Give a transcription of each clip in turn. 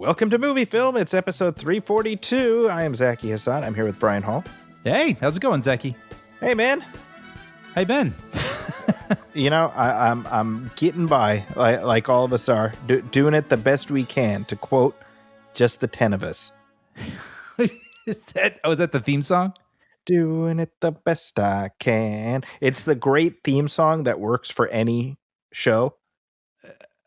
Welcome to Movie Film. It's episode 342. I am Zaki Hassan. I'm here with Brian Hall. Hey, how's it going, Zaki? Hey, man. Hey, Ben. You know, I'm getting by like all of us are, doing it the best we can. To quote, just the 10 of us. Is that the theme song? Doing it the best I can. It's the great theme song that works for any show.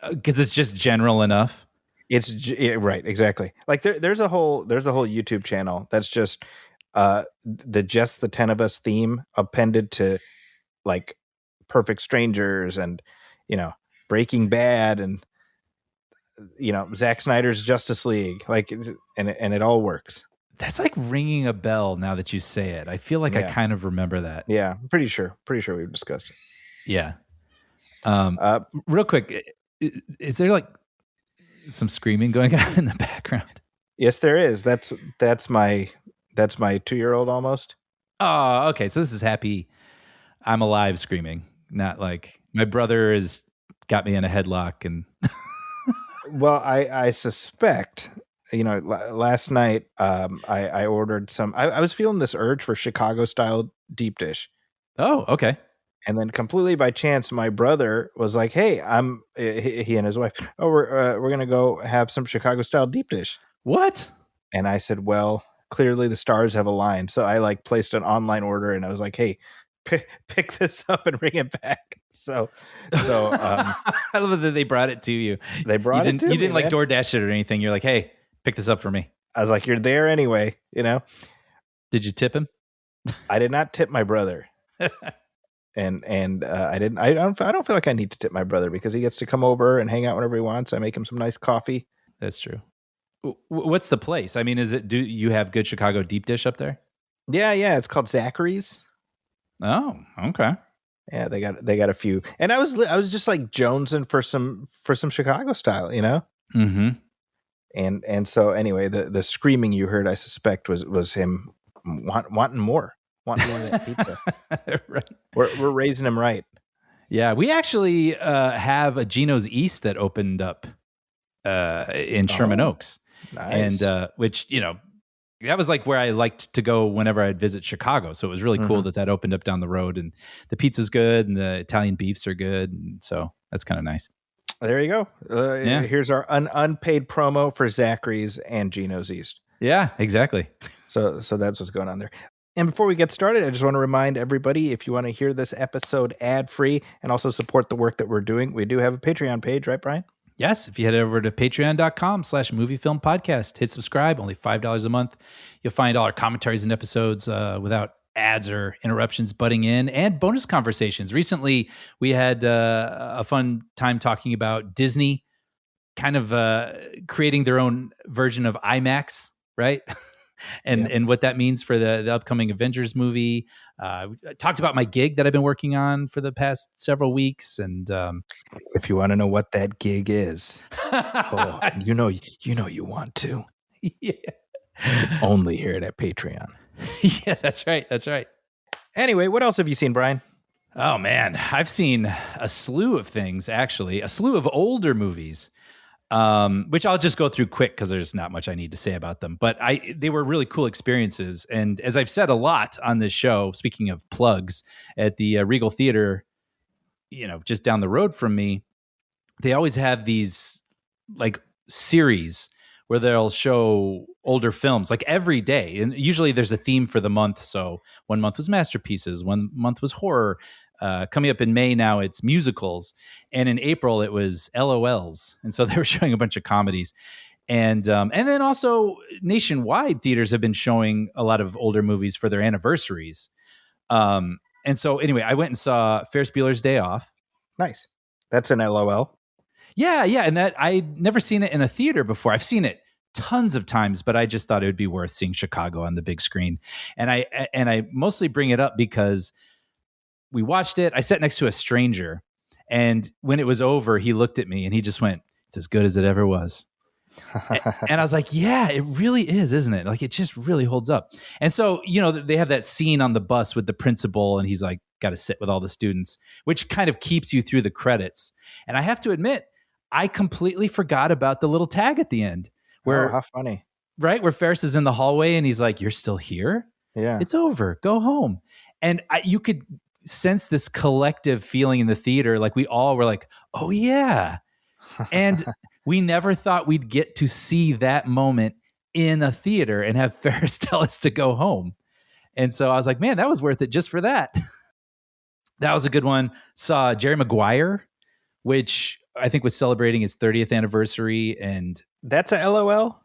Because it's just general enough. Right, exactly. Like there's a whole YouTube channel that's just the 10 of us theme appended to like Perfect Strangers and Breaking Bad and Zack Snyder's Justice League, like, and it all works. That's like ringing a bell now that you say it. I feel like I kind of remember that. Yeah, I'm pretty sure we've discussed it. Yeah. Real quick, is there like some screaming going on in the background? Yes, there is. That's my 2-year-old almost. Oh, okay. So this is happy I'm alive screaming, not like my brother has got me in a headlock and. Well, I suspect, last night I ordered some. I was feeling this urge for Chicago style deep dish. Oh, okay. And then completely by chance, my brother was like, "Hey, he and his wife. Oh, we're gonna go have some Chicago style deep dish." What? And I said, "Well, clearly the stars have aligned." So I like placed an online order, and I was like, "Hey, pick this up and bring it back." So I love that they brought it to you. They brought it to me. You didn't like DoorDash it or anything. You're like, "Hey, pick this up for me." I was like, "You're there anyway." Did you tip him? I did not tip my brother. And I didn't. I don't feel like I need to tip my brother because he gets to come over and hang out whenever he wants. I make him some nice coffee. That's true. What's the place? I mean, do you have good Chicago deep dish up there? Yeah. It's called Zachary's. Oh, okay. Yeah, they got a few, and I was just like jonesing for some Chicago style, Mm-hmm. And so anyway, the screaming you heard, I suspect was him wanting more. Wanting more of that pizza. Right. We're raising him right. Yeah, we actually have a Gino's East that opened up in Sherman Oaks. Nice. And which, that was like where I liked to go whenever I'd visit Chicago. So it was really cool that opened up down the road, and the pizza's good and the Italian beefs are good. And so that's kind of nice. There you go. Here's our unpaid promo for Zachary's and Gino's East. Yeah, exactly. So that's what's going on there. And before we get started, I just want to remind everybody, if you want to hear this episode ad-free and also support the work that we're doing, we do have a Patreon page, right, Brian? Yes. If you head over to patreon.com/moviefilmpodcast, hit subscribe, only $5 a month. You'll find all our commentaries and episodes without ads or interruptions butting in, and bonus conversations. Recently, we had a fun time talking about Disney kind of creating their own version of IMAX, right? And what that means for the upcoming Avengers movie. I talked about my gig that I've been working on for the past several weeks. And if you want to know what that gig is, you want to. Yeah. Only hear it at Patreon. Yeah, that's right. That's right. Anyway, what else have you seen, Brian? Oh, man. I've seen a slew of things, actually. A slew of older movies. Which I'll just go through quick because there's not much I need to say about them. But they were really cool experiences. And as I've said a lot on this show, speaking of plugs, at the Regal Theater, just down the road from me, they always have these like series where they'll show older films like every day. And usually there's a theme for the month. So one month was masterpieces, one month was horror. Coming up in May now, it's musicals. And in April, it was LOLs. And so they were showing a bunch of comedies. And then also nationwide, theaters have been showing a lot of older movies for their anniversaries. And so anyway, I went and saw Ferris Bueller's Day Off. Nice. That's an LOL. Yeah. And that I'd never seen it in a theater before. I've seen it tons of times, but I just thought it would be worth seeing Chicago on the big screen. And I mostly bring it up because we watched it. I sat next to a stranger, and when it was over, he looked at me and he just went, "It's as good as it ever was." And I was like, yeah, it really is, isn't it? Like, it just really holds up. And so, they have that scene on the bus with the principal, and he's like, got to sit with all the students, which kind of keeps you through the credits. And I have to admit, I completely forgot about the little tag at the end Oh, where how funny. right where Ferris is in the hallway and he's like, "You're still here? Yeah. It's over. Go home." And you could sense this collective feeling in the theater, like we all were like, "Oh yeah." And we never thought we'd get to see that moment in a theater and have Ferris tell us to go home. And so I was like, man, that was worth it just for that. That was a good one. Saw Jerry Maguire, which I think was celebrating his 30th anniversary. And That's a LOL?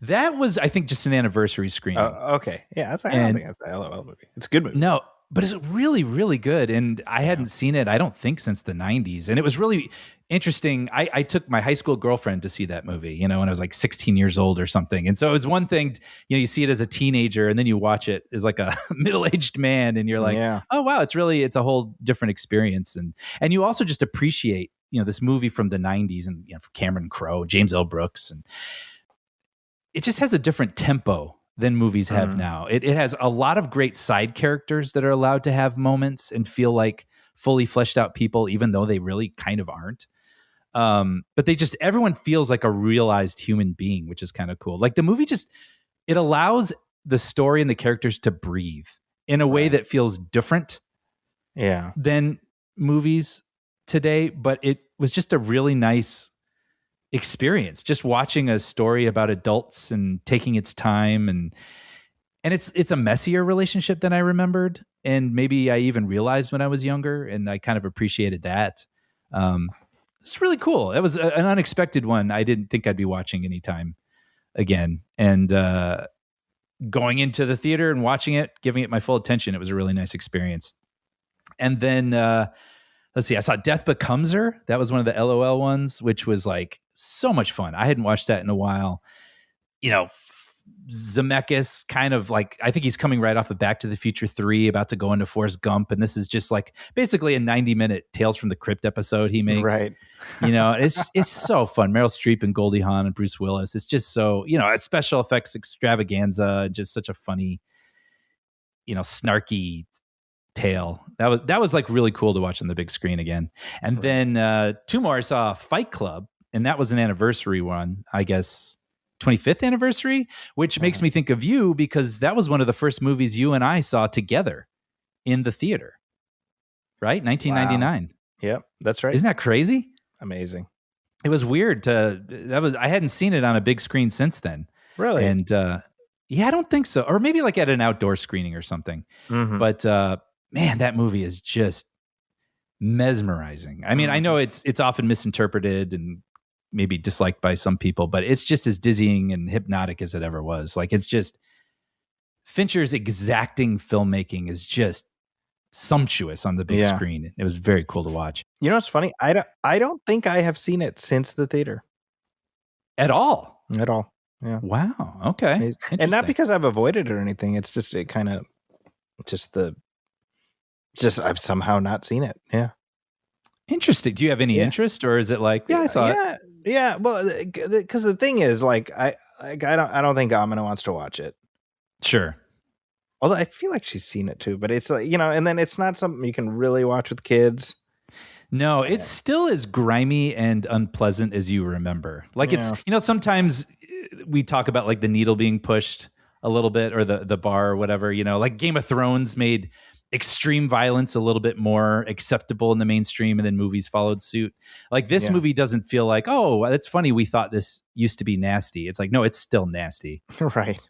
that was, I think, just an anniversary screening. Okay. Yeah, I don't think that's the LOL movie. It's a good movie. No, but it's really, really good. And I hadn't seen it, I don't think, since the 90s. And it was really interesting. I took my high school girlfriend to see that movie, when I was like 16 years old or something. And so it was one thing, you see it as a teenager and then you watch it as like a middle-aged man and you're like, oh, wow, it's a whole different experience. And you also just appreciate, this movie from the 90s and, for Cameron Crowe, James L. Brooks. And it just has a different tempo than movies have now. It has a lot of great side characters that are allowed to have moments and feel like fully fleshed out people, even though they really kind of aren't. But everyone feels like a realized human being, which is kind of cool. Like the movie it allows the story and the characters to breathe in a way that feels different than movies today. But it was just a really nice experience, just watching a story about adults and taking its time. And it's a messier relationship than I remembered. And maybe I even realized when I was younger, and I kind of appreciated that. It's really cool. It was an unexpected one. I didn't think I'd be watching anytime again. And going into the theater and watching it, giving it my full attention, it was a really nice experience. And then, let's see, I saw Death Becomes Her. That was one of the LOL ones, which was like so much fun. I hadn't watched that in a while. Zemeckis kind of like, I think he's coming right off of Back to the Future 3, about to go into Forrest Gump. And this is just like basically a 90-minute Tales from the Crypt episode he makes. Right. It's so fun. Meryl Streep and Goldie Hawn and Bruce Willis. It's just so, a special effects extravaganza, just such a funny, snarky tale. That was like really cool to watch on the big screen again. And then two more, I saw Fight Club, and that was an anniversary one, I guess 25th anniversary, which makes me think of you because that was one of the first movies you and I saw together in the theater, right? 1999. Wow. Yep, that's right. Isn't that crazy? Amazing. It was weird I hadn't seen it on a big screen since then. Really? And yeah, I don't think so. Or maybe like at an outdoor screening or something. But man, that movie is just mesmerizing. I mean, I know it's often misinterpreted and maybe disliked by some people, but it's just as dizzying and hypnotic as it ever was. Like, it's just, Fincher's exacting filmmaking is just sumptuous on the big screen. It was very cool to watch. You know what's funny? I don't think I have seen it since the theater. At all? At all. Yeah. Wow. Okay. And not because I've avoided it or anything. It's just I've somehow not seen it. Yeah. Interesting. Do you have any interest, or is it like, I saw it? Yeah. Well, because the thing is, like, I don't think Amina wants to watch it. Sure. Although I feel like she's seen it too, but it's like, and then it's not something you can really watch with kids. No, it's still as grimy and unpleasant as you remember. Like, it's, sometimes we talk about like the needle being pushed a little bit, or the bar or whatever, like Game of Thrones made extreme violence a little bit more acceptable in the mainstream, and then movies followed suit. Like, this movie doesn't feel like, oh, that's funny, we thought this used to be nasty. It's like, no, it's still nasty. Right.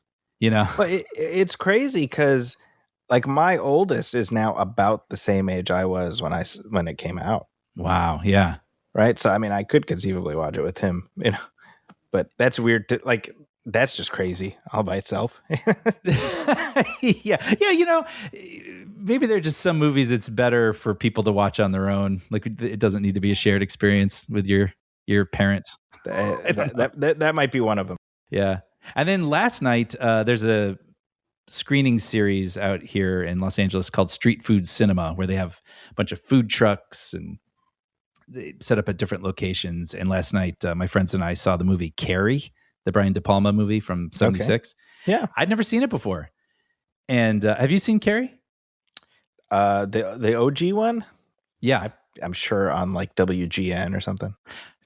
But it's crazy because, like, my oldest is now about the same age I was when it came out. Wow. Yeah. Right. So, I mean, I could conceivably watch it with him, but that's weird to, like, that's just crazy all by itself. Yeah. Maybe there are just some movies it's better for people to watch on their own. Like, it doesn't need to be a shared experience with your parents. That might be one of them. Yeah. And then last night, there's a screening series out here in Los Angeles called Street Food Cinema, where they have a bunch of food trucks and they set up at different locations. And last night, my friends and I saw the movie Carrie, the Brian De Palma movie from 76. Okay. Yeah. I'd never seen it before. And have you seen Carrie? The OG one? Yeah. I'm sure on like WGN or something.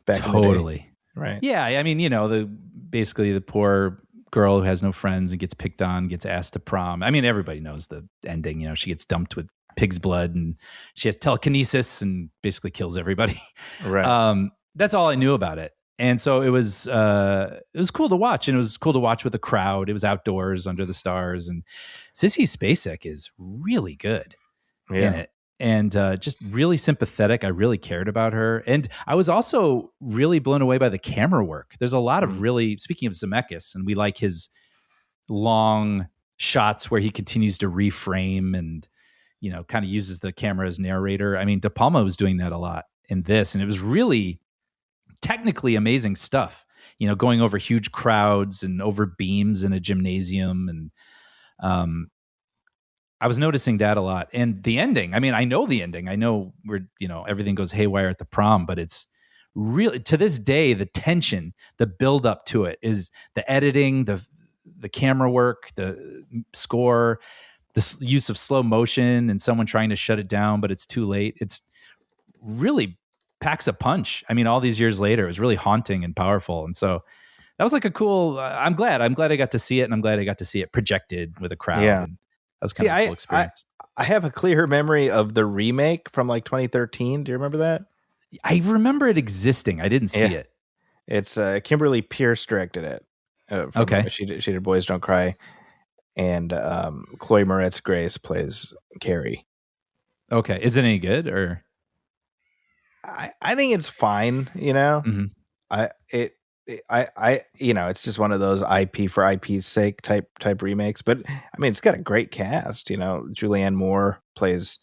Back totally. In the day. Right. Yeah. I mean, the basically the poor girl who has no friends and gets picked on, gets asked to prom. I mean, everybody knows the ending. You know, she gets dumped with pig's blood and she has telekinesis and basically kills everybody. Right. That's all I knew about it. And so it was cool to watch, and it was cool to watch with a crowd. It was outdoors under the stars, and Sissy Spacek is really good in Yeah. it, and just really sympathetic. I really cared about her, and I was also really blown away by the camera work. There's a lot of really, speaking of Zemeckis, and we like his long shots where he continues to reframe and, you know, kind of uses the camera as narrator. I mean, De Palma was doing that a lot in this, and it was really technically amazing stuff, you know, going over huge crowds and over beams in a gymnasium. And I was noticing that a lot. And the ending, I mean, I know the ending. I know we're, you know, everything goes haywire at the prom, but it's really, to this day, the tension, the build up to it is the editing, the camera work, the score, the use of slow motion and someone trying to shut it down, but it's too late. It's really packs a punch. I mean, all these years later, it was really haunting and powerful. And so that was like a cool, I'm glad I got to see it, and I'm glad I got to see it projected with a crowd. Yeah. And that was kind of a cool experience. I have a clear memory of the remake from like 2013. Do you remember that? I remember it existing. I didn't see it. It's Kimberly Pierce directed it. Okay. She did Boys Don't Cry. And Chloe Moretz Grace plays Carrie. Okay. Is it any good, or? I think it's fine, you know. Mm-hmm. I you know, it's just one of those IP for IP's sake type remakes. But I mean, it's got a great cast. You know, Julianne Moore plays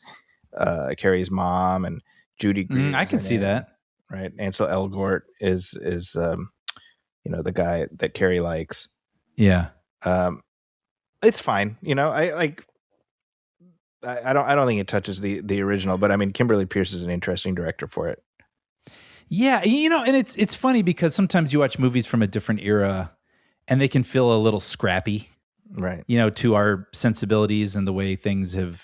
Carrie's mom, and Judy Greer. I can see that. Right, Ansel Elgort is you know, the guy that Carrie likes. Yeah. It's fine, you know. I don't think it touches the original, but I mean, Kimberly Pierce is an interesting director for it. Yeah, you know, and it's funny because sometimes you watch movies from a different era and they can feel a little scrappy, right? You know, to our sensibilities and the way things have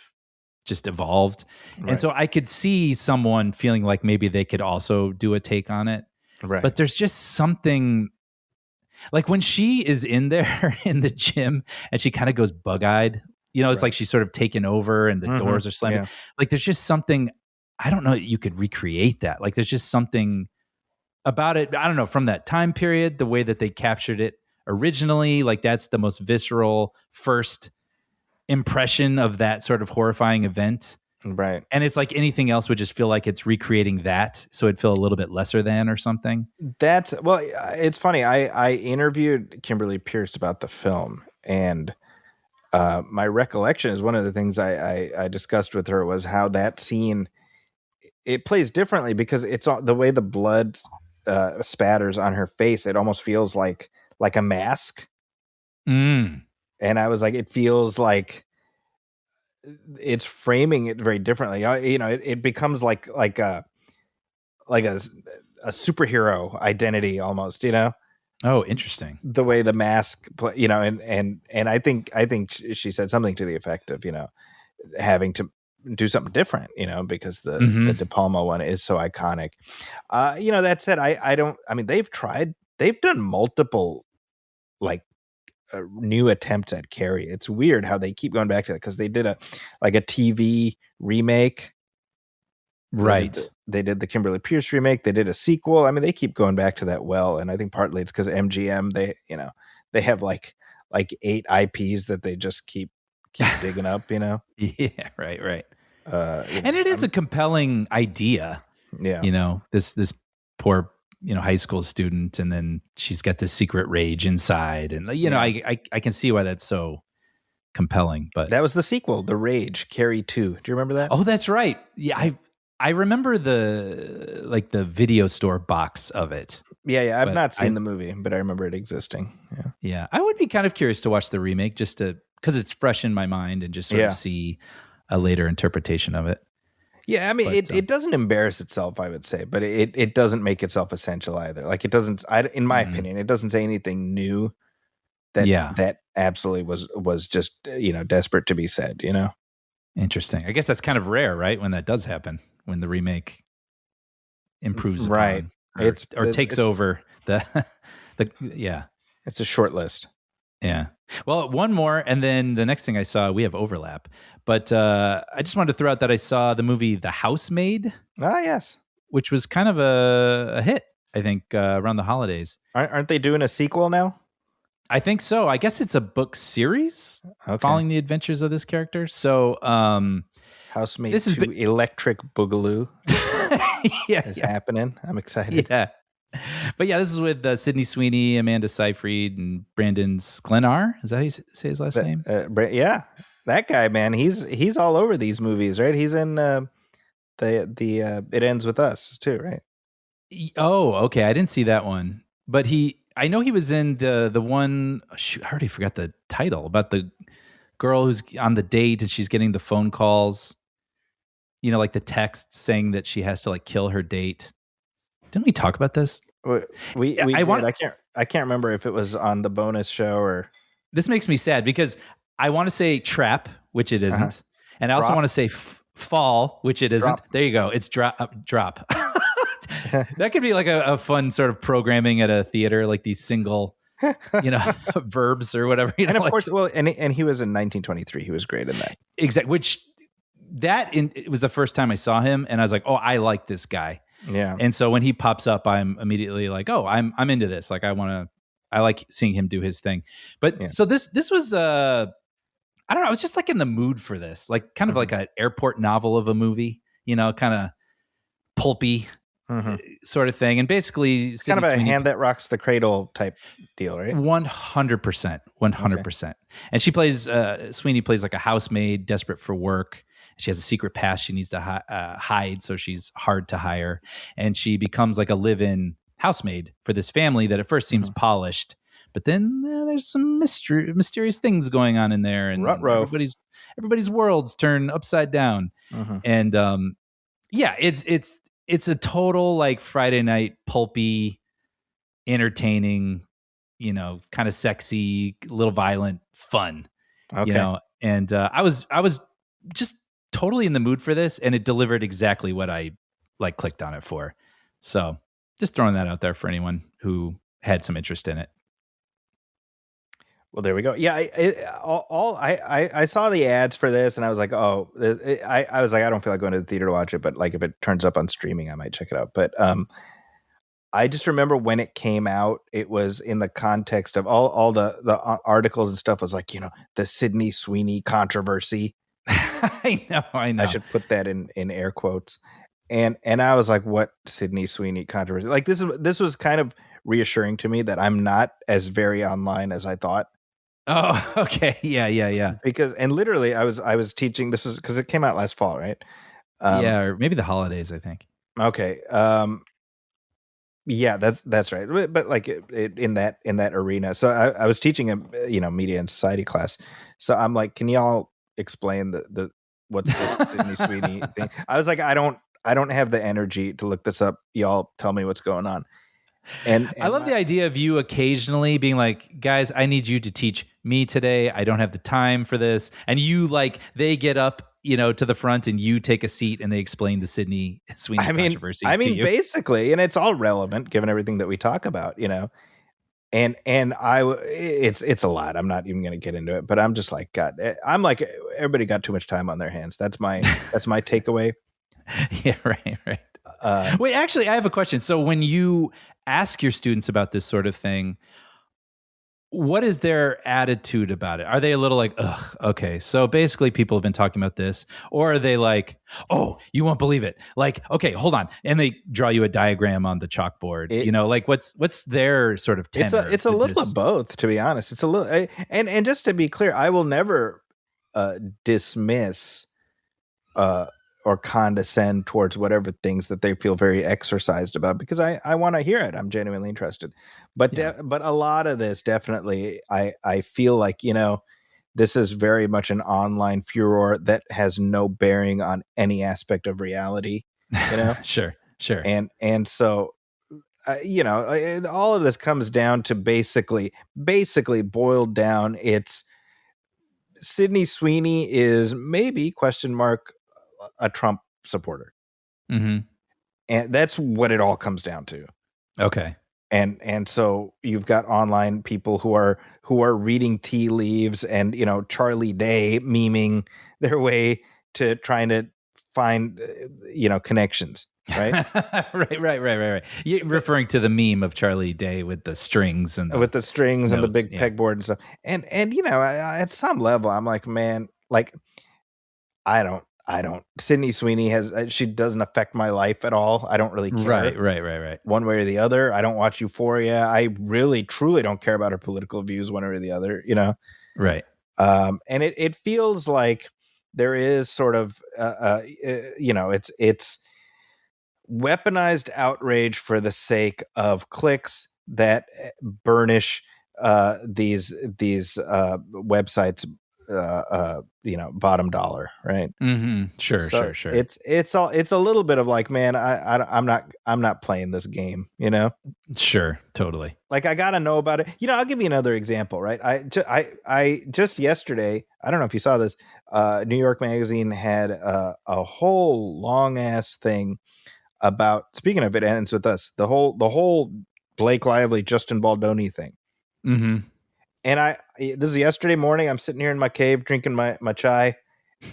just evolved. Right. And so I could see someone feeling like maybe they could also do a take on it. Right. But there's just something like when she is in there in the gym and she kind of goes bug-eyed, you know, it's like she's sort of taken over and the doors are slamming. Yeah. Like there's just something, I don't know that you could recreate that. Like there's just something about it. I don't know, from that time period, the way that they captured it originally, like that's the most visceral first impression of that sort of horrifying event. Right. And it's like anything else would just feel like it's recreating that. So it'd feel a little bit lesser than or something. That's, well, it's funny. I interviewed Kimberly Pierce about the film, and my recollection is one of the things I discussed with her was how that scene, it plays differently because it's the way the blood spatters on her face. It almost feels like a mask. And I was like, it feels like it's framing it very differently. You know, it becomes like a superhero identity almost, you know? Oh, interesting. The way the mask, you know, and I think she said something to the effect of, you know, having to do something different, you know, because the De Palma one is so iconic. You know, that said, I mean, they've done multiple like new attempts at Carrie. It's weird how they keep going back to that, because they did a TV remake. Right. They did the Kimberly Pierce remake. They did a sequel. I mean, they keep going back to that well. And I think partly it's because MGM, they have like 8 IPs that they just keep digging up, you know? Yeah, right. And it is a compelling idea. Yeah. You know, this poor, you know, high school student, and then she's got this secret rage inside. And, you know, I can see why that's so compelling. But that was the sequel, The Rage, Carrie 2. Do you remember that? Oh, that's right. Yeah, I remember the video store box of it. Yeah. I've not seen the movie, but I remember it existing. Yeah. I would be kind of curious to watch the remake just because it's fresh in my mind and just sort of see a later interpretation of it. Yeah, I mean, it doesn't embarrass itself, I would say, but it doesn't make itself essential either. Like it doesn't, in my opinion, it doesn't say anything new that absolutely was just, you know, desperate to be said, you know? Interesting. I guess that's kind of rare, right? When that does happen, when the remake improves upon, right? Or takes over the yeah. It's a short list. Yeah. Well, one more, and then the next thing I saw, we have overlap. But I just wanted to throw out that I saw the movie The Housemaid, Ah, yes. which was kind of a hit, I think, around the holidays. Aren't they doing a sequel now? I think so. I guess it's a book series Okay. following the adventures of this character. So, Housemaid this is 2 Electric Boogaloo is yeah, happening. I'm excited. yeah. But yeah, this is with Sydney Sweeney, Amanda Seyfried, and Brandon Sklenar. Is that how you say his last name? Yeah, that guy, man. He's all over these movies, right? He's in the It Ends With Us too, right? Oh, okay. I didn't see that one, but I know he was in the one. Shoot, I already forgot the title about the girl who's on the date and she's getting the phone calls. You know, like the text saying that she has to like kill her date. Didn't we talk about this? We did. I can't remember if it was on the bonus show or. This makes me sad because I want to say trap, which it isn't, and I also want to say fall, which it isn't. Drop. There you go. It's drop. That could be like a fun sort of programming at a theater, like these single, verbs or whatever. And of course, well, and he was in 1923. He was great in that. Exactly. It was the first time I saw him, and I was like, oh, I like this guy. Yeah. And so when he pops up, I'm immediately like, oh, I'm into this. Like I like seeing him do his thing. But so this was I don't know, I was just like in the mood for this. Like kind of like an airport novel of a movie, kind of pulpy sort of thing. And basically it's kind of a hand that rocks the cradle type deal, right? 100%. 100%. Okay. And she plays Sweeney plays like a housemaid desperate for work. She has a secret past she needs to hide, so she's hard to hire. And she becomes like a live-in housemaid for this family that at first seems polished, but then there's some mysterious things going on in there, and everybody's worlds turn upside down. And it's a total like Friday night pulpy, entertaining, kind of sexy, little violent fun. Okay. And I was just totally in the mood for this, and it delivered exactly what I like clicked on it for. So just throwing that out there for anyone who had some interest in it. Well, there we go. Yeah, I saw the ads for this, and I was like, oh, I was like, I don't feel like going to the theater to watch it, but like if it turns up on streaming, I might check it out. But I just remember when it came out, it was in the context of all the articles and stuff was like, the Sydney Sweeney controversy. I know. I should put that in air quotes. And I was like, what Sydney Sweeney controversy? Like this was kind of reassuring to me that I'm not as very online as I thought. Oh, okay. Yeah. Because literally I was teaching, this is because it came out last fall, right? Or maybe the holidays, I think. Okay. Yeah, that's right. But like in that arena. So I was teaching a media and society class. So I'm like, can y'all explain the what's the Sydney Sweeney thing? I was like, I don't have the energy to look this up. Y'all tell me what's going on. And I love the idea of you occasionally being like, guys, I need you to teach me today. I don't have the time for this. And you they get up, to the front and you take a seat and they explain the Sydney Sweeney controversy. I mean, to you. Basically, and it's all relevant given everything that we talk about, And it's a lot. I'm not even going to get into it, but I'm just like, God, I'm like, everybody got too much time on their hands. That's my takeaway. Yeah, right. Wait, actually, I have a question. So when you ask your students about this sort of thing, what is their attitude about it? Are they a little like, ugh, okay, so basically people have been talking about this? Or are they like, oh, you won't believe it. Like, okay, hold on. And they draw you a diagram on the chalkboard. What's their sort of tenor? It's a little of both, to be honest. It's a little, and just to be clear, I will never dismiss or condescend towards whatever things that they feel very exercised about, because I want to hear it. I'm genuinely interested. But but a lot of this definitely, I feel like, this is very much an online furor that has no bearing on any aspect of reality, Sure. And so, all of this comes down to basically boiled down. It's Sydney Sweeney is maybe ? A Trump supporter. Mm-hmm. And that's what it all comes down to. Okay. and so you've got online people who are reading tea leaves and Charlie Day memeing their way to trying to find connections, right? Right. You're referring to the meme of Charlie Day with the strings and With the strings and the notes. big pegboard and stuff. And at some level I'm like, man, like I don't Sydney Sweeney she doesn't affect my life at all. I don't really care. Right. One way or the other. I don't watch Euphoria. I really truly don't care about her political views one way or the other, Right. And it feels like there is sort of it's weaponized outrage for the sake of clicks that burnish these websites bottom dollar, right? Sure. It's a little bit of like, man, I'm not playing this game, Sure, totally. like I gotta know about it. I'll give you another example, right? I just yesterday, I don't know if you saw this, New York Magazine had a whole long ass thing about, speaking of It Ends With Us, the whole Blake Lively, Justin Baldoni thing. And this is yesterday morning. I'm sitting here in my cave drinking my chai,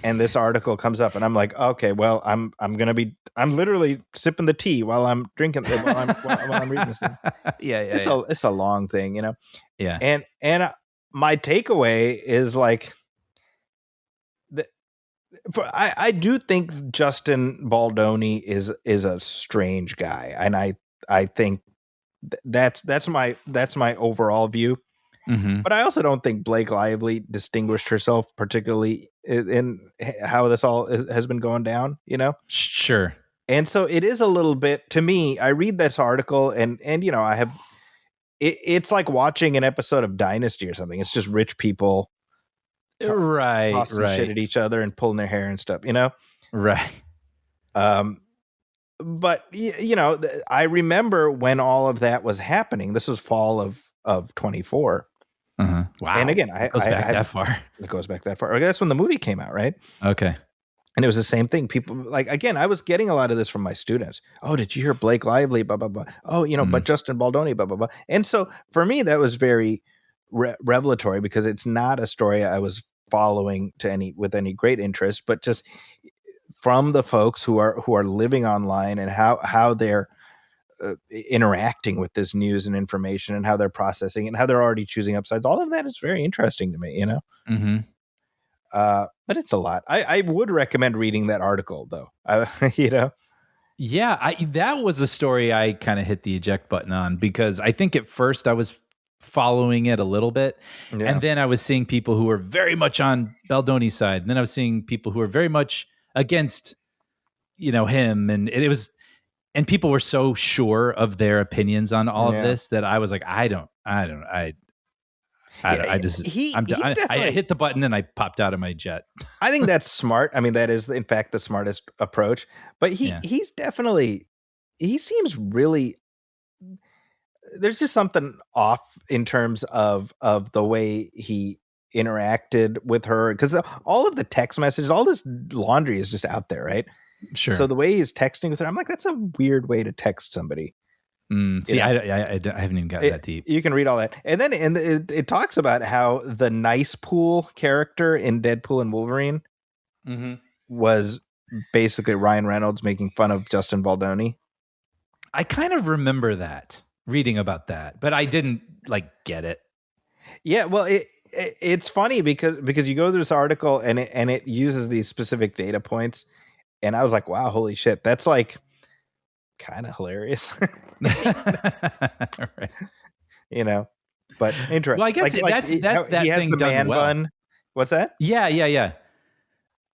and this article comes up, and I'm like, okay, well, I'm literally sipping the tea while I'm drinking while I'm reading this thing. It's a long thing, Yeah. And my takeaway is like, I do think Justin Baldoni is a strange guy, and I think that's my overall view. But I also don't think Blake Lively distinguished herself particularly in how this all has been going down, Sure. And so it is a little bit, to me, I read this article and I have it's like watching an episode of Dynasty or something. It's just rich people tossing shit at each other and pulling their hair and stuff, Right. But I remember when all of that was happening. This was fall of 24. Wow. And again, it goes back that far. It goes back that far. That's when the movie came out, right? Okay. And it was the same thing. People, like, again, I was getting a lot of this from my students. Oh, did you hear Blake Lively? Blah, blah, blah. Oh, but Justin Baldoni, blah, blah, blah. And so for me, that was very revelatory, because it's not a story I was following with any great interest, but just from the folks who are living online and how they're interacting with this news and information and how they're processing it and how they're already choosing upsides. All of that is very interesting to me, but it's a lot. I would recommend reading that article, though. Yeah, that was a story I kind of hit the eject button on, because I think at first I was following it a little bit, and then I was seeing people who were very much on Baldoni's side, and then I was seeing people who were very much against, him, and it was, and people were so sure of their opinions on all of this that I was like, I hit the button and I popped out of my jet. I think that's smart. I mean, that is in fact the smartest approach, but he's definitely, he seems really, there's just something off in terms of the way he interacted with her, because all of the text messages, all this laundry is just out there, right? Sure. So the way he's texting with her, I'm like, that's a weird way to text somebody. See, I haven't even gotten that deep. You can read all that. And then it talks about how the Nice Pool character in Deadpool and Wolverine was basically Ryan Reynolds making fun of Justin Baldoni. I kind of remember that, reading about that, but I didn't get it. Yeah, well, it's funny because you go through this article and it uses these specific data points, and I was like, wow, holy shit, that's like kind of hilarious. Right. But interesting. Well, I guess that's that he has thing the done man well. bun. What's that? Yeah.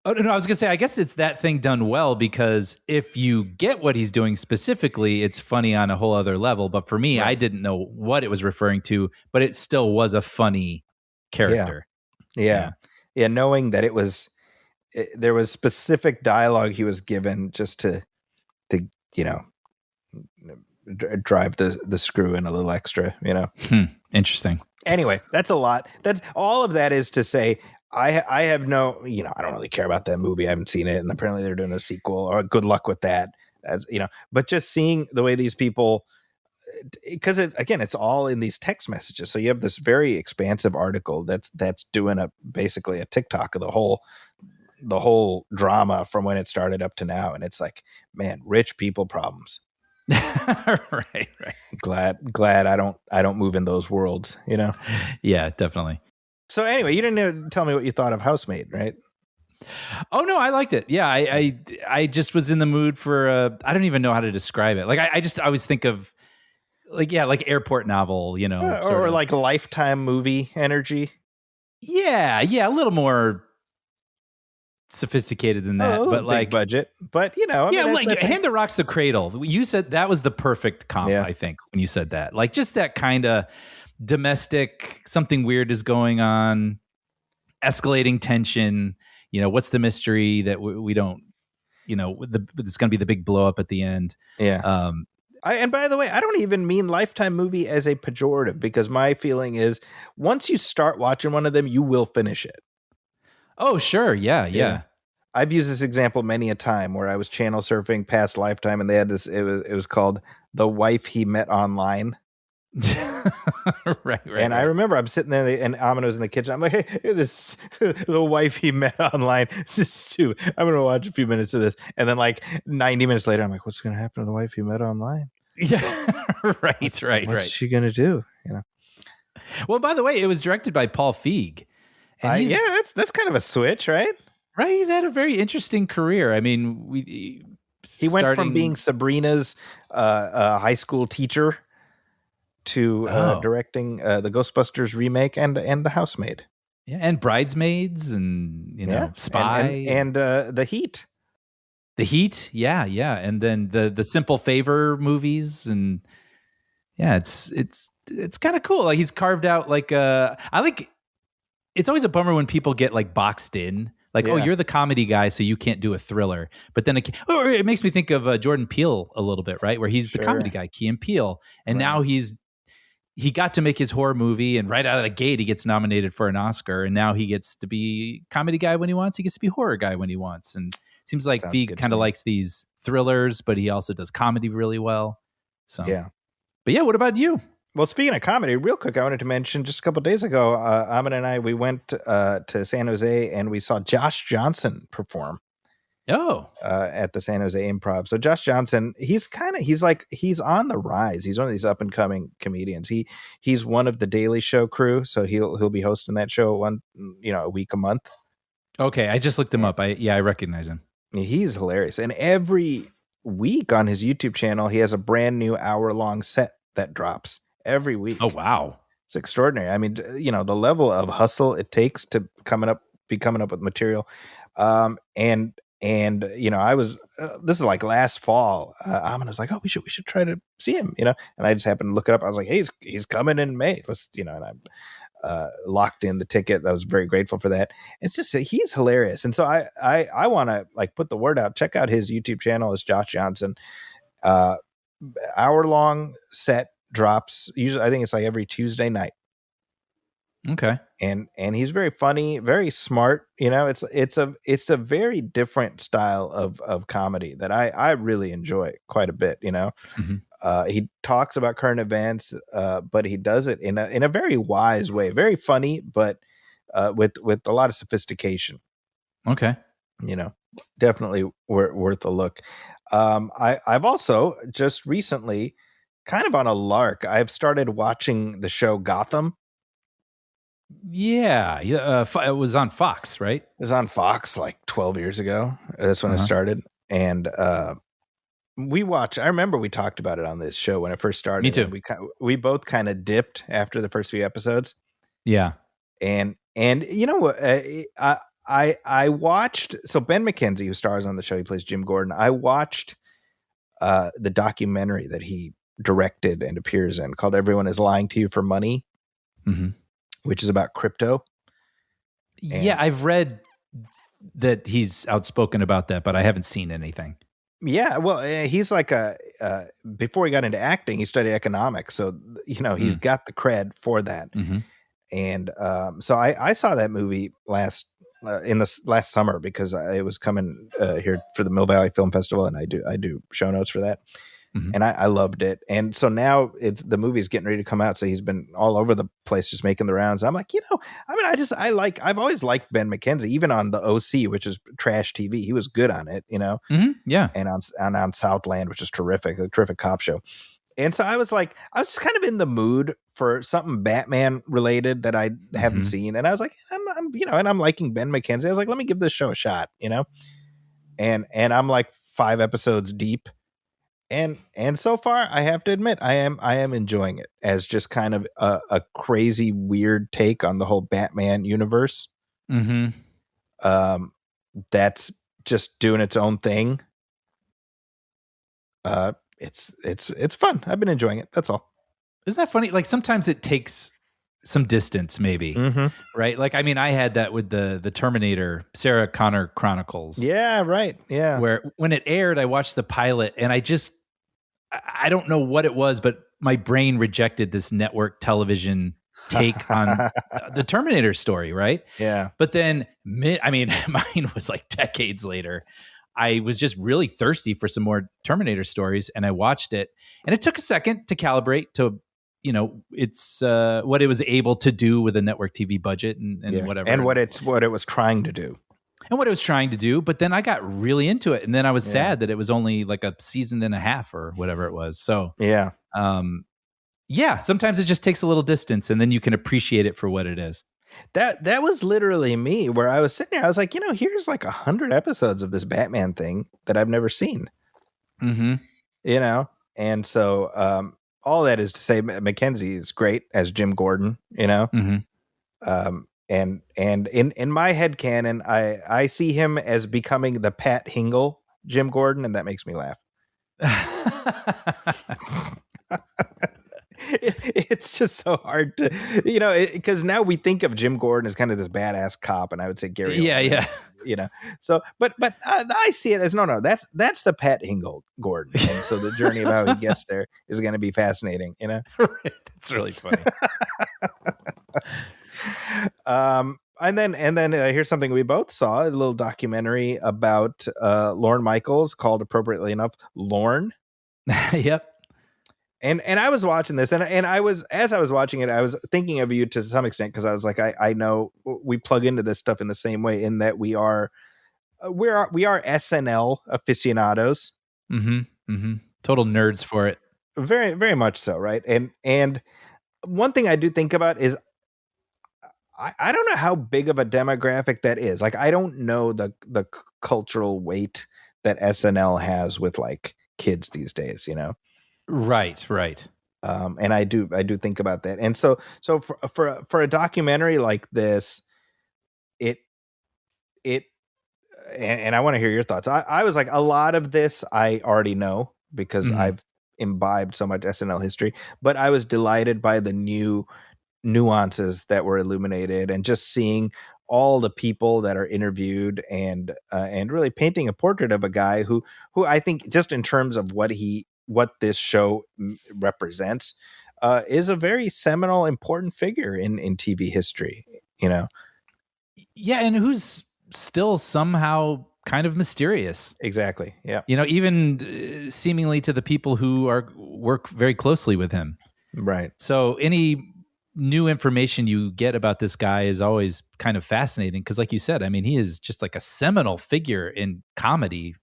Oh no, I was gonna say, I guess it's that thing done well, because if you get what he's doing specifically, it's funny on a whole other level. But for me, I didn't know what it was referring to, but it still was a funny character. Yeah. Knowing that there was specific dialogue he was given just to drive the screw in a little extra, Interesting. Anyway, that's a lot. That's all of that is to say, I have no, I don't really care about that movie. I haven't seen it, and apparently they're doing a sequel, or good luck with that. As but just seeing the way these people because again, it's all in these text messages. So you have this very expansive article that's doing basically a TikTok of the whole drama from when it started up to now, and it's like, man, rich people problems. Right. Glad I don't move in those worlds, you know. Yeah, definitely. So anyway, you didn't even tell me what you thought of Housemaid, right? Oh no, I liked it. Yeah, I just was in the mood for I don't even know how to describe it. Like I just always think of like airport novel, you know, or like Lifetime movie energy. Yeah, a little more sophisticated than that, but like big budget. But you know, I mean, like Hand That Rocks the Cradle. You said that was the perfect comp, I think, when you said that. Like just that kind of domestic, something weird is going on, escalating tension. You know, what's the mystery that we don't, you know, it's going to be the big blow up at the end. Yeah. And by the way, I don't even mean Lifetime movie as a pejorative, because my feeling is once you start watching one of them, you will finish it. Oh, sure. Yeah. I've used this example many a time where I was channel surfing past Lifetime, and they had this. It was called The Wife He Met Online. right. And I remember I'm sitting there, and Amina was in the kitchen. I'm like, hey, this The Wife He Met Online. This is stupid. I'm going to watch a few minutes of this. And then like 90 minutes later, I'm like, what's going to happen to the wife he met online? Yeah. Right. What's she going to do? You know? Well, by the way, it was directed by Paul Feig. And yeah, that's kind of a switch, right? Right. He's had a very interesting career. I mean, he went from being Sabrina's high school teacher to directing the Ghostbusters remake and The Housemaid. Yeah, and Bridesmaids and, you know, Spy. And The Heat. The Heat, yeah. And then the Simple Favor movies. And yeah, it's kind of cool. Like he's carved out like it's always a bummer when people get like boxed in. Like, oh, you're the comedy guy, so you can't do a thriller. But then it makes me think of Jordan Peele a little bit, right? Where he's the comedy guy, Key and Peele. And now he got to make his horror movie, and right out of the gate, he gets nominated for an Oscar. And now he gets to be comedy guy when he wants. He gets to be horror guy when he wants. And it seems like Feig kind of likes these thrillers, but he also does comedy really well. So yeah. But yeah, what about you? Well, speaking of comedy, real quick, I wanted to mention just a couple of days ago, Amina and I, we went to San Jose and we saw Josh Johnson perform. At the San Jose Improv. So Josh Johnson, he's on the rise. He's one of these up and coming comedians. He's one of the Daily Show crew, so he'll be hosting that show a week a month. Okay, I just looked him up. I recognize him. He's hilarious, and every week on his YouTube channel, he has a brand new hour-long set that drops every week. Oh wow, it's extraordinary. I mean, you know, the level of hustle it takes to be coming up with material, And you know, I was this is like last fall. Amina was like, "Oh, we should try to see him," you know. And I just happened to look it up. I was like, "Hey, he's coming in May. Let's," you know. And I locked in the ticket. I was very grateful for that. It's just he's hilarious, and so I want to like put the word out. Check out his YouTube channel. It's Josh Johnson. Hour-long set drops. Usually, I think it's like every Tuesday night. Okay. And he's very funny, very smart. You know, it's a very different style of comedy that I really enjoy quite a bit. You know, he talks about current events, but he does it in a very wise way, very funny, but with a lot of sophistication. Okay, you know, definitely worth a look. I've also just recently, kind of on a lark, I've started watching the show Gotham. Yeah. It was on Fox, right? It was on Fox like 12 years ago. That's when it started. And I remember we talked about it on this show when it first started. Me too. We both kind of dipped after the first few episodes. Yeah. And you know what? I watched, so Ben McKenzie, who stars on the show, he plays Jim Gordon. I watched the documentary that he directed and appears in called Everyone Is Lying to You for Money. Mm-hmm. Which is about crypto. Yeah, I've read that he's outspoken about that, but I haven't seen anything. Yeah, well, he's like before he got into acting, he studied economics. So, you know, he's got the cred for that. Mm-hmm. And so I saw that movie last summer because it was coming here for the Mill Valley Film Festival, and I do show notes for that. Mhm. and I loved it. And so now the movie's getting ready to come out. So he's been all over the place, just making the rounds. I'm like, I mean, I've always liked Ben McKenzie, even on the OC, which is trash TV. He was good on it, Yeah. and on Southland, which is terrific, a terrific cop show. And so I was just kind of in the mood for something Batman related that I haven't Mhm. seen. And I was like, and I'm liking Ben McKenzie. I was like, let me give this show a shot, and I'm like 5 episodes deep. And so far, I have to admit, I am enjoying it as just kind of a crazy, weird take on the whole Batman universe. Mhm. That's just doing its own thing. It's fun. I've been enjoying it. That's all. Isn't that funny? Like sometimes it takes some distance, maybe, Mm-hmm. right? Like, I mean, I had that with the Terminator, Sarah Connor Chronicles. Yeah, right. Yeah. Where when it aired, I watched the pilot and I don't know what it was, but my brain rejected this network television take on the Terminator story, right? Yeah. But then, mine was like decades later. I was just really thirsty for some more Terminator stories, and I watched it. And it took a second to calibrate to, it's what it was able to do with a network TV budget and whatever, and what it was trying to do. and what it was trying to do. But then I got really into it, and then I was Yeah. sad that it was only like a season and a half or whatever it was. So Yeah. sometimes it just takes a little distance, and then you can appreciate it for what it is. That was literally me, where I was sitting there. I was like, here's like 100 episodes of this Batman thing that I've never seen. Mm-hmm. And so all that is to say, Mackenzie is great as Jim Gordon. Mm-hmm. And in my headcanon, I see him as becoming the Pat Hingle Jim Gordon, and that makes me laugh. It's just so hard to, because now we think of Jim Gordon as kind of this badass cop, and I would say Gary. Yeah. So, but I see it as no. That's the Pat Hingle Gordon, and so the journey of how he gets there is going to be fascinating. That's really funny. And then here's something we both saw: a little documentary about Lorne Michaels called, appropriately enough, Lorne. Yep. And I was watching this, and as I was watching it, I was thinking of you to some extent, because I was like, I know we plug into this stuff in the same way, in that we are SNL aficionados. Mm-hmm. Mm-hmm. Total nerds for it. Very, very much so, right? And one thing I do think about is I don't know how big of a demographic that is. Like, I don't know the cultural weight that SNL has with like kids these days, Right. And I do think about that. And so for a documentary like this, and I want to hear your thoughts. I was like, a lot of this I already know, because I've imbibed so much SNL history, but I was delighted by the new nuances that were illuminated, and just seeing all the people that are interviewed, and really painting a portrait of a guy who I think, just in terms of what this show represents, is a very seminal, important figure in TV history, Yeah, and who's still somehow kind of mysterious. Exactly. Yeah. Even seemingly to the people who work very closely with him. Right. So any new information you get about this guy is always kind of fascinating, because like you said, I mean, he is just like a seminal figure in comedy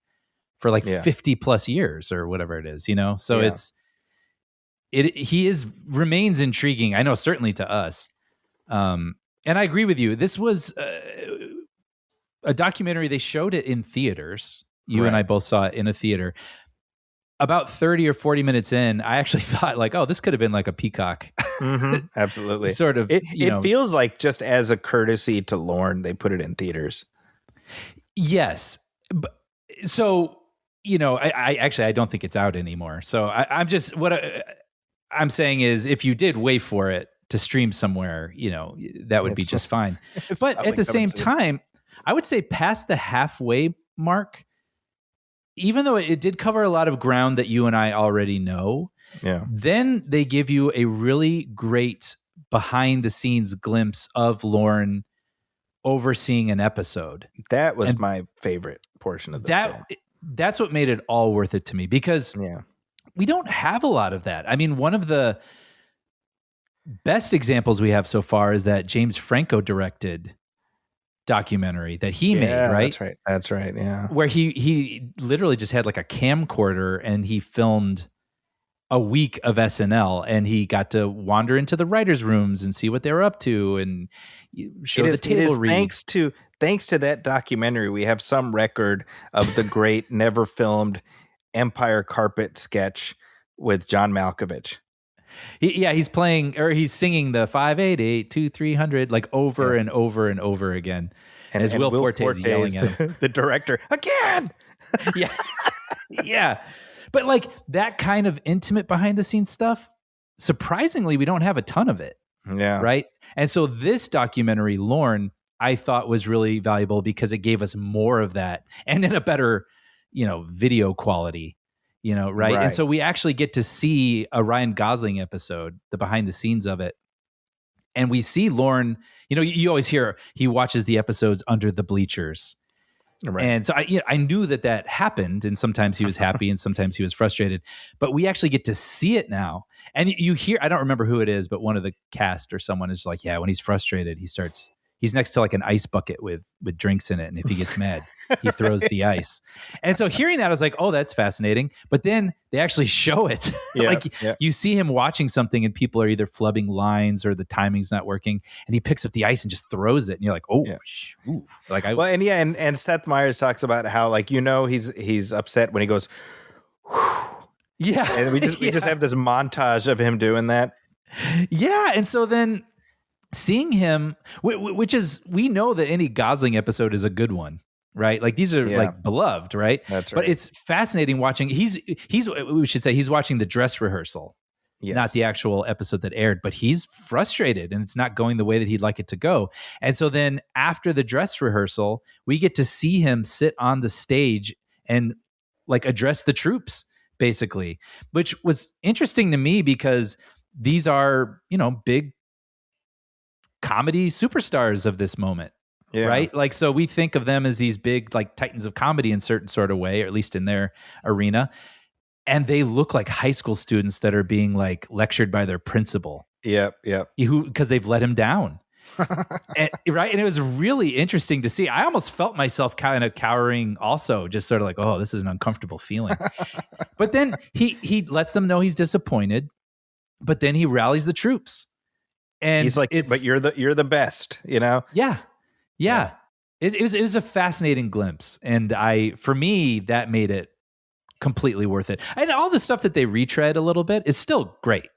for like 50 plus years or whatever it is, so he remains intriguing. I know, certainly to us. And I agree with you. This was a documentary. They showed it in theaters. You and I both saw it in a theater. About 30 or 40 minutes in, I actually thought like, oh, this could have been like a Peacock. Mm-hmm. Absolutely. Sort of. It feels like, just as a courtesy to Lorne, they put it in theaters. Yes. But, so, I don't think it's out anymore. So I'm just, I'm saying is, if you did wait for it to stream somewhere, that would be just fine. But at the same time, I would say past the halfway mark, even though it did cover a lot of ground that you and I already know, then they give you a really great behind the scenes glimpse of Lorne overseeing an episode. That was my favorite portion of the film. That's what made it all worth it to me, because we don't have a lot of that. I mean, one of the best examples we have so far is that James Franco directed documentary that he made, right? That's right. Yeah. Where he literally just had like a camcorder and he filmed a week of SNL, and he got to wander into the writers' rooms and see what they were up to and show the table read. Thanks to that documentary, we have some record of the great never filmed Empire Carpet sketch with John Malkovich. He's playing, or he's singing the 588-2300 like over and over and over again. And as Will Forte is yelling at him. The director, again! Yeah. Yeah. But like that kind of intimate behind the scenes stuff, surprisingly, we don't have a ton of it. Yeah. Right. And so this documentary, Lorne, I thought was really valuable because it gave us more of that and in a better, video quality, right? And so we actually get to see a Ryan Gosling episode, the behind the scenes of it. And we see Lorne, you always hear he watches the episodes under the bleachers. Right. And so I knew that happened, and sometimes he was happy and sometimes he was frustrated, but we actually get to see it now. And you hear, I don't remember who it is, but one of the cast or someone is like, yeah, when he's frustrated, he's next to like an ice bucket with drinks in it. And if he gets mad, he throws the ice. And so hearing that, I was like, oh, that's fascinating. But then they actually show it. You see him watching something and people are either flubbing lines or the timing's not working. And he picks up the ice and just throws it. And you're like, oh, and Seth Meyers talks about how he's upset when he goes, whew. Yeah. And we just have this montage of him doing that. Yeah. And so then seeing him, which is, we know that any Gosling episode is a good one, right? Like these are like beloved, right? That's right. But it's fascinating watching. We should say he's watching the dress rehearsal, not the actual episode that aired, but he's frustrated and it's not going the way that he'd like it to go. And so then after the dress rehearsal, we get to see him sit on the stage and like address the troops, basically, which was interesting to me because these are, big comedy superstars of this moment, right? Like, so we think of them as these big, like titans of comedy in certain sort of way, or at least in their arena. And they look like high school students that are being like lectured by their principal. Yep. Because they've let him down. Right. And it was really interesting to see. I almost felt myself kind of cowering also, just sort of like, oh, this is an uncomfortable feeling. But then he lets them know he's disappointed, but then he rallies the troops. And he's like, but you're the best, Yeah. It was a fascinating glimpse. And for me, that made it completely worth it. And all the stuff that they retread a little bit is still great.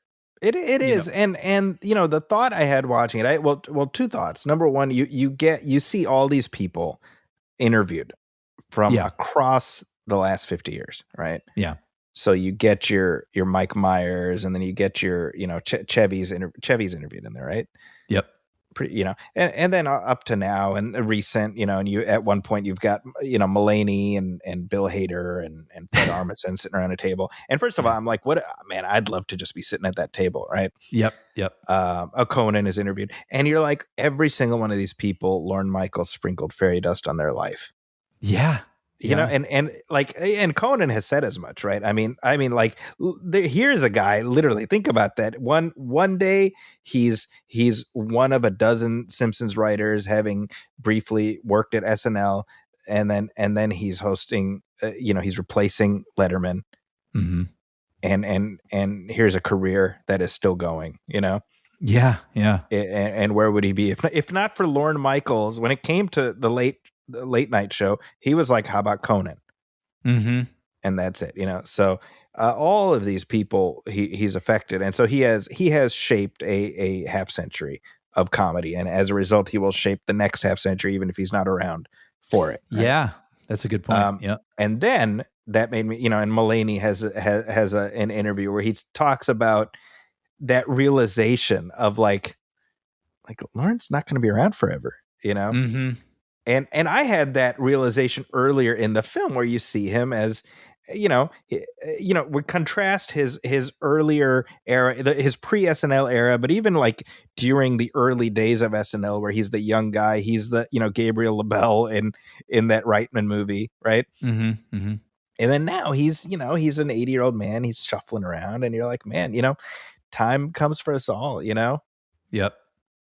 It is. And the thought I had watching it, well, two thoughts. Number one, you see all these people interviewed from across the last 50 years, right? Yeah. So you get your Mike Myers, and then you get your Chevy's interviewed in there, right? Yep. Pretty, and then up to now and recent, and you at one point you've got Mulaney and Bill Hader and Fred Armisen sitting around a table. And first of all, I'm like, what man, I'd love to just be sitting at that table, right? Yep. Conan is interviewed, and you're like, every single one of these people, Lorne Michaels sprinkled fairy dust on their life. Yeah. And Conan has said as much, right? I mean, like, here's a guy. Literally, think about that. One day he's one of a dozen Simpsons writers, having briefly worked at SNL, and then he's hosting. He's replacing Letterman, and here's a career that is still going. Yeah. And where would he be if not for Lorne Michaels when it came to the late night show? He was like, how about Conan? And that's it, so all of these people he's affected, and so he has shaped a half century of comedy, and as a result he will shape the next half century even if he's not around for it, right? Yeah, that's a good point. And then that made me, and Mulaney has an interview where he talks about that realization of like Lorne's not going to be around forever, And I had that realization earlier in the film where you see him as, we contrast his earlier era, his pre-SNL era, but even like during the early days of SNL where he's the young guy, he's the, Gabriel LaBelle in that Reitman movie, right? And then now he's an 80-year-old man. He's shuffling around, and you're like, man, time comes for us all, Yep.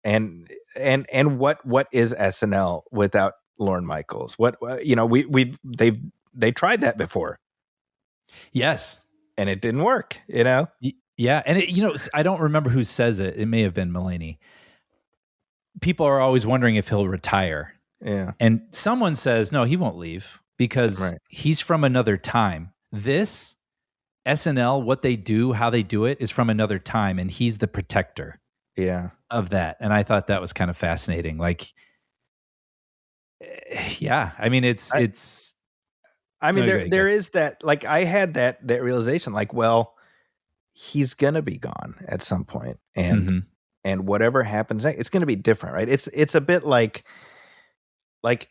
And what is SNL without Lorne Michaels? What they tried that before. Yes. And it didn't work, Yeah. And I don't remember who says it. It may have been Mulaney. People are always wondering if he'll retire. Yeah. And someone says, no, he won't leave because he's from another time. This SNL, what they do, how they do it is from another time. And he's the protector of that. And I thought that was kind of fascinating. Like, yeah, I mean, there is that, like, I had that realization, like, well, he's going to be gone at some point. And, and whatever happens next, it's going to be different, right? It's a bit like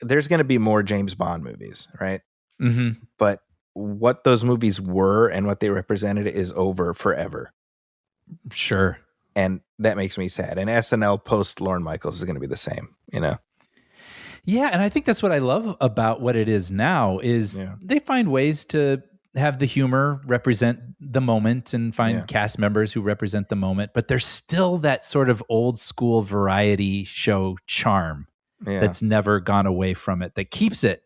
there's going to be more James Bond movies, right? Mm-hmm. But what those movies were and what they represented is over forever. Sure. And that makes me sad. And SNL post Lorne Michaels is going to be the same, Yeah, and I think that's what I love about what it is now is they find ways to have the humor represent the moment and find cast members who represent the moment, but there's still that sort of old school variety show charm that's never gone away from it, that keeps it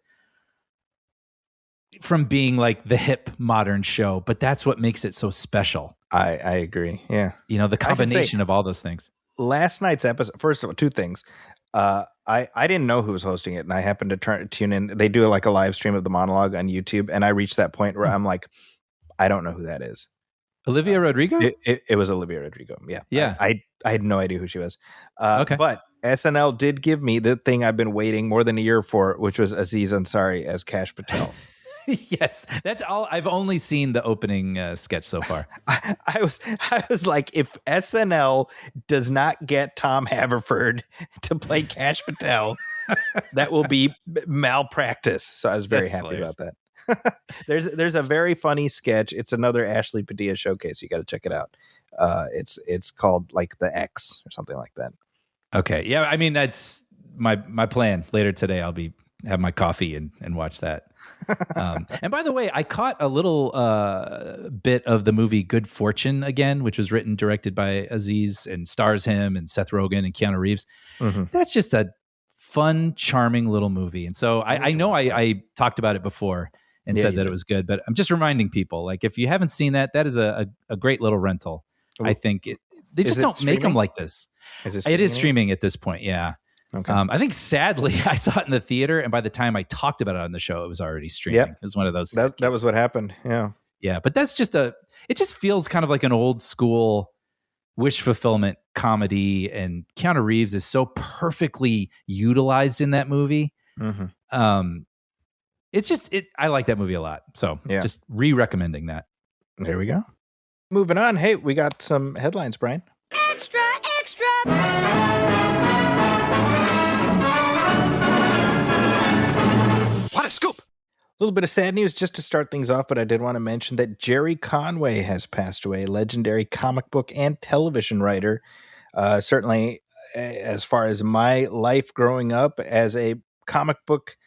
from being like the hip modern show, but that's what makes it so special. I agree. Yeah. The combination of all those things. Last night's episode, first of all, two things. I didn't know who was hosting it, and I happened to tune in. They do like a live stream of the monologue on YouTube, and I reached that point where I'm like, I don't know who that is. Olivia Rodrigo? It was Olivia Rodrigo. Yeah. Yeah. I had no idea who she was. Okay. But SNL did give me the thing I've been waiting more than a year for, which was Aziz Ansari as Kash Patel. Yes, that's all. I've only seen the opening sketch so far. I was like, if SNL does not get Tom Haverford to play Kash Patel, that will be malpractice. So I was very happy about that. There's a very funny sketch. It's another Ashley Padilla showcase. You got to check it out. It's called like The X or something like that. Okay, yeah. I mean, that's my plan. Later today, I'll have my coffee and watch that. And by the way, I caught a little bit of the movie Good Fortune again, which was written, directed by Aziz and stars him and Seth Rogen and Keanu Reeves. Mm-hmm. That's just a fun, charming little movie. And so I know I talked about it before and said that it was good, but I'm just reminding people, like, if you haven't seen that is a great little rental. Ooh. I think they just don't make them like this. It is streaming at this point. Yeah. Okay. I think sadly I saw it in the theater, and by the time I talked about it on the show, it was already streaming. Yep. It was one of those. That was what happened. Yeah. Yeah. But that's just it just feels kind of like an old school wish fulfillment comedy, and Keanu Reeves is so perfectly utilized in that movie. Mm-hmm. It's just, I like that movie a lot. So just re-recommending that. There we go. Moving on. Hey, we got some headlines, Brian. Extra, extra. What a scoop! A little bit of sad news just to start things off, but I did want to mention that Jerry Conway has passed away, legendary comic book and television writer. Certainly, as far as my life growing up as a comic book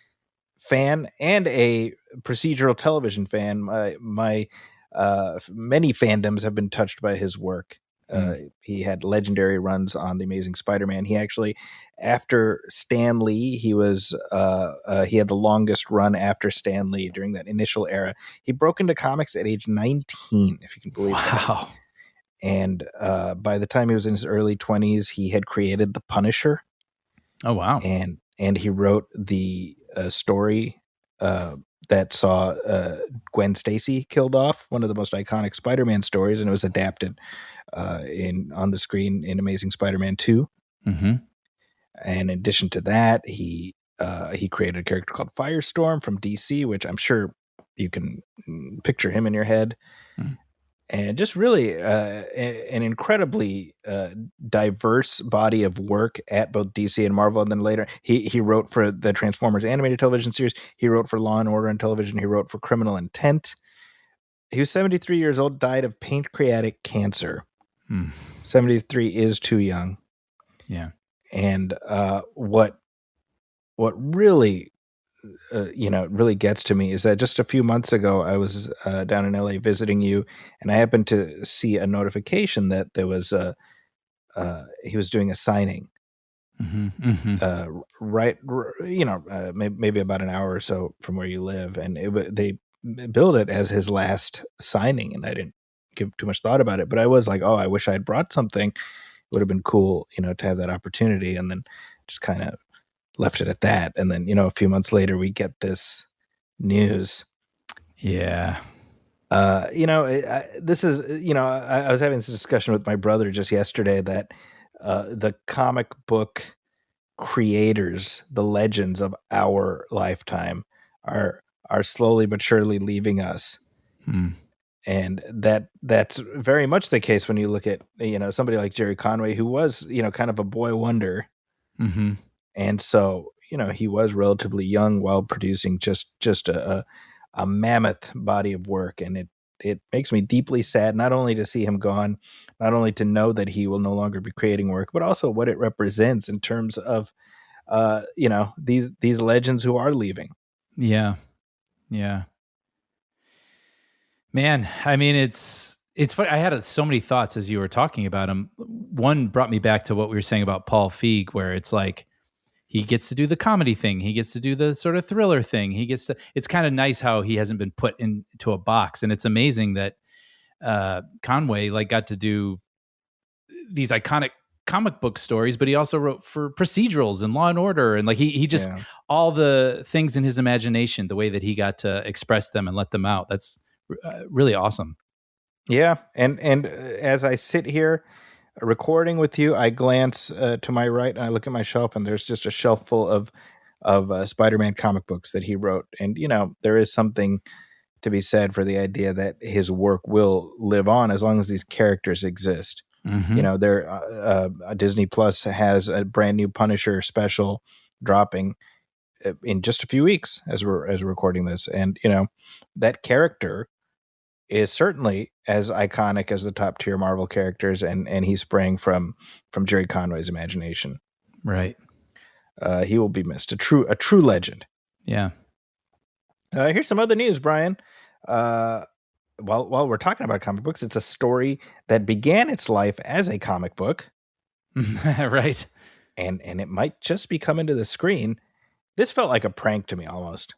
fan and a procedural television fan, my many fandoms have been touched by his work. He had legendary runs on The Amazing Spider-Man. He actually, after Stan Lee, he had the longest run after Stan Lee during that initial era. He broke into comics at age 19, if you can believe that. Wow. And by the time he was in his early 20s, he had created The Punisher. Oh, wow. And he wrote the story that saw Gwen Stacy killed off, one of the most iconic Spider-Man stories, and it was adapted on the screen in Amazing Spider-Man 2. Mm-hmm. And in addition to that, he created a character called Firestorm from DC, which I'm sure you can picture him in your head. Mm. And just really an incredibly diverse body of work at both DC and Marvel. And then later, he wrote for the Transformers animated television series. He wrote for Law and Order on television. He wrote for Criminal Intent. He was 73 years old, died of pancreatic cancer. 73 is too young. Yeah. And what really really gets to me is that just a few months ago I was down in LA visiting you, and I happened to see a notification that there was he was doing a signing Mm-hmm, mm-hmm. maybe about an hour or so from where you live, and they billed it as his last signing, and I didn't give too much thought about it, but I was like, oh, I wish I had brought something. It would have been cool, to have that opportunity, and then just kind of left it at that. And then, a few months later, we get this news. Yeah. This is, I was having this discussion with my brother just yesterday that the comic book creators, the legends of our lifetime, are slowly but surely leaving us. And that's very much the case when you look at, somebody like Jerry Conway, who was, kind of a boy wonder. Mm-hmm. And so, he was relatively young while producing just a mammoth body of work. And it makes me deeply sad, not only to see him gone, not only to know that he will no longer be creating work, but also what it represents in terms of, these legends who are leaving. Yeah. Yeah. Man, I mean, it's funny. I had so many thoughts as you were talking about him. One brought me back to what we were saying about Paul Feig, where it's like he gets to do the comedy thing, he gets to do the sort of thriller thing. It's kind of nice how he hasn't been put into a box, and it's amazing that Conway got to do these iconic comic book stories, but he also wrote for procedurals and Law and Order, and he just all the things in his imagination, the way that he got to express them and let them out. That's really awesome. Yeah, and as I sit here recording with you, I glance to my right and I look at my shelf, and there's just a shelf full of Spider-Man comic books that he wrote. And there is something to be said for the idea that his work will live on as long as these characters exist. Mm-hmm. Disney Plus has a brand new Punisher special dropping in just a few weeks as we're recording this, and that character is certainly as iconic as the top tier Marvel characters, and he sprang from Jerry Conway's imagination. Right. He will be missed. A true legend. Yeah. Here's some other news, Brian. While we're talking about comic books, it's a story that began its life as a comic book. Right. And it might just be coming to the screen. This felt like a prank to me almost.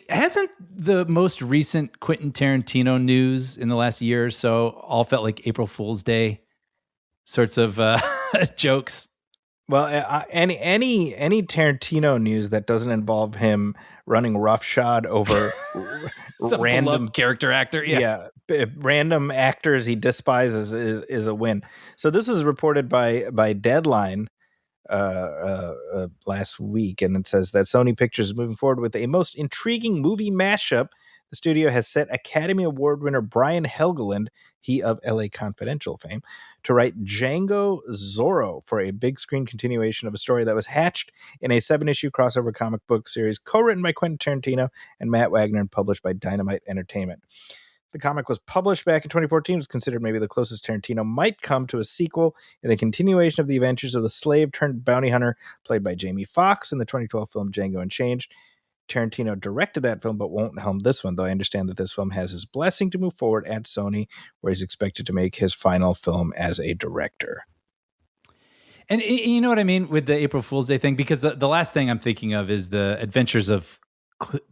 Hasn't the most recent Quentin Tarantino news in the last year or so all felt like April Fool's Day sorts of jokes? Well, any Tarantino news that doesn't involve him running roughshod over some random character actor, random actors he despises is a win. So this is reported by Deadline last week, and it says that Sony Pictures is moving forward with a most intriguing movie mashup. The studio has set Academy Award winner Brian Helgeland, he of LA Confidential fame, to write Django Zorro for a big screen continuation of a story that was hatched in a 7-issue crossover comic book series co-written by Quentin Tarantino and Matt Wagner and published by Dynamite Entertainment. The comic was published back in 2014. It was considered maybe the closest Tarantino might come to a sequel in the continuation of the adventures of the slave turned bounty hunter played by Jamie Foxx in the 2012 film Django Unchained. Tarantino directed that film but won't helm this one, though I understand that this film has his blessing to move forward at Sony, where he's expected to make his final film as a director. And you know what I mean with the April Fool's Day thing? Because the last thing I'm thinking of is the adventures of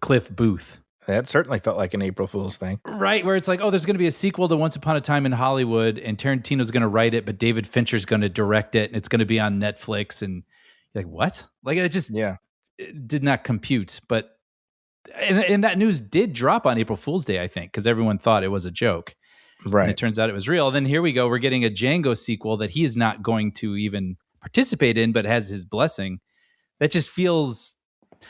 Cliff Booth. That certainly felt like an April Fool's thing. Right, where it's like, oh, there's going to be a sequel to Once Upon a Time in Hollywood, and Tarantino's going to write it, but David Fincher's going to direct it, and it's going to be on Netflix. And you're like, what? It just it did not compute. But and that news did drop on April Fool's Day, I think, because everyone thought it was a joke. Right. And it turns out it was real. Then here we go. We're getting a Django sequel that he is not going to even participate in, but has his blessing. That just feels,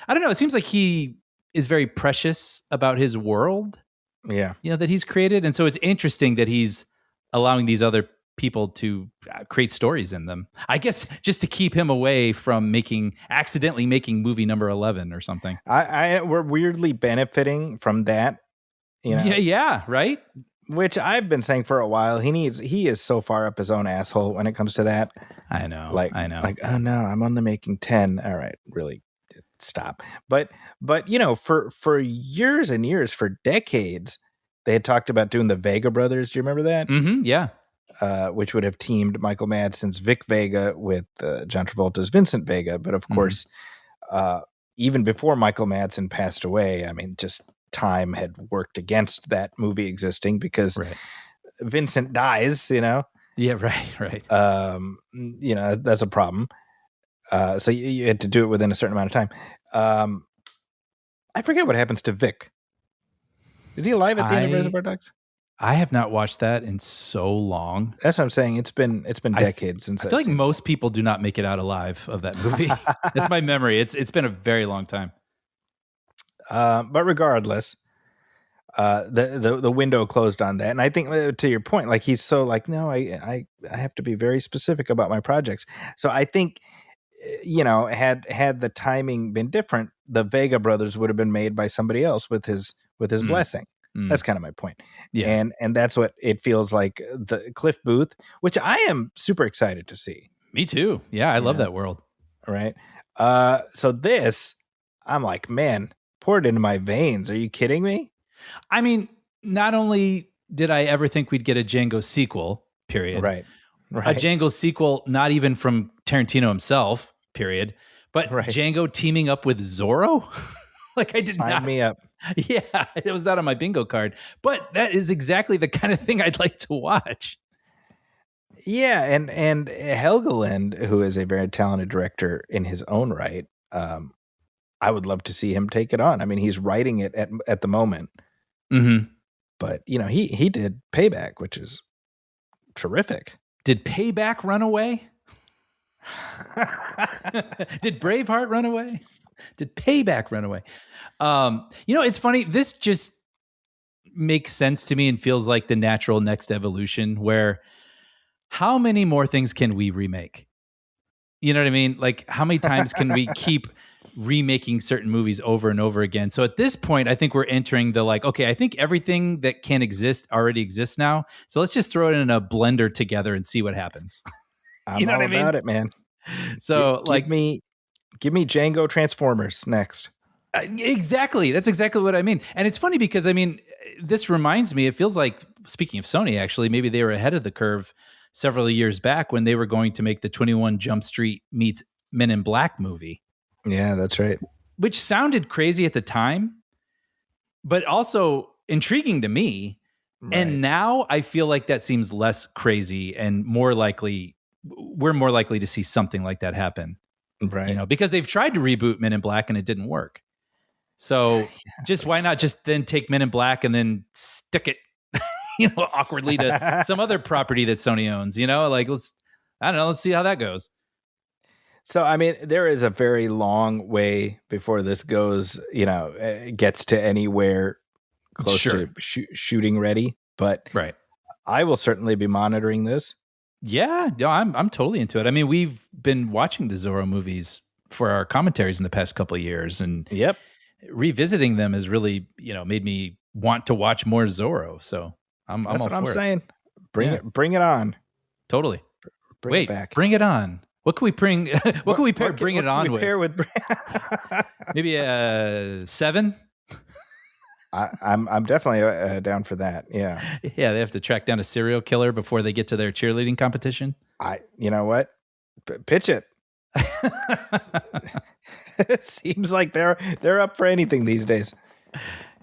I don't know. It seems like he is very precious about his world. Yeah. That he's created. And so it's interesting that he's allowing these other people to create stories in them. I guess just to keep him away from accidentally making movie number 11 or something. We're weirdly benefiting from that. Yeah, right? Which I've been saying for a while. He is so far up his own asshole when it comes to that. I know. I know. Like, oh no, I'm only making 10. All right, really. stop. But for years and years, for decades, they had talked about doing the Vega brothers. Do you remember that? Mm-hmm, yeah. Which would have teamed Michael Madsen's Vic Vega with John Travolta's Vincent Vega. But of course, even before Michael Madsen passed away, I mean, just time had worked against that movie existing because Vincent dies, Yeah, right. That's a problem. So you had to do it within a certain amount of time. I forget what happens to Vic. Is he alive at the end of Reservoir Dogs? I have not watched that in so long. That's what I'm saying. It's been decades since I feel like most people do not make it out alive of that movie. That's my memory. It's been a very long time. But regardless, the window closed on that, and I think to your point, like he's so like, no, I have to be very specific about my projects. So I think had the timing been different, the Vega brothers would have been made by somebody else with his blessing. That's kind of my point. Yeah. And that's what it feels like. The Cliff Booth, which I am super excited to see. Me too. Yeah, I love that world. Right. So this, I'm like, man, pour it into my veins. Are you kidding me? I mean, not only did I ever think we'd get a Django sequel, period. Right. A Django sequel, not even from Tarantino himself, period. But Django teaming up with Zorro? Like I did not. Sign me up. Yeah, it was not on my bingo card. But that is exactly the kind of thing I'd like to watch. Yeah, and Helgeland, who is a very talented director in his own right, I would love to see him take it on. I mean, he's writing it at the moment. Mm-hmm. But, he did Payback, which is terrific. Did Payback run away? Did Braveheart run away? Did Payback run away? It's funny. This just makes sense to me and feels like the natural next evolution where how many more things can we remake? You know what I mean? Like how many times can we keep remaking certain movies over and over again? So at this point, I think we're entering the okay, I think everything that can exist already exists now. So let's just throw it in a blender together and see what happens. You know what I mean? About it, man. So give me Django Transformers next. Exactly. That's exactly what I mean. And it's funny because, I mean, this reminds me, it feels like, speaking of Sony, actually, maybe they were ahead of the curve several years back when they were going to make the 21 Jump Street meets Men in Black movie. Yeah, that's right. Which sounded crazy at the time, but also intriguing to me. Right. And now I feel like that seems less crazy and we're more likely to see something like that happen. Right. Because they've tried to reboot Men in Black and it didn't work. So why not just then take Men in Black and then stick it, awkwardly to some other property that Sony owns, let's see how that goes. So, I mean, there is a very long way before this goes, gets to anywhere close to shooting ready, but I will certainly be monitoring this. Yeah, no, I'm totally into it. I mean, we've been watching the Zorro movies for our commentaries in the past couple of years, and revisiting them has really, made me want to watch more Zorro. So that's all what I'm saying. Bring it on. Totally. Bring it back. Bring it on. What can we bring? What can we pair? Bring it on with? Maybe a 7. I'm definitely down for that. Yeah. Yeah, they have to track down a serial killer before they get to their cheerleading competition. You know what? Pitch it. It seems like they're up for anything these days.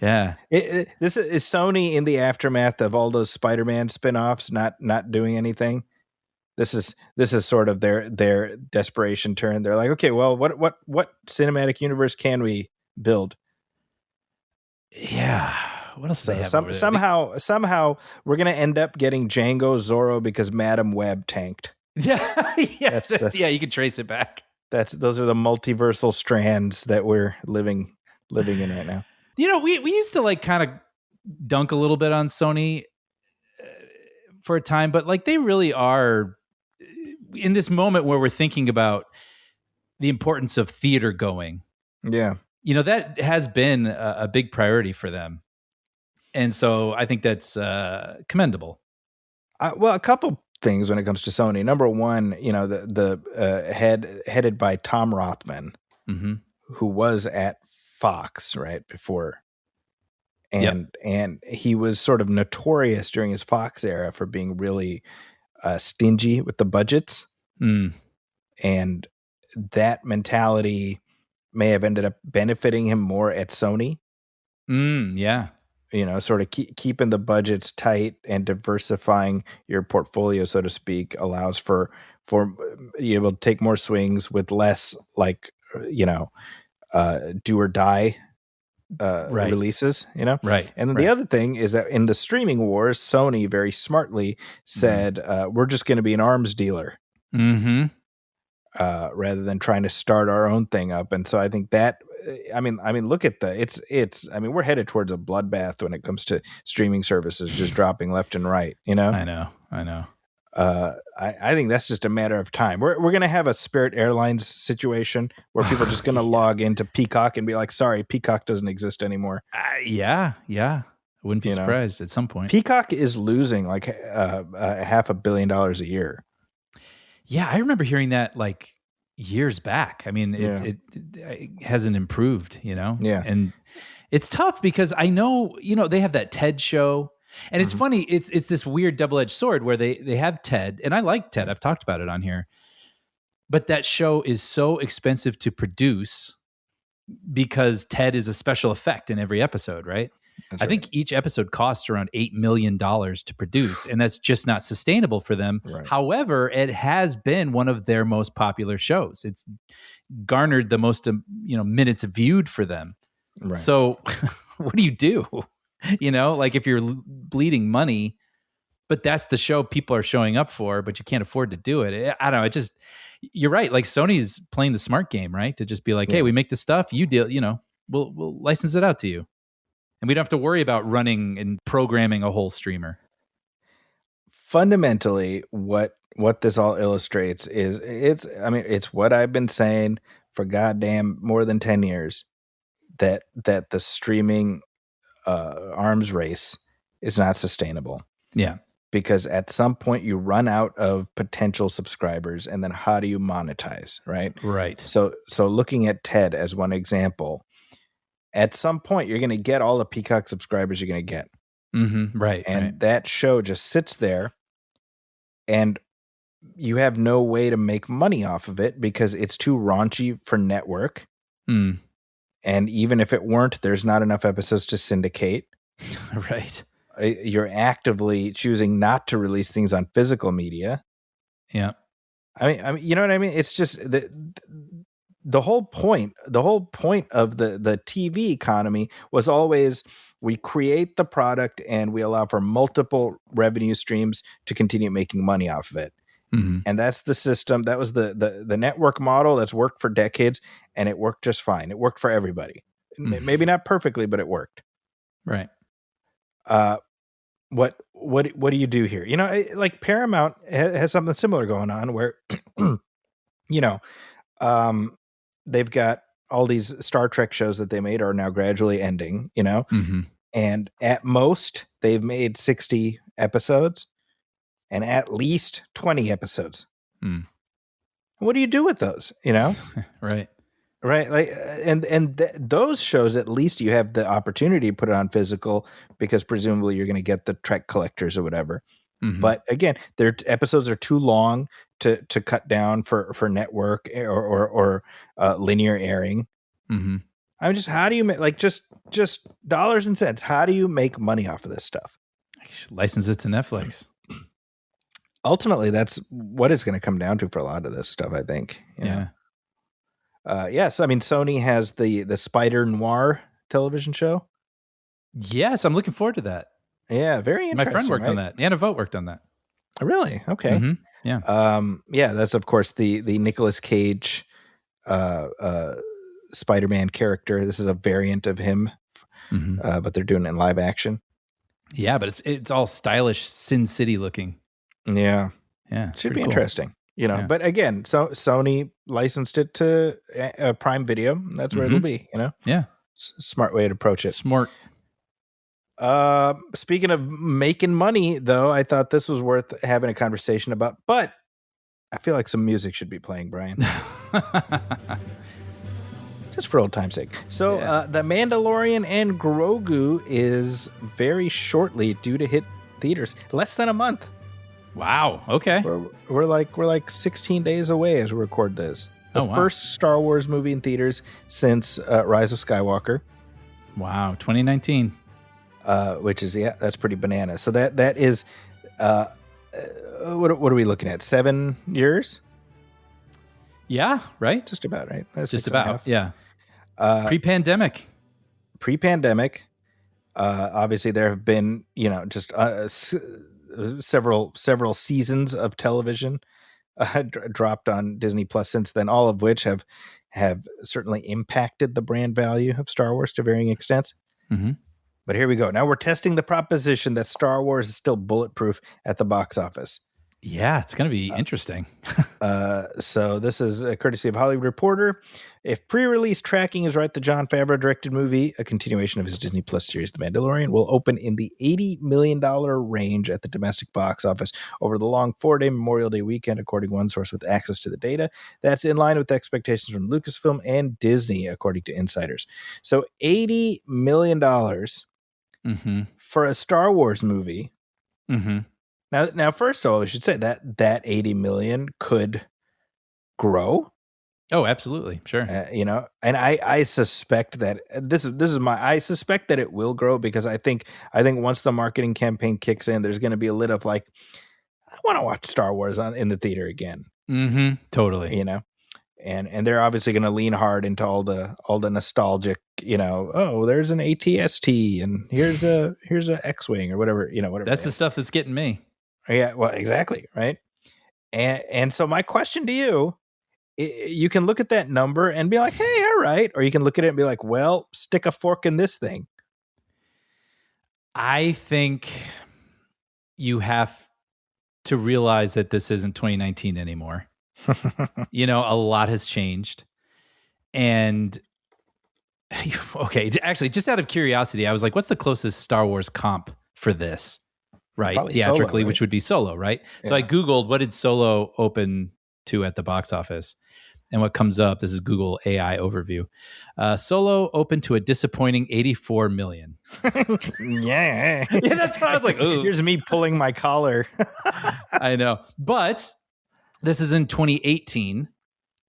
Yeah. This is Sony in the aftermath of all those Spider-Man spin-offs not doing anything. This is sort of their desperation turn. They're like, okay, well, what cinematic universe can we build? Yeah. What else do they have? Somehow we're gonna end up getting Django Zorro because Madam Web tanked. Yeah. Yes. You can trace it back. Those are the multiversal strands that we're living in right now. We used to kind of dunk a little bit on Sony for a time, but they really are in this moment where we're thinking about the importance of theater going. Yeah. That has been a big priority for them. And so I think that's commendable. Well, a couple things when it comes to Sony. Number one, the headed by Tom Rothman, who was at Fox right before, and he was sort of notorious during his Fox era for being really stingy with the budgets, and that mentality may have ended up benefiting him more at Sony. Yeah. Sort of keeping the budgets tight and diversifying your portfolio, so to speak, allows for you able to take more swings with less do or die releases, Right. And then the other thing is that in the streaming wars, Sony very smartly said, we're just going to be an arms dealer. Rather than trying to start our own thing up. And so I think that, look at we're headed towards a bloodbath when it comes to streaming services just dropping left and right, I know. I think that's just a matter of time. We're going to have a Spirit Airlines situation where people are just going to log into Peacock and be like, sorry, Peacock doesn't exist anymore. Yeah. I wouldn't be surprised at some point. Peacock is losing like $500 million a year. Yeah, I remember hearing that like years back. I mean, it hasn't improved, Yeah. And it's tough because I know, they have that TED show. And it's funny, it's this weird double-edged sword where they have TED, and I like TED. I've talked about it on here. But that show is so expensive to produce because TED is a special effect in every episode, right? I think each episode costs around $8 million to produce, and that's just not sustainable for them. Right. However, it has been one of their most popular shows. It's garnered the most, minutes viewed for them. Right. So what do you do? Like if you're bleeding money, but that's the show people are showing up for, but you can't afford to do it. I don't know. You're right. Like Sony's playing the smart game, right? To just be like, hey, we make this stuff, you deal, we'll license it out to you. And we don't have to worry about running and programming a whole streamer. Fundamentally, what this all illustrates is it's what I've been saying for goddamn more than 10 years, that the streaming arms race is not sustainable. Yeah. Because at some point you run out of potential subscribers, and then how do you monetize, right? Right. So looking at TED as one example, at some point you're going to get all the Peacock subscribers you're going to get. Right. And that show just sits there, and you have no way to make money off of it because it's too raunchy for network. And even if it weren't, there's not enough episodes to syndicate. Right. You're actively choosing not to release things on physical media. Yeah. I mean, you know what I mean? It's just the whole point of the TV economy was always, we create the product and we allow for multiple revenue streams to continue making money off of it. And that's the system. That was the network model that's worked for decades, and it worked just fine. It worked for everybody. Maybe not perfectly, but it worked. Right. What do you do here? Like Paramount has something similar going on where, they've got all these Star Trek shows that they made are now gradually ending, and at most they've made 60 episodes and at least 20 episodes. What do you do with those? Right. Right. Like, those shows, at least you have the opportunity to put it on physical because presumably you're going to get the Trek collectors or whatever. But again, their episodes are too long to cut down for network or linear airing. I'm just, how do you make, like, just dollars and cents? How do you make money off of this stuff? License it to Netflix. Ultimately, that's what it's going to come down to for a lot of this stuff, I think. Yeah. Yes, I mean, Sony has the Spider Noir television show. Yes, I'm looking forward to that. Yeah, very interesting. My friend worked on that. Anna Vogt worked on that. Really? Okay. Yeah. Yeah, that's of course the Nicolas Cage Spider-Man character. This is a variant of him, but they're doing it in live action. Yeah, but it's all stylish Sin City looking. Yeah. Yeah. Should be interesting. But again, so Sony licensed it to Prime Video. And that's where it'll be, Yeah. Smart way to approach it. Smart. Speaking of making money, though, I thought this was worth having a conversation about, but I feel like some music should be playing, Brian. Just for old time's sake. So, The Mandalorian and Grogu is very shortly due to hit theaters. Less than a month. Wow. Okay. We're like 16 days away as we record this. The first Star Wars movie in theaters since Rise of Skywalker. Wow. 2019. Which is, that's pretty banana. So that is, what are we looking at? 7 years? Yeah, right? Just about, right? That's just about, yeah. Pre-pandemic. Obviously, there have been, just several seasons of television dropped on Disney Plus since then, all of which have certainly impacted the brand value of Star Wars to varying extents. Mm-hmm. But here we go. Now we're testing the proposition that Star Wars is still bulletproof at the box office. Yeah, it's going to be interesting. So this is a courtesy of Hollywood Reporter. If pre-release tracking is right, the Jon Favreau directed movie, a continuation of his Disney Plus series, The Mandalorian, will open in the $80 million range at the domestic box office over the long 4-day Memorial Day weekend, according to one source with access to the data. That's in line with expectations from Lucasfilm and Disney, according to insiders. So $80 million for a Star Wars movie. Mm-hmm. Now, first of all, we should say that 80 million could grow. Oh, absolutely, sure. And I suspect that I suspect that it will grow because I think once the marketing campaign kicks in, there's going to be a lit of like, I want to watch Star Wars in the theater again. Mm-hmm. Totally. And they're obviously going to lean hard into all the nostalgic, there's an AT-ST and here's a X-Wing or whatever, whatever. That's the stuff that's getting me. Yeah, well, exactly, right? And so my question to you, you can look at that number and be like, hey, all right. Or you can look at it and be like, well, stick a fork in this thing. I think you have to realize that this isn't 2019 anymore. A lot has changed. And okay, actually, just out of curiosity, I was like, what's the closest Star Wars comp for this? Right, probably theatrically, Solo, right? Which would be Solo, right? Yeah. So I Googled, what did Solo open to at the box office? And what comes up, this is Google AI overview. Solo opened to a disappointing 84 million. Yeah, that's what I was like. Ooh. Here's me pulling my collar. I know. But this is in 2018,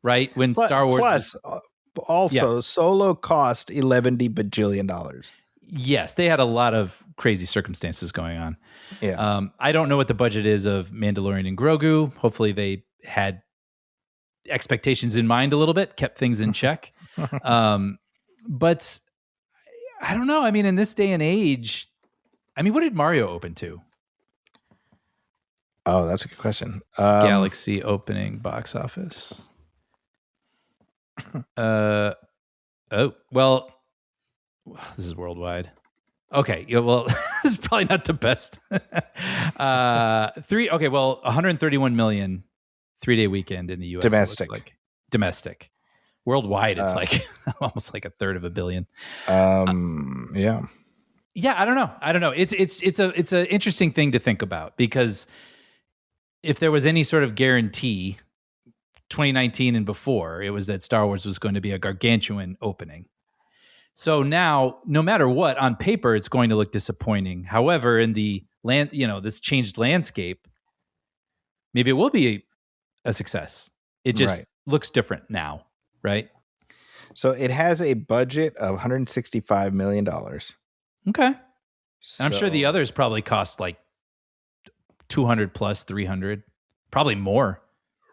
right? When Star Wars... Solo cost $11 bajillion. Yes, they had a lot of crazy circumstances going on. Yeah. I don't know what the budget is of Mandalorian and Grogu. Hopefully they had expectations in mind a little bit, kept things in check. But I don't know. I mean, in this day and age, what did Mario open to? Oh, that's a good question. Galaxy opening box office. Well, this is worldwide. Okay, yeah, well, this is probably not the best. 131 million 3-day weekend in the U.S. Domestic. Worldwide, it's like almost like a third of a billion. Yeah. Yeah, I don't know. It's an interesting thing to think about because if there was any sort of guarantee, 2019 and before, it was that Star Wars was going to be a gargantuan opening. So now, no matter what, on paper, it's going to look disappointing. However, in the this changed landscape, maybe it will be a success. It just looks different now, right? So it has a budget of $165 million. Okay. So, I'm sure the others probably cost like 200 plus 300, probably more.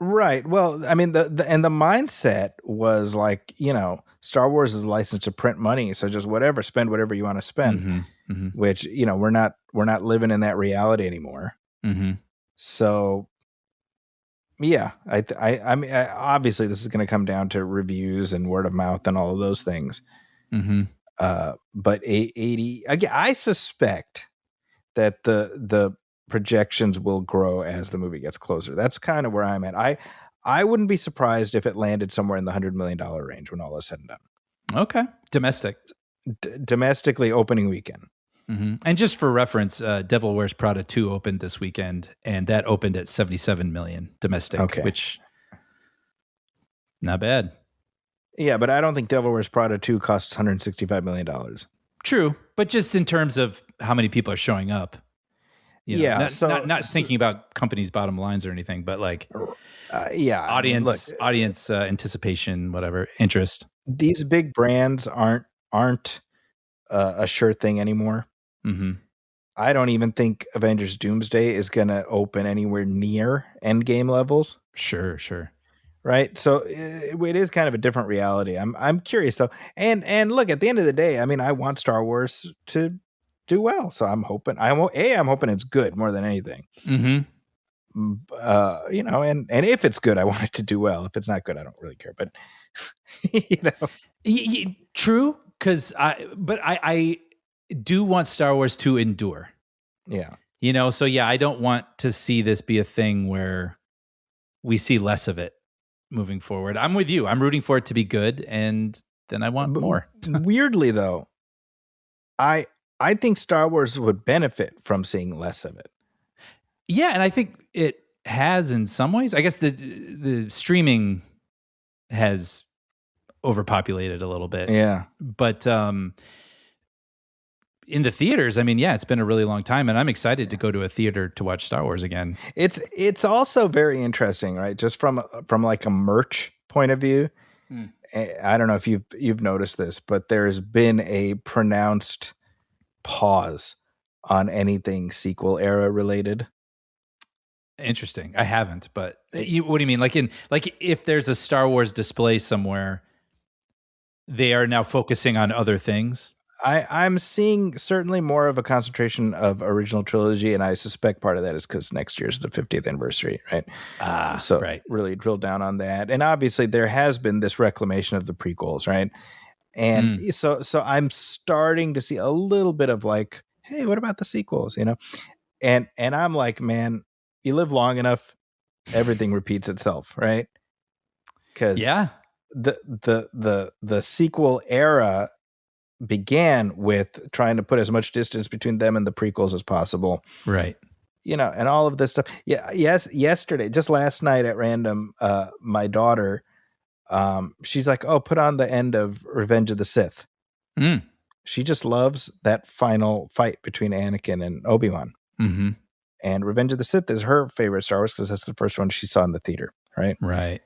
Right. Well, the mindset was like, Star Wars is licensed to print money, so just spend whatever you want to spend. Which we're not living in that reality anymore. So, yeah, I mean, obviously this is going to come down to reviews and word of mouth and all of those things. But 80 again, I suspect that the projections will grow as the movie gets closer. That's kind of where I'm at. I wouldn't be surprised if it landed somewhere in the $100 million range when all is said and done. Okay. Domestic. Domestically opening weekend. And just for reference, Devil Wears Prada 2 opened this weekend, and that opened at 77 million domestic, which not bad. Yeah, but I don't think Devil Wears Prada 2 costs $165 million. True, but just in terms of how many people are showing up, Yeah, not thinking about companies' bottom lines or anything, but like yeah, audience anticipation, whatever, interest. These big brands aren't a sure thing anymore. Mm-hmm. I don't even think Avengers Doomsday is going to open anywhere near Endgame levels. Sure. Right. So it is kind of a different reality. I'm curious though. And look, at the end of the day, I mean, I want Star Wars to do well. So I'm hoping I'm hoping it's good more than anything. Mm-hmm. And if it's good, I want it to do well. If it's not good, I don't really care. But true. Because I do want Star Wars to endure. Yeah. So yeah, I don't want to see this be a thing where we see less of it moving forward. I'm with you. I'm rooting for it to be good, and then I want more. Weirdly, though, I think Star Wars would benefit from seeing less of it. Yeah, and I think it has in some ways. I guess the streaming has overpopulated a little bit. Yeah. But in the theaters, I mean, yeah, it's been a really long time, and I'm excited to go to a theater to watch Star Wars again. It's also very interesting, right? Just from like a merch point of view. I don't know if you've noticed this, but there's been a pronounced pause on anything sequel era related. Interesting. I haven't, but what do you mean? Like if there's a Star Wars display somewhere, they are now focusing on other things. I'm seeing certainly more of a concentration of original trilogy, and I suspect part of that is because next year's the 50th anniversary, right? So right. Really drill down on that. And obviously there has been this reclamation of the prequels, right? And so I'm starting to see a little bit of like, hey, what about the sequels? And I'm like, man, you live long enough, everything repeats itself, right? Because the sequel era began with trying to put as much distance between them and the prequels as possible. Right. And all of this stuff. Yeah. Yes. Yesterday, just last night at random, my daughter, she's like, oh, put on the end of Revenge of the Sith. She just loves that final fight between Anakin and Obi-Wan. Mm-hmm. And Revenge of the Sith is her favorite Star Wars because that's the first one she saw in the theater. Right. Right.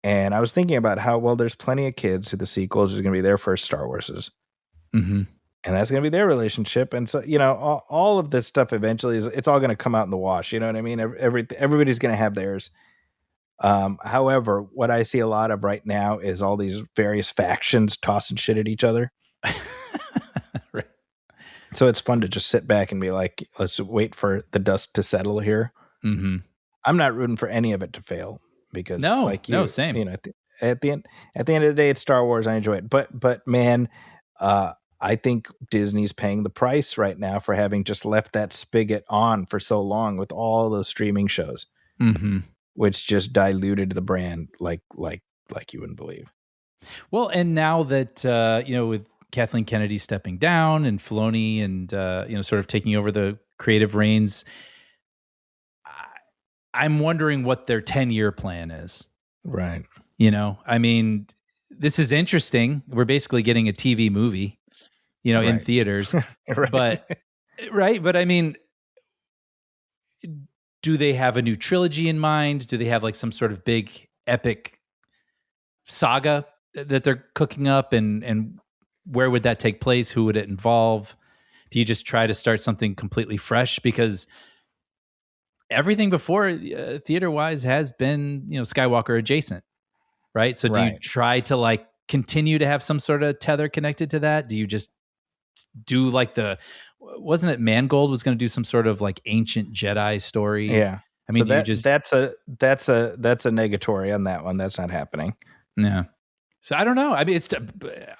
And I was thinking about how, well, there's plenty of kids who the sequels is going to be their first Star Warses. Mm-hmm. And that's going to be their relationship. And so, all of this stuff eventually it's all going to come out in the wash. You know what I mean? Everybody's going to have theirs. However, what I see a lot of right now is all these various factions tossing shit at each other. Right. So it's fun to just sit back and be like, let's wait for the dust to settle here. Mm-hmm. I'm not rooting for any of it to fail because same. At the end of the day, it's Star Wars. I enjoy it. But man, I think Disney's paying the price right now for having just left that spigot on for so long with all those streaming shows, which just diluted the brand like you wouldn't believe. Well, and now that with Kathleen Kennedy stepping down and Filoni and sort of taking over the creative reins, I'm wondering what their 10-year plan is. Right. I mean, this is interesting. We're basically getting a TV movie. Right. In theaters, right. But I mean, do they have a new trilogy in mind? Do they have like some sort of big epic saga that they're cooking up? And where would that take place? Who would it involve? Do you just try to start something completely fresh? Because everything before theater wise has been, Skywalker adjacent, right? So do you try to like continue to have some sort of tether connected to that? Do you just do like wasn't it Mangold was going to do some sort of like ancient Jedi story? Yeah. I mean, so that's a negatory on that one. That's not happening. Yeah. So I don't know. I mean,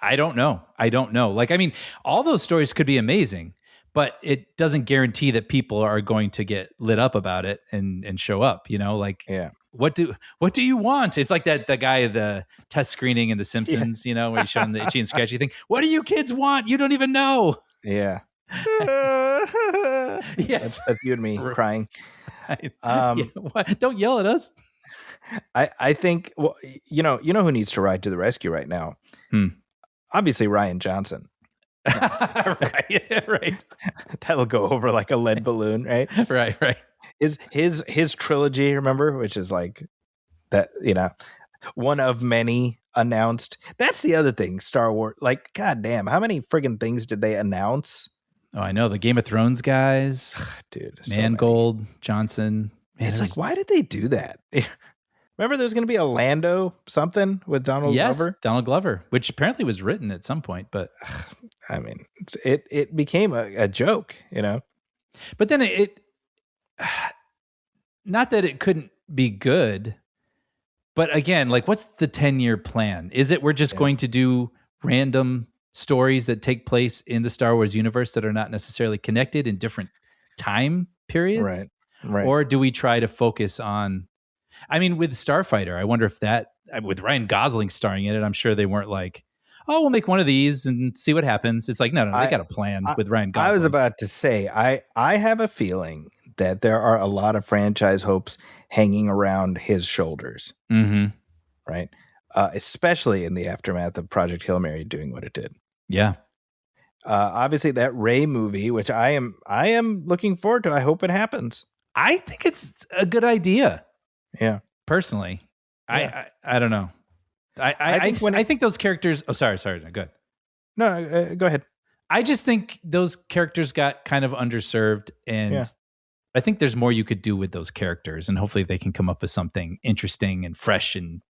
I don't know. Like, I mean, all those stories could be amazing, but it doesn't guarantee that people are going to get lit up about it and show up, like, yeah. What do you want? It's like the guy, the test screening in The Simpsons, where you show them the itchy and scratchy thing. What do you kids want? You don't even know. Yeah. Yes. That's you and me crying. Don't yell at us. I think, well, you know who needs to ride to the rescue right now? Obviously Ryan Johnson. Right, right, That'll go over like a lead balloon, right? right. His trilogy, remember, which is like that, one of many announced. That's the other thing, Star Wars. Like, goddamn, how many friggin' things did they announce? Oh, I know, the Game of Thrones guys, Dude, Mangold, Johnson. Man, it's like, why did they do that? Remember, there was going to be a Lando something with Donald Glover. Donald Glover, which apparently was written at some point, but I mean, it became a joke, But then it not that it couldn't be good, but again, like, what's the 10-year plan? Is it we're just going to do random stories that take place in the Star Wars universe that are not necessarily connected in different time periods? Right. Or do we try to focus on, I mean, with Starfighter, I wonder if that, with Ryan Gosling starring in it, I'm sure they weren't like, oh, we'll make one of these and see what happens. It's like, no, they got a plan with Ryan Gosling. I was about to say, I have a feeling that there are a lot of franchise hopes hanging around his shoulders. Mm-hmm. Right? Especially in the aftermath of Project Hail Mary doing what it did. Yeah. Obviously, that Rey movie, which I am looking forward to. I hope it happens. I think it's a good idea. Yeah. Personally, yeah. I don't know. I think those characters. Oh, sorry. No, go ahead. No, go ahead. I just think those characters got kind of underserved, and I think there's more you could do with those characters, and hopefully they can come up with something interesting and fresh and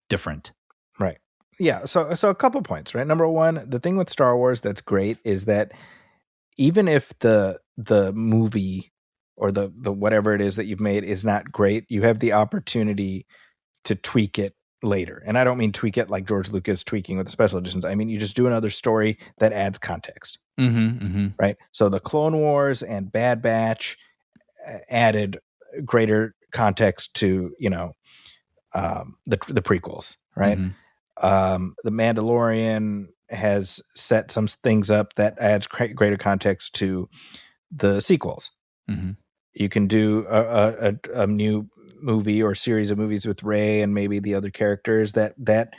different. Right. Yeah. So a couple points, right? Number one, the thing with Star Wars that's great is that even if the movie or the whatever it is that you've made is not great, you have the opportunity to tweak it later. And I don't mean tweak it like George Lucas tweaking with the special editions. I mean, you just do another story that adds context. Right. So the Clone Wars and Bad Batch added greater context to, the prequels. Right. The Mandalorian has set some things up that adds greater context to the sequels. You can do a new movie or series of movies with Rey and maybe the other characters that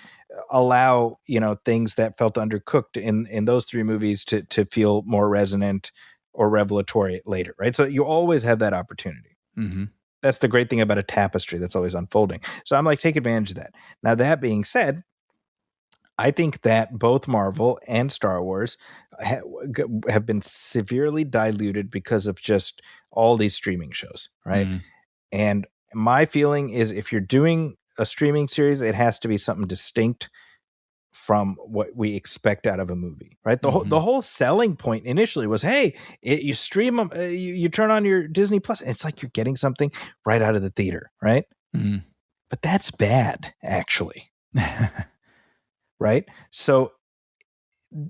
allow, things that felt undercooked in those three movies to feel more resonant or revelatory later, right? So you always have that opportunity. That's the great thing about a tapestry that's always unfolding. So I'm like, take advantage of that. Now, that being said, I think that both Marvel and Star Wars have been severely diluted because of just all these streaming shows, right? And my feeling is if you're doing a streaming series, it has to be something distinct from what we expect out of a movie, right? The whole selling point initially was, hey, you stream them, you turn on your Disney Plus, and it's like you're getting something right out of the theater, right? But that's bad, actually. Right? So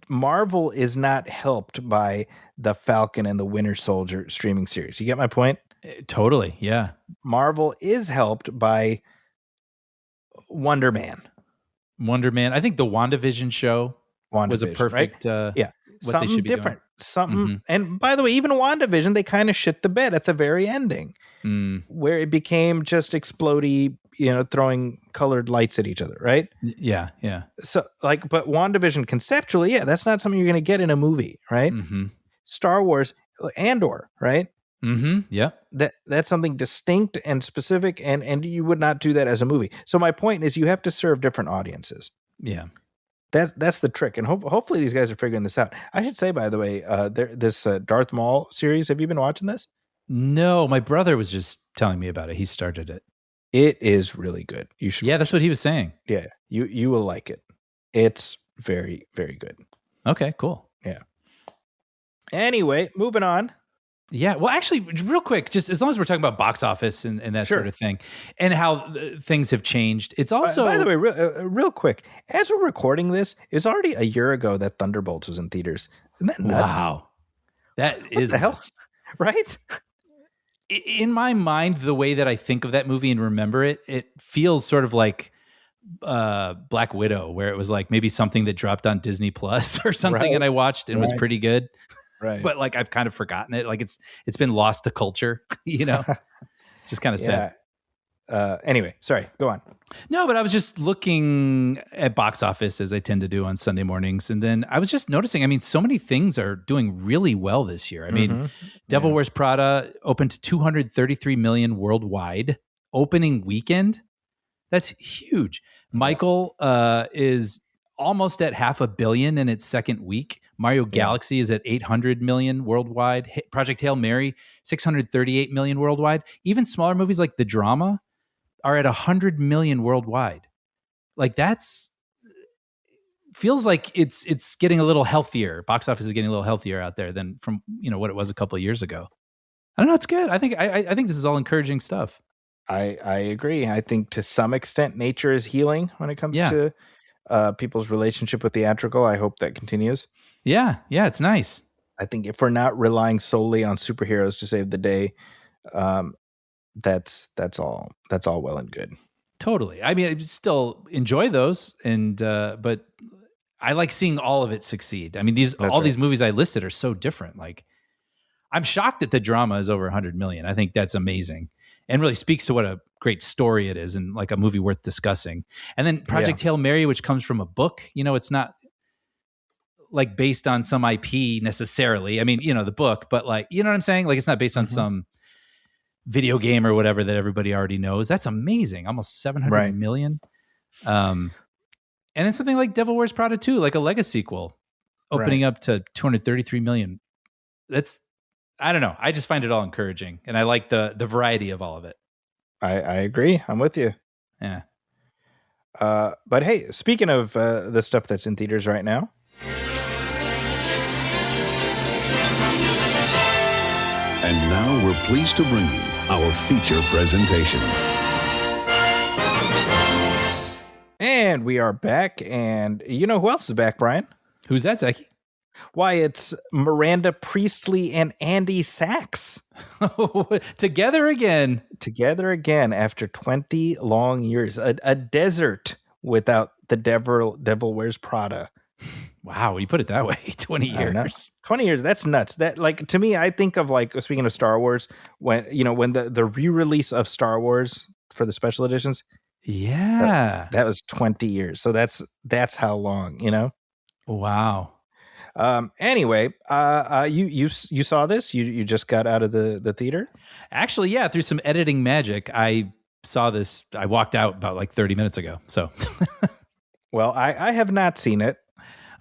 Marvel is not helped by the Falcon and the Winter Soldier streaming series. You get my point? Totally, yeah. Marvel is helped by Wonder Man. I think the WandaVision show was a perfect, right? What something they should be different. Doing. Something, and by the way, even WandaVision, they kind of shit the bed at the very ending, where it became just explodey, throwing colored lights at each other, right? Yeah. So, but WandaVision conceptually, that's not something you're going to get in a movie, right? Star Wars, Andor, right? Yeah. That's something distinct and specific, and you would not do that as a movie. So my point is, you have to serve different audiences. Yeah. That's the trick, and hopefully these guys are figuring this out. I should say, by the way, this Darth Maul series. Have you been watching this? No, my brother was just telling me about it. He started it. It is really good. You should. Yeah, that's what he was saying. Yeah, you will like it. It's very, very good. Okay, cool. Yeah. Anyway, moving on. Yeah, well, actually, real quick, just as long as we're talking about box office and that sort of thing, and how things have changed, it's also... by the way, real quick, as we're recording this, it's already a year ago that Thunderbolts was in theaters. Isn't that nuts? Wow. That is... What the hell? Right? In my mind, the way that I think of that movie and remember it, it feels sort of like Black Widow, where it was like maybe something that dropped on Disney Plus or something, and I watched and was pretty good. Right. But like I've kind of forgotten it. Like it's been lost to culture, just kind of sad. Anyway, sorry, go on. No, but I was just looking at box office as I tend to do on Sunday mornings. And then I was just noticing, I mean, so many things are doing really well this year. I mean, Devil Wears Prada opened to 233 million worldwide opening weekend. That's huge. Michael is almost at $500 million in its second week. Mario Galaxy is at 800 million worldwide. Project Hail Mary, 638 million worldwide. Even smaller movies like The Drama are at 100 million worldwide. Like that's feels like it's getting a little healthier. Box office is getting a little healthier out there than from what it was a couple of years ago. I don't know. It's good. I think this is all encouraging stuff. I agree. I think to some extent nature is healing when it comes to people's relationship with theatrical. I hope that continues. Yeah, it's nice. I think if we're not relying solely on superheroes to save the day, that's all well and good. Totally. I mean, I still enjoy those, and but I like seeing all of it succeed. I mean, these movies I listed are so different. Like, I'm shocked that The Drama is over 100 million. I think that's amazing, and really speaks to what a great story it is, and like a movie worth discussing. And then Project Hail Mary, which comes from a book. It's not like based on some IP necessarily. I mean, the book, but like, you know what I'm saying? Like, it's not based on some video game or whatever that everybody already knows. That's amazing. Almost 700 million. And then something like Devil Wears Prada 2, like a Lego sequel, opening up to 233 million. I don't know. I just find it all encouraging, and I like the variety of all of it. I agree. I'm with you. Yeah. But hey, speaking of the stuff that's in theaters right now. And now we're pleased to bring you our feature presentation. And we are back. And you know who else is back, Brian? Who's that, Zachy? Why, it's Miranda Priestley and Andy Sachs. Together again. Together again after 20 long years. A desert without the Devil Wears Prada. Wow, you put it that way. 20 years. 20 years, that's nuts. That, like, to me, I think of, like, speaking of Star Wars, when the re-release of Star Wars for the special editions. Yeah. That was 20 years. So that's how long, Wow. Anyway, you saw this? You just got out of the theater? Actually, yeah, through some editing magic, I saw this. I walked out about like 30 minutes ago. So well, I have not seen it.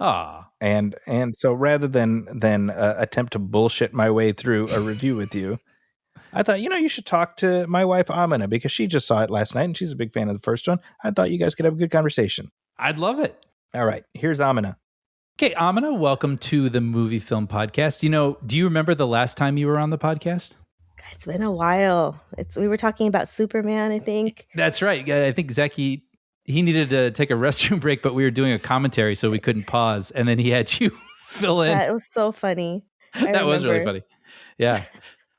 And so rather than attempt to bullshit my way through a review with you, I thought, you should talk to my wife, Amina, because she just saw it last night and she's a big fan of the first one. I thought you guys could have a good conversation. I'd love it. All right. Here's Amina. Okay, Amina, welcome to the Movie Film Podcast. Do you remember the last time you were on the podcast? It's been a while. We were talking about Superman, I think. That's right. I think Zachy, he needed to take a restroom break, but we were doing a commentary, so we couldn't pause. And then he had you fill in. That was so funny. That was really funny. Yeah.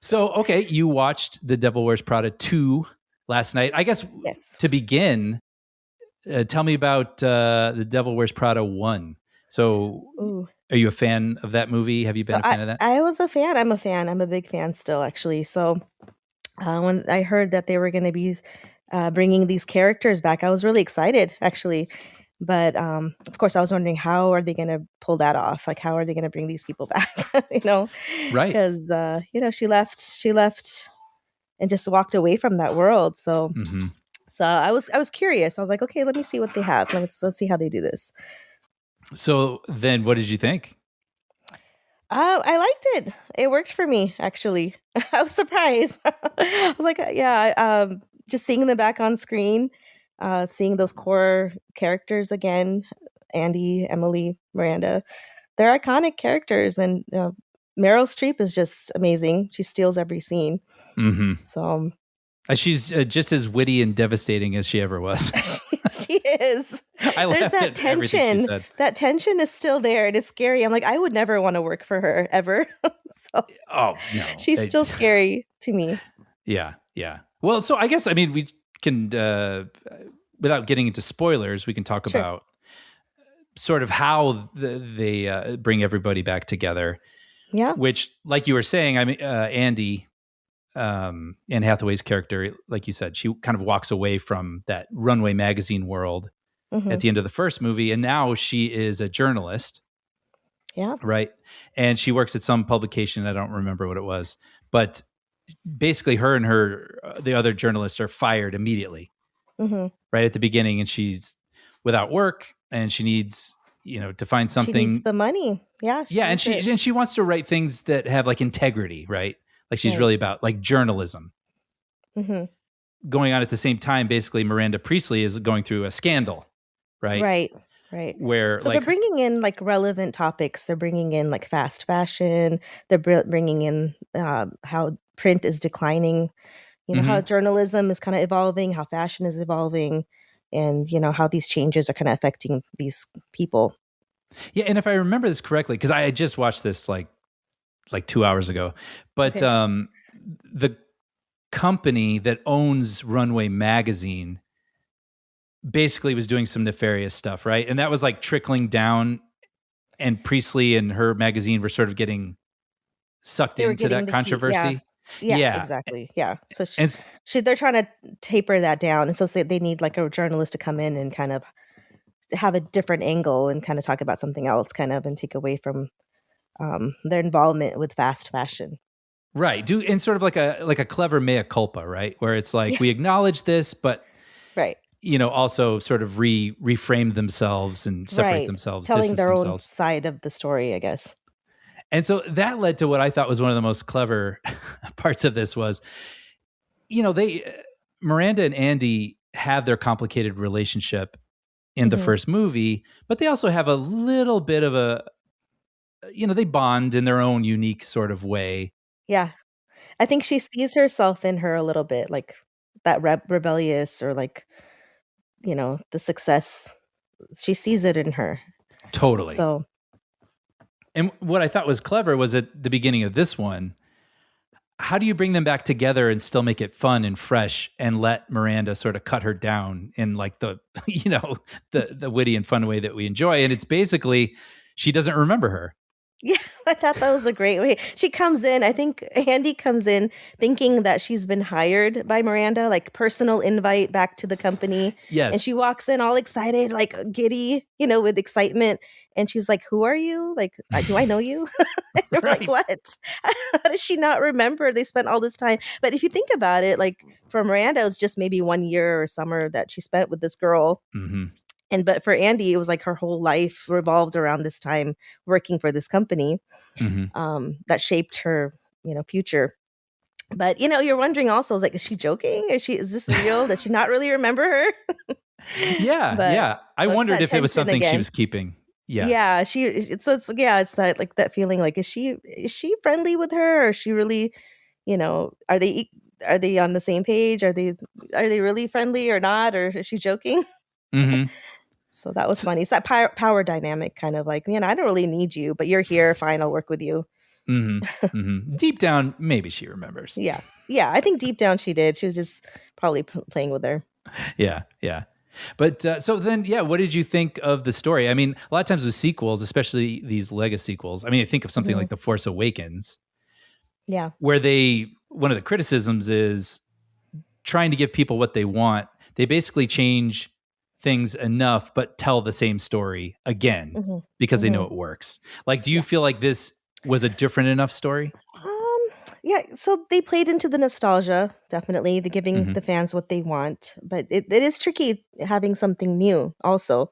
So, okay, you watched The Devil Wears Prada 2 last night. I guess to begin, tell me about The Devil Wears Prada 1. So, Are you a fan of that movie? Have you been a fan of that? I was a fan. I'm a fan. I'm a big fan still, actually. So, when I heard that they were going to be bringing these characters back, I was really excited, actually. But of course, I was wondering, how are they going to pull that off? Like, how are they going to bring these people back? Right? Because she left, and just walked away from that world. So, so I was curious. I was like, okay, let me see what they have. Let's see how they do this. So then, what did you think? I liked it. It worked for me, actually. I was surprised. I was like, just seeing them back on screen. Seeing those core characters again, Andy, Emily, Miranda, they're iconic characters, and Meryl Streep is just amazing. She steals every scene. So she's just as witty and devastating as she ever was. She is. There's that tension. That tension is still there. It is scary. I'm like, I would never want to work for her ever. So, no, she's still scary to me. Yeah. Well, so I guess we can, without getting into spoilers, we can talk about sort of how they bring everybody back together. Yeah. Which, like you were saying, Andy, Anne Hathaway's character, like you said, she kind of walks away from that runway magazine world Mm-hmm. at the end of the first movie, and now she is a journalist. Yeah. Right. And she works at some publication. I don't remember what it was, but basically her and the other journalists are fired immediately Mm-hmm. right at the beginning. And she's without work and she needs, to find She needs something. the money. Yeah. Yeah. And needs it. she wants to write things that have like integrity, right? Like she's Right. really about like journalism. Mm-hmm. Going on at the same time, basically Miranda Priestley is going through a scandal, right? Right. Where So like, they're bringing in like relevant topics. They're bringing in like fast fashion. They're bringing in how print is declining. How journalism is kind of evolving, how fashion is evolving, and how these changes are kind of affecting these people. yeah. And if I remember this correctly, because I had just watched this like 2 hours ago, but Okay. the company that owns Runway Magazine basically was doing some nefarious stuff, right? And that was like trickling down, and Priestley and her magazine were sort of getting sucked They were into getting that the heat. controversy. Yeah, exactly. Yeah. So And they're trying to taper that down. And so they need like a journalist to come in and kind of have a different angle and kind of talk about something else kind of and take away from their involvement with fast fashion. right, do in sort of like a clever mea culpa, right? Where it's like we acknowledge this, but Right. Also sort of reframe themselves and separate themselves, telling distance their own themselves. side of the story, I guess. And so that led to what I thought was one of the most clever parts of this was, Miranda and Andy have their complicated relationship in the first movie, but they also have a little bit of they bond in their own unique sort of way. Yeah. I think she sees herself in her a little bit, like that rebellious or like, the success. She sees it in her. Totally. So, and what I thought was clever was at the beginning of this one, how do you bring them back together and still make it fun and fresh and let Miranda sort of cut her down in like the, the witty and fun way that we enjoy? And it's basically, she doesn't remember her. yeah, I thought that was a great way. She comes in, I think Andy comes in thinking that she's been hired by Miranda, like personal invite back to the company. Yes. And she walks in all excited, like giddy, with excitement. And she's like, "Who are you? Like, do I know you?" And we're like, "What? How does she not remember? They spent all this time." But if you think about it, like for Miranda, it was just maybe 1 year or summer that she spent with this girl. Mm-hmm. But for Andy, it was like her whole life revolved around this time working for this company that shaped her, future. But you're wondering also, like, is she joking? Is this real? Does she not really remember her? Yeah. I wondered if it was something again. she was keeping. Yeah. Yeah. It's that like that feeling like, is she friendly with her? Or is she really, are they on the same page? Are they really friendly or not? Or is she joking? Mm-hmm. So that was funny. It's that power dynamic kind of like, I don't really need you, but you're here. Fine, I'll work with you. Mm-hmm. Mm-hmm. Deep down, maybe she remembers. Yeah. I think deep down she did. She was just probably playing with her. Yeah. But so then, what did you think of the story? I mean, a lot of times with sequels, especially these Lego sequels, I mean, I think of something like The Force Awakens. Yeah. Where one of the criticisms is trying to give people what they want. They basically change things enough, but tell the same story again because they know it works. Like, do you feel like this was a different enough story? Yeah, so they played into the nostalgia, definitely. They're giving the fans what they want, but it is tricky having something new also.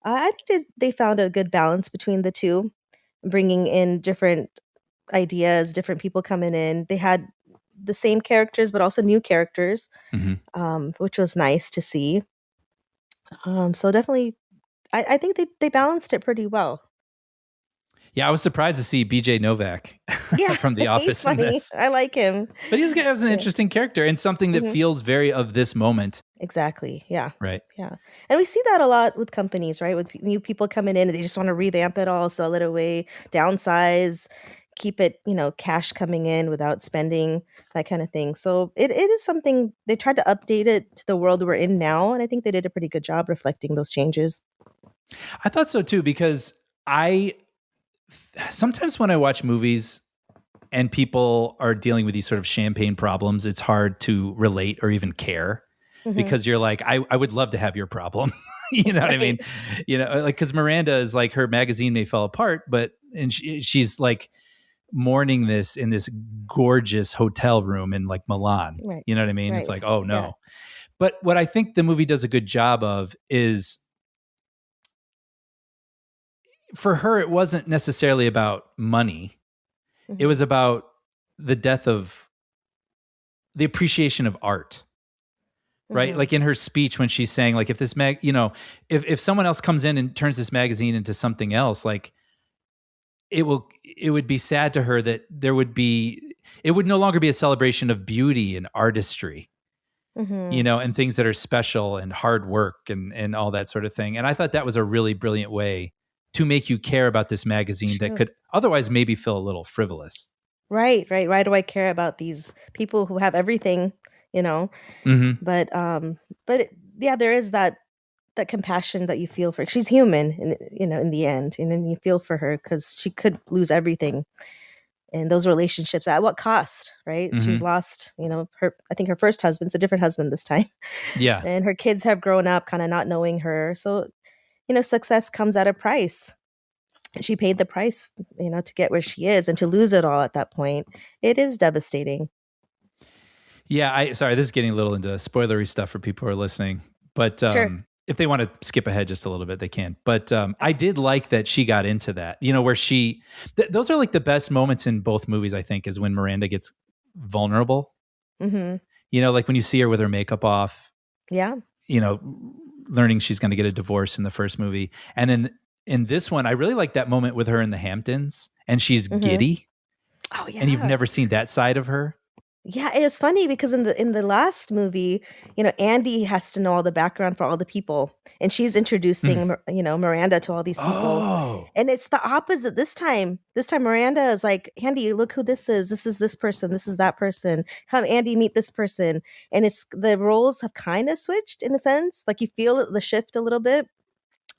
I think they found a good balance between the two, bringing in different ideas, different people coming in. They had the same characters, but also new characters, which was nice to see. So definitely, I think they balanced it pretty well. Yeah, I was surprised to see BJ Novak from The Office. He's funny. In this. I like him. But he was an interesting character and something that feels very of this moment. Exactly. Yeah. Right. Yeah. And we see that a lot with companies, right? With new people coming in and they just want to revamp it all, sell it away, downsize, keep it, cash coming in without spending, that kind of thing. So it is something they tried to update it to the world we're in now. And I think they did a pretty good job reflecting those changes. I thought so too, because sometimes when I watch movies, and people are dealing with these sort of champagne problems, it's hard to relate or even care because you're like, I would love to have your problem. You know what I mean? You know, like, because Miranda is like, her magazine may fall apart, and she's like mourning this in this gorgeous hotel room in like Milan. Right. You know what I mean? Right. It's like, oh no. Yeah. But what I think the movie does a good job of is, for her, it wasn't necessarily about money. It was about the death of the appreciation of art. Right. Like in her speech when she's saying, like, if this if someone else comes in and turns this magazine into something else, like it would be sad to her that it would no longer be a celebration of beauty and artistry, and things that are special and hard work and all that sort of thing. And I thought that was a really brilliant way to make you care about this magazine that could otherwise maybe feel a little frivolous. Right. Why do I care about these people who have everything? But yeah, there is that compassion that you feel for. She's human, in the end, and then you feel for her because she could lose everything, and those relationships at what cost, right? She's lost, I think her first husband's a different husband this time. Yeah, and her kids have grown up kind of not knowing her, so success comes at a price. And she paid the price, to get where she is, and to lose it all at that point, it is devastating. Yeah, sorry, this is getting a little into spoilery stuff for people who are listening. But Sure. If they want to skip ahead just a little bit, they can. But I did like that she got into that, where those are like the best moments in both movies, I think, is when Miranda gets vulnerable. Like when you see her with her makeup off. Yeah. Learning she's going to get a divorce in the first movie. And then in this one, I really like that moment with her in the Hamptons and she's giddy. Oh, yeah. And you've never seen that side of her. Yeah, it's funny because in the last movie, Andy has to know all the background for all the people, and she's introducing Miranda to all these people. Oh. And it's the opposite this time. This time Miranda is like, Andy, look who this is. This is this person. This is that person. Come, Andy, meet this person. And it's the roles have kind of switched in a sense. Like you feel the shift a little bit.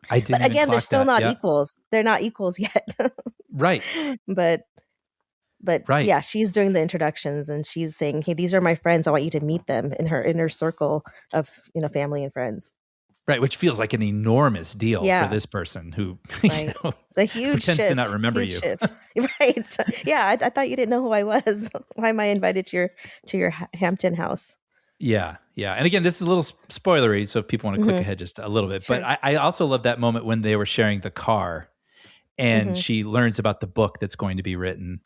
I didn't. But again, they're still not yeah. equals. They're not equals yet. Right. But right. Yeah, she's doing the introductions and she's saying, "Hey, these are my friends. I want you to meet them in her inner circle of family and friends." Right, which feels like an enormous deal for this person who right. It's a huge pretends shift, to not remember you. Shift. Right? Yeah, I thought you didn't know who I was. Why am I invited to your Hampton house? Yeah. And again, this is a little spoilery, so if people want to click ahead just a little bit. Sure. But I also love that moment when they were sharing the car and she learns about the book that's going to be written.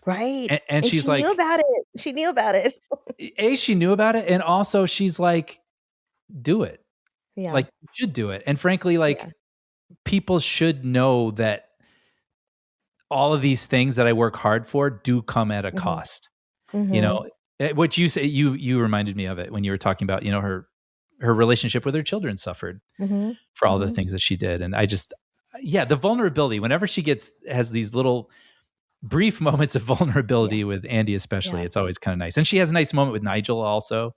Right. And she's she like, knew about it. She knew about it. She knew about it. And also she's like, do it. Yeah. Like, you should do it. And frankly, people should know that all of these things that I work hard for do come at a cost. What you say, you reminded me of it when you were talking about, her relationship with her children suffered for all the things that she did. And the vulnerability, whenever she has these little brief moments of vulnerability with Andy, especially, it's always kind of nice. And she has a nice moment with Nigel also.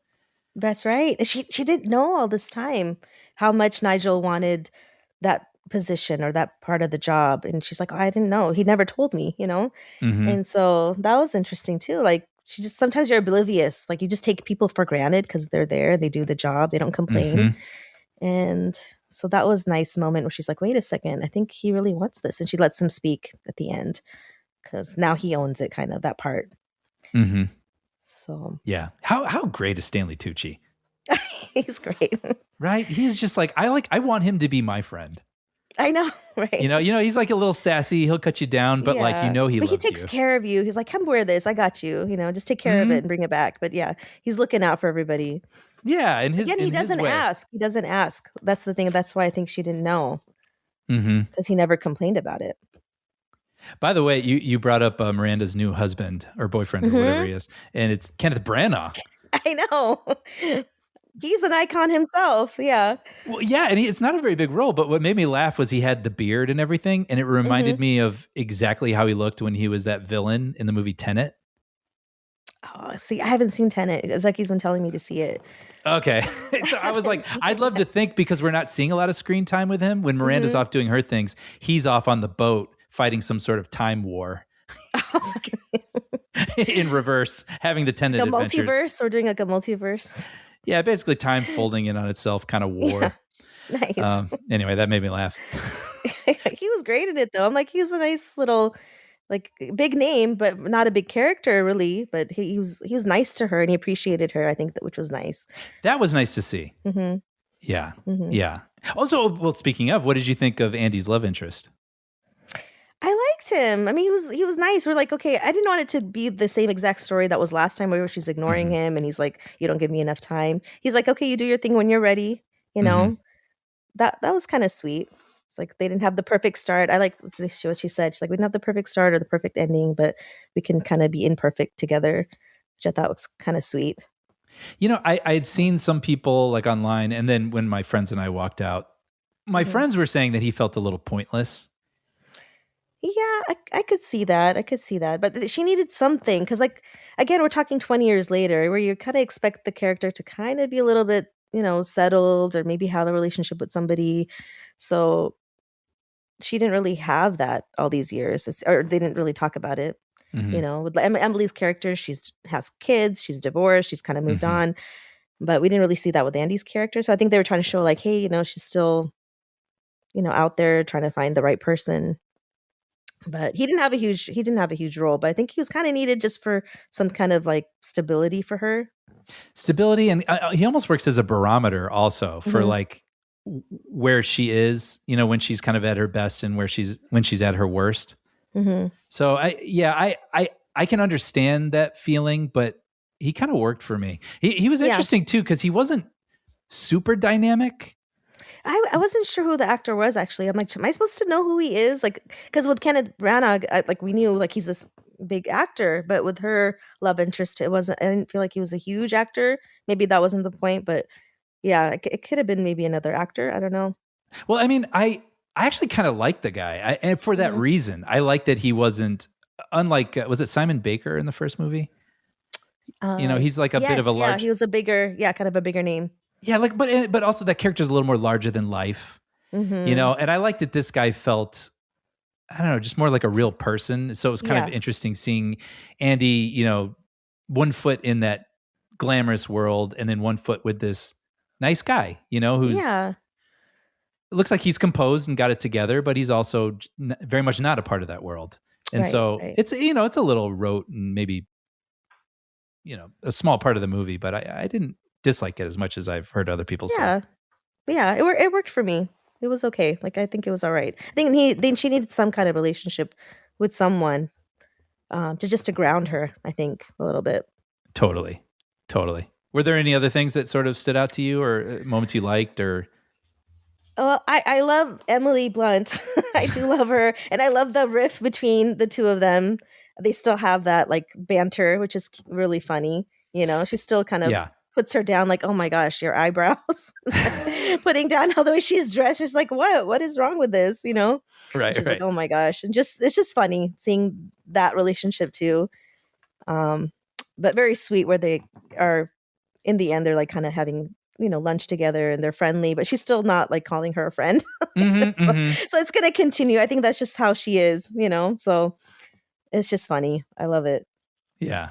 That's right. She didn't know all this time how much Nigel wanted that position or that part of the job. And she's like, "Oh, I didn't know. He never told me, And so that was interesting too. Like sometimes you're oblivious. Like you just take people for granted because they're there, they do the job, they don't complain. And so that was a nice moment where she's like, "Wait a second, I think he really wants this." And she lets him speak at the end because now he owns it, kind of that part. So yeah, how great is Stanley Tucci? He's great, right? He's just like I want him to be my friend. I know, right? He's like a little sassy. He'll cut you down, but he loves you. He takes care of you. He's like, "Come wear this. I got you. Just take care of it and bring it back." But yeah, he's looking out for everybody. Yeah, and he doesn't ask. He doesn't ask. That's the thing. That's why I think she didn't know, because he never complained about it. By the way, you brought up Miranda's new husband or boyfriend or whatever he is, and it's Kenneth Branagh. I know. He's an icon himself. Yeah. Well, yeah, and it's not a very big role, but what made me laugh was he had the beard and everything, and it reminded me of exactly how he looked when he was that villain in the movie Tenet. Oh, see, I haven't seen Tenet. It's like he's been telling me to see it. Okay. So I was like, I'd love to think, because we're not seeing a lot of screen time with him, when Miranda's off doing her things, he's off on the boat fighting some sort of time war. in reverse, having the 10 A adventures. multiverse? We're doing like a multiverse. Yeah, basically time folding in on itself, kind of war. Yeah. Nice. Anyway, that made me laugh. He was great in it though. I'm like, he was a nice little like big name, but not a big character really. But he was nice to her and he appreciated her, I think which was nice. That was nice to see. Mm-hmm. Yeah. Mm-hmm. Yeah. Also, well, speaking of, what did you think of Andy's love interest? I liked him. I mean, he was nice. We're like, okay, I didn't want it to be the same exact story that was last time where she's ignoring him and he's like, you don't give me enough time. He's like, okay, you do your thing when you're ready, you know. That was kind of sweet. It's like they didn't have the perfect start. I like what she said. She's like, we didn't have the perfect start or the perfect ending, but we can kind of be imperfect together, which I thought was kind of sweet. You know, I had seen some people like online, and then when my friends and I walked out, my friends were saying that he felt a little pointless. Yeah, I could see that. I could see that. But she needed something because, like, again, we're talking 20 years later where you kind of expect the character to kind of be a little bit, you know, settled or maybe have a relationship with somebody. So she didn't really have that all these years, or they didn't really talk about it. You know, with Emily's character, has kids, she's divorced, she's kind of moved on, but we didn't really see that with Andy's character. So I think they were trying to show like, hey, you know, she's still, you know, out there trying to find the right person. But he didn't have a huge role, but I think he was kind of needed just for some kind of like stability for her. Stability, and he almost works as a barometer also for like where she is, you know, when she's kind of at her best and when she's at her worst. So I can understand that feeling, but he kind of worked for me. He was interesting too because he wasn't super dynamic. I wasn't sure who the actor was actually. I'm like, am I supposed to know who he is? Like, because with Kenneth Branagh, like we knew like he's this big actor, but with her love interest, it wasn't. I didn't feel like he was a huge actor. Maybe that wasn't the point, but yeah, it could have been maybe another actor. I don't know. Well, I mean, I actually kind of like the guy, and for that reason, I like that he wasn't unlike. Was it Simon Baker in the first movie? You know, he's like a bit of a large. Yeah, he was a bigger, kind of a bigger name. Yeah, like, but also that character's a little more larger than life, you know. And I like that this guy felt, I don't know, just more like a real person. So it was kind of interesting seeing Andy, you know, one foot in that glamorous world, and then one foot with this nice guy, you know, who's it looks like he's composed and got it together, but he's also very much not a part of that world. And it's, you know, it's a little rote and maybe, you know, a small part of the movie, but I didn't dislike it as much as I've heard other people say. Yeah, it worked for me. It was okay. Like I think it was all right. I think she needed some kind of relationship with someone to ground her. I think a little bit. Totally. Were there any other things that sort of stood out to you, or moments you liked, or? Well, I love Emily Blunt. I do love her, and I love the riff between the two of them. They still have that like banter, which is really funny. You know, she still kind of puts her down like, oh my gosh, your eyebrows. Putting down how the way she's dressed. She's like, what is wrong with this? You know? Right. She's like, oh my gosh. And it's just funny seeing that relationship too. But very sweet where they are in the end, they're like kind of having, you know, lunch together and they're friendly, but she's still not like calling her a friend. So it's going to continue. I think that's just how she is, you know? So it's just funny. I love it. Yeah.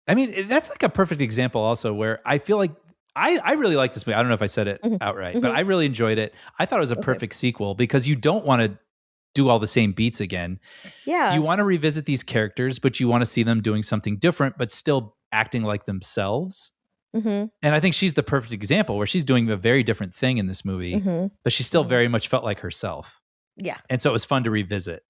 I mean, that's like a perfect example also where I feel like I really like this movie. I don't know if I said it outright, but I really enjoyed it. I thought it was a perfect sequel because you don't want to do all the same beats again. Yeah. You want to revisit these characters, but you want to see them doing something different, but still acting like themselves. And I think she's the perfect example where she's doing a very different thing in this movie, but she still very much felt like herself. Yeah. And so it was fun to revisit.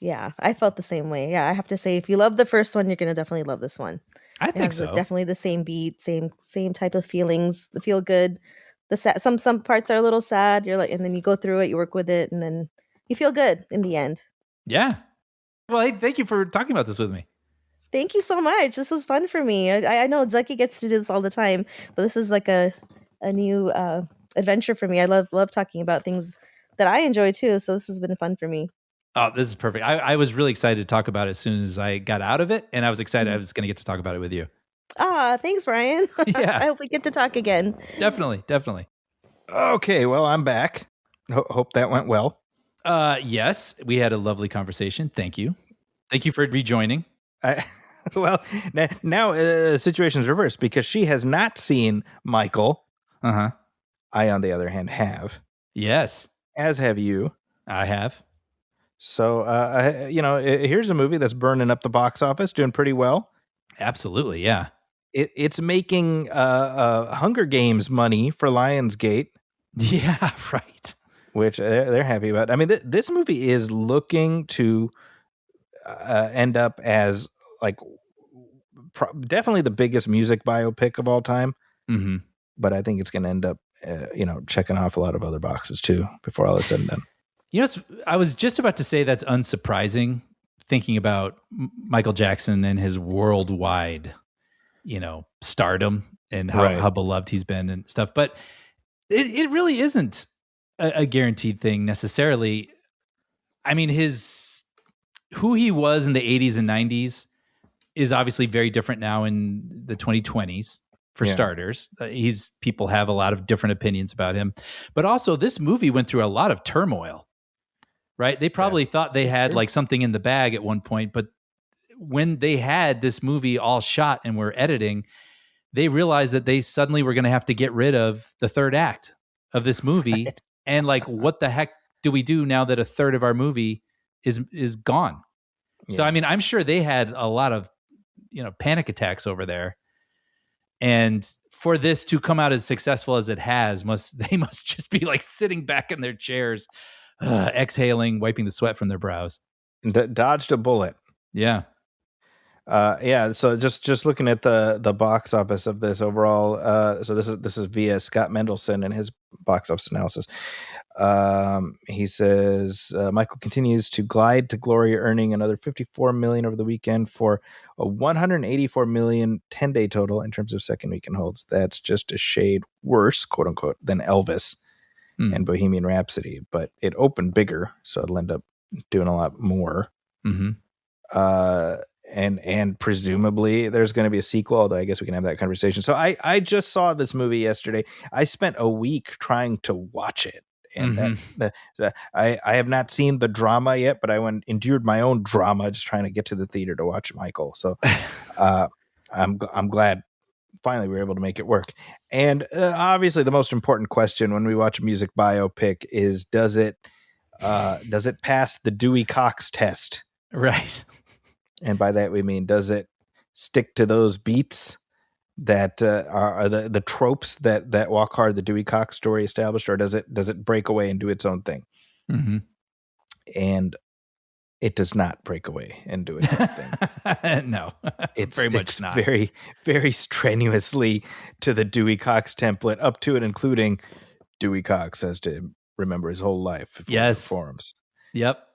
Yeah, I felt the same way. Yeah, I have to say, if you love the first one, you're going to definitely love this one. I think so. It's definitely the same beat, same type of feelings. The feel good, the sad. Some parts are a little sad. You're like, and then you go through it, you work with it, and then you feel good in the end. Yeah. Well, hey, thank you for talking about this with me. Thank you so much. This was fun for me. I know Zeki gets to do this all the time, but this is like a new adventure for me. I love talking about things that I enjoy too. So this has been fun for me. Oh, this is perfect. I was really excited to talk about it as soon as I got out of it, and I was excited I was going to get to talk about it with you. Thanks, Brian. Yeah. I hope we get to talk again. Definitely. Okay, well, I'm back. Hope that went well. Yes, we had a lovely conversation. Thank you for rejoining. Well, now the situation's reversed because she has not seen Michael. Uh-huh. I, on the other hand, have. Yes, As have you. I have. So, here's a movie that's burning up the box office, doing pretty well. Absolutely, yeah. It's making Hunger Games money for Lionsgate. Yeah, right. Which they're happy about. I mean, this movie is looking to end up as like definitely the biggest music biopic of all time. Mm-hmm. But I think it's going to end up, checking off a lot of other boxes too before all is said and done. I was just about to say that's unsurprising, thinking about Michael Jackson and his worldwide, stardom and how beloved he's been and stuff. But it really isn't a guaranteed thing necessarily. I mean, who he was in the 80s and 90s is obviously very different now in the 2020s. For starters, people have a lot of different opinions about him, but also this movie went through a lot of turmoil, right? They probably thought they had like something in the bag at one point, but when they had this movie all shot and were editing, they realized that they suddenly were going to have to get rid of the third act of this movie. And like, what the heck do we do now that a third of our movie is gone? Yeah. So, I mean, I'm sure they had a lot of, panic attacks over there. And for this to come out as successful as it has, they must just be like sitting back in their chairs, exhaling, wiping the sweat from their brows. Dodged a bullet. Yeah. So just looking at the box office of this overall, so this is via Scott Mendelson and his box office analysis. He says Michael continues to glide to glory, earning another $54 million over the weekend for a $184 million 10-day total in terms of second weekend holds. That's just a shade worse, quote unquote, than Elvis and Bohemian Rhapsody, but it opened bigger, so it'll end up doing a lot more. Mm-hmm. And presumably there's going to be a sequel, although I guess we can have that conversation. So I just saw this movie yesterday. I spent a week trying to watch it. And I have not seen the drama yet, but I endured my own drama just trying to get to the theater to watch Michael. So I'm glad finally we were able to make it work. And obviously the most important question when we watch a music biopic is, does it pass the Dewey Cox test? Right. And by that we mean, does it stick to those beats that are the tropes that Walk Hard, the Dewey Cox story established, or does it break away and do its own thing? Mm-hmm. And it does not break away and do its own thing. No, it very sticks much not. Very, very strenuously to the Dewey Cox template, up to and including Dewey Cox has to remember his whole life before he performs. Yep.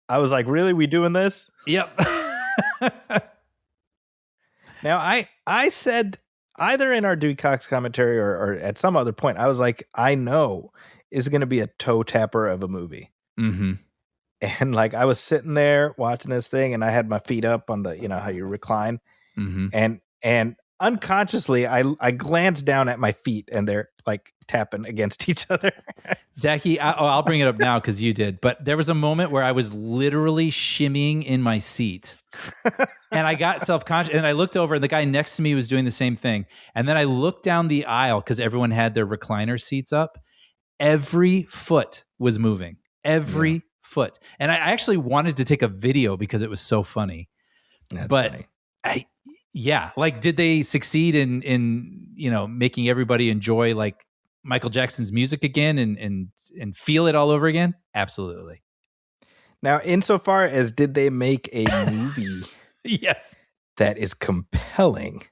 I was like, really? We doing this? Yep. Now, I said either in our Dewey Cox commentary or at some other point, I was like, I know is going to be a toe tapper of a movie. Mm-hmm. And like, I was sitting there watching this thing and I had my feet up on the, how you recline. Mm-hmm. And unconsciously, I glanced down at my feet and they're like tapping against each other. Zachy, I'll bring it up now because you did. But there was a moment where I was literally shimmying in my seat. And I got self-conscious and I looked over and the guy next to me was doing the same thing. And then I looked down the aisle because everyone had their recliner seats up. Every foot was moving. Every foot. And I actually wanted to take a video because it was so funny. That's but funny. Like, did they succeed in making everybody enjoy like Michael Jackson's music again and feel it all over again? Absolutely. Now, insofar as did they make a movie yes, that is compelling?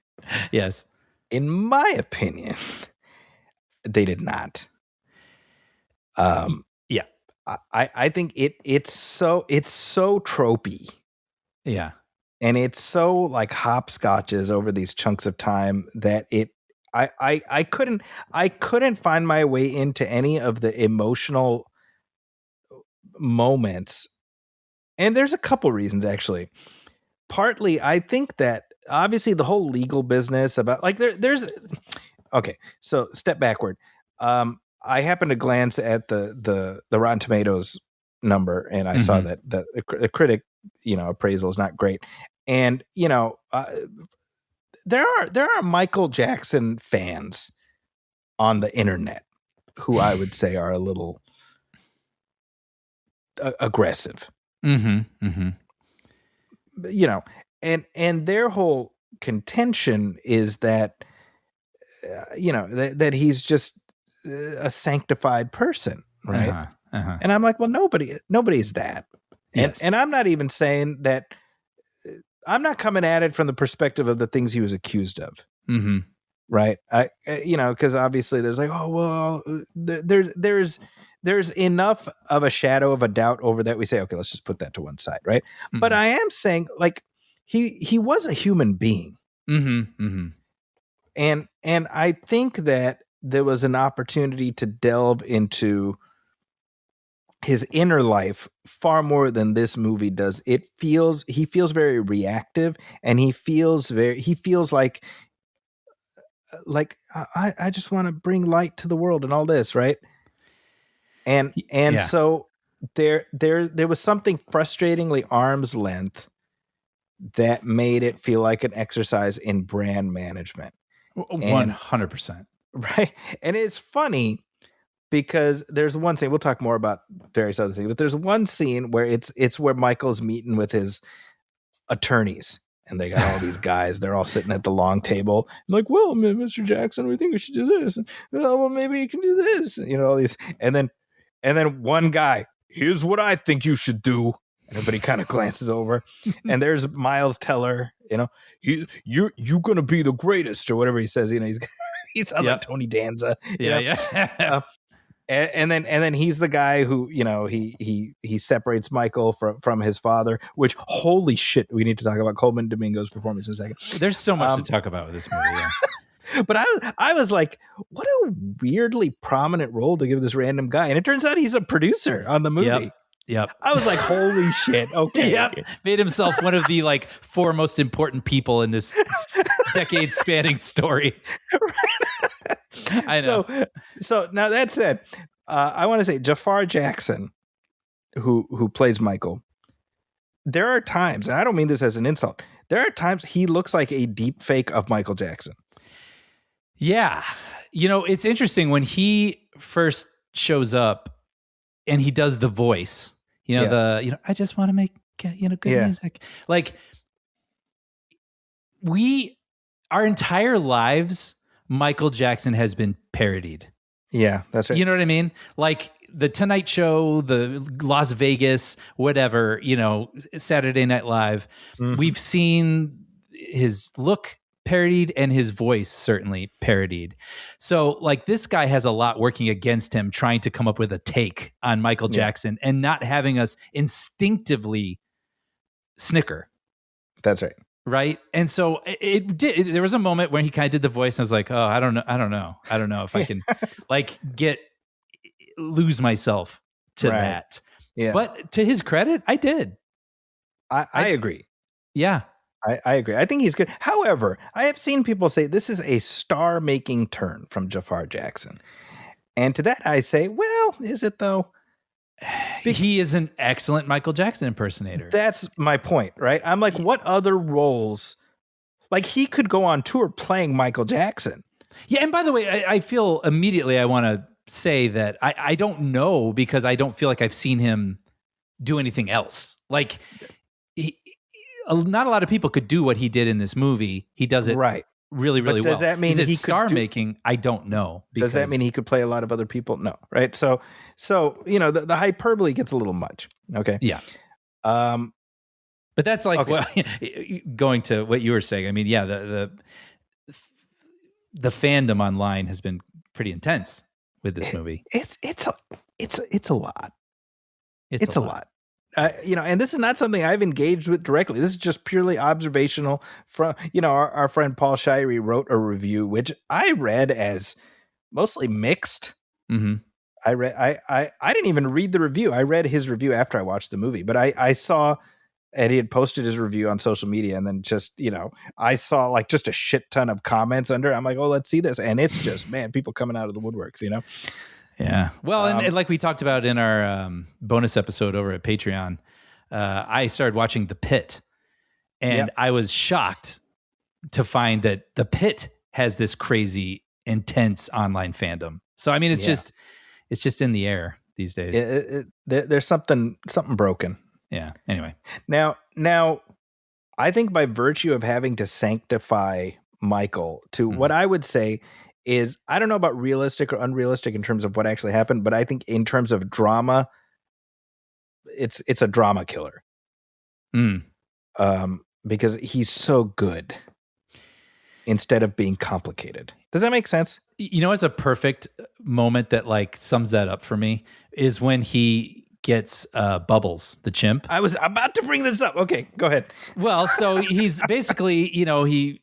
Yes. In my opinion, they did not. Yeah. I think it's so tropey. Yeah. And it's so like hopscotches over these chunks of time that I couldn't find my way into any of the emotional moments. And there's a couple reasons, actually. Partly, I think that obviously the whole legal business about like there's okay. So step backward. I happened to glance at the Rotten Tomatoes number, and I saw that the critic appraisal is not great. And there are Michael Jackson fans on the internet who I would say are a little aggressive. Mm-hmm. Mm-hmm. And their whole contention is that that he's just a sanctified person, right? Uh-huh. Uh-huh. And I'm like, well, nobody's that. Yes. And I'm not even saying that. I'm not coming at it from the perspective of the things he was accused of. Mm-hmm. Right. Because obviously there's like, oh, well, there's enough of a shadow of a doubt over that we say, okay, let's just put that to one side. Right. Mm-hmm. But I am saying, like, he was a human being. Mm-hmm. Mm-hmm. And I think that there was an opportunity to delve into his inner life far more than this movie does. He feels very reactive, and he feels like I just want to bring light to the world and all this, right? And Yeah. so there was something frustratingly arm's length that made it feel like an exercise in brand management. 100%. Right. And it's funny because there's one scene, we'll talk more about various other things, but there's one scene where it's where Michael's meeting with his attorneys, and they got all these guys, they're all sitting at the long table, like, well, Mr. Jackson, we think we should do this. And, well, maybe you can do this. All these. And then one guy, here's what I think you should do. And everybody kind of glances over, and there's Miles Teller, you're going to be the greatest, or whatever he says. He's like Tony Danza. Yeah. And then he's the guy who, he separates Michael from his father, which, holy shit, we need to talk about Coleman Domingo's performance in a second. There's so much to talk about with this movie. Yeah. But I was like, what a weirdly prominent role to give this random guy. And it turns out he's a producer on the movie. Yep. I was like, holy shit. Okay. Yep. Made himself one of the four most important people in this decade spanning story. I know. So now that said, I want to say Jafar Jackson, who plays Michael, there are times, and I don't mean this as an insult, there are times he looks like a deep fake of Michael Jackson. Yeah. It's interesting when he first shows up and he does the voice, I just want to make, good music. Like, our entire lives, Michael Jackson has been parodied. Yeah, that's right. You know what I mean? Like the Tonight Show, the Las Vegas, whatever, Saturday Night Live. Mm-hmm. We've seen his look parodied and his voice certainly parodied. So this guy has a lot working against him, trying to come up with a take on Michael Jackson and not having us instinctively snicker. That's right. Right. And so there was a moment where he kind of did the voice, and I was like, oh, I don't know if I can lose myself to that. Yeah. But to his credit, I did. I agree. Yeah. I agree. I think he's good. However, I have seen people say this is a star-making turn from Jafar Jackson. And to that I say, well, is it though? He is an excellent Michael Jackson impersonator. That's my point, right? I'm like, what other roles? Like, he could go on tour playing Michael Jackson. Yeah, and by the way, I feel immediately I want to say that I don't know, because I don't feel like I've seen him do anything else. Like, not a lot of people could do what he did in this movie. He does it really, really well. Does that mean he star making? I don't know. Does that mean he could play a lot of other people? No, right? So the hyperbole gets a little much. Okay, yeah. But that's going to what you were saying. I mean, yeah, the fandom online has been pretty intense with this movie. It's a lot. It's a lot. And this is not something I've engaged with directly. This is just purely observational from, our friend Paul Shirey wrote a review, which I read as mostly mixed. Mm-hmm. I didn't even read the review. I read his review after I watched the movie, but I saw, and he had posted his review on social media, and then just, I saw just a shit ton of comments under it. I'm like, oh, let's see this. And it's just, man, people coming out of the woodworks, Yeah. Well, and like we talked about in our bonus episode over at Patreon, I started watching The Pit, And I was shocked to find that The Pit has this crazy, intense online fandom. So, I mean, it's just in the air these days. There's something broken. Yeah. Anyway. Now, I think by virtue of having to sanctify Michael to what I would say is, I don't know about realistic or unrealistic in terms of what actually happened, but I think in terms of drama, it's a drama killer. Because he's so good instead of being complicated. Does that make sense? You know, it's a perfect moment that like sums that up for me is when he gets Bubbles, the chimp. I was about to bring this up. Okay, go ahead. Well, so he's basically, he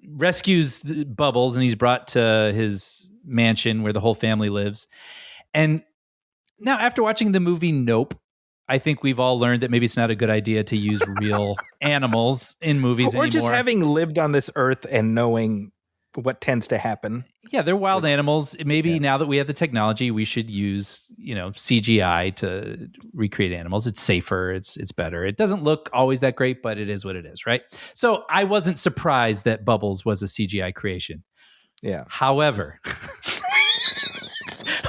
rescues Bubbles and he's brought to his mansion where the whole family lives. And now after watching the movie Nope, I think we've all learned that maybe it's not a good idea to use real animals in movies anymore. Or just having lived on this earth and knowing what tends to happen. Yeah, they're wild animals. Maybe now that we have the technology, we should use, CGI to recreate animals. It's safer. It's better. It doesn't look always that great, but it is what it is, right? So I wasn't surprised that Bubbles was a CGI creation. Yeah. However,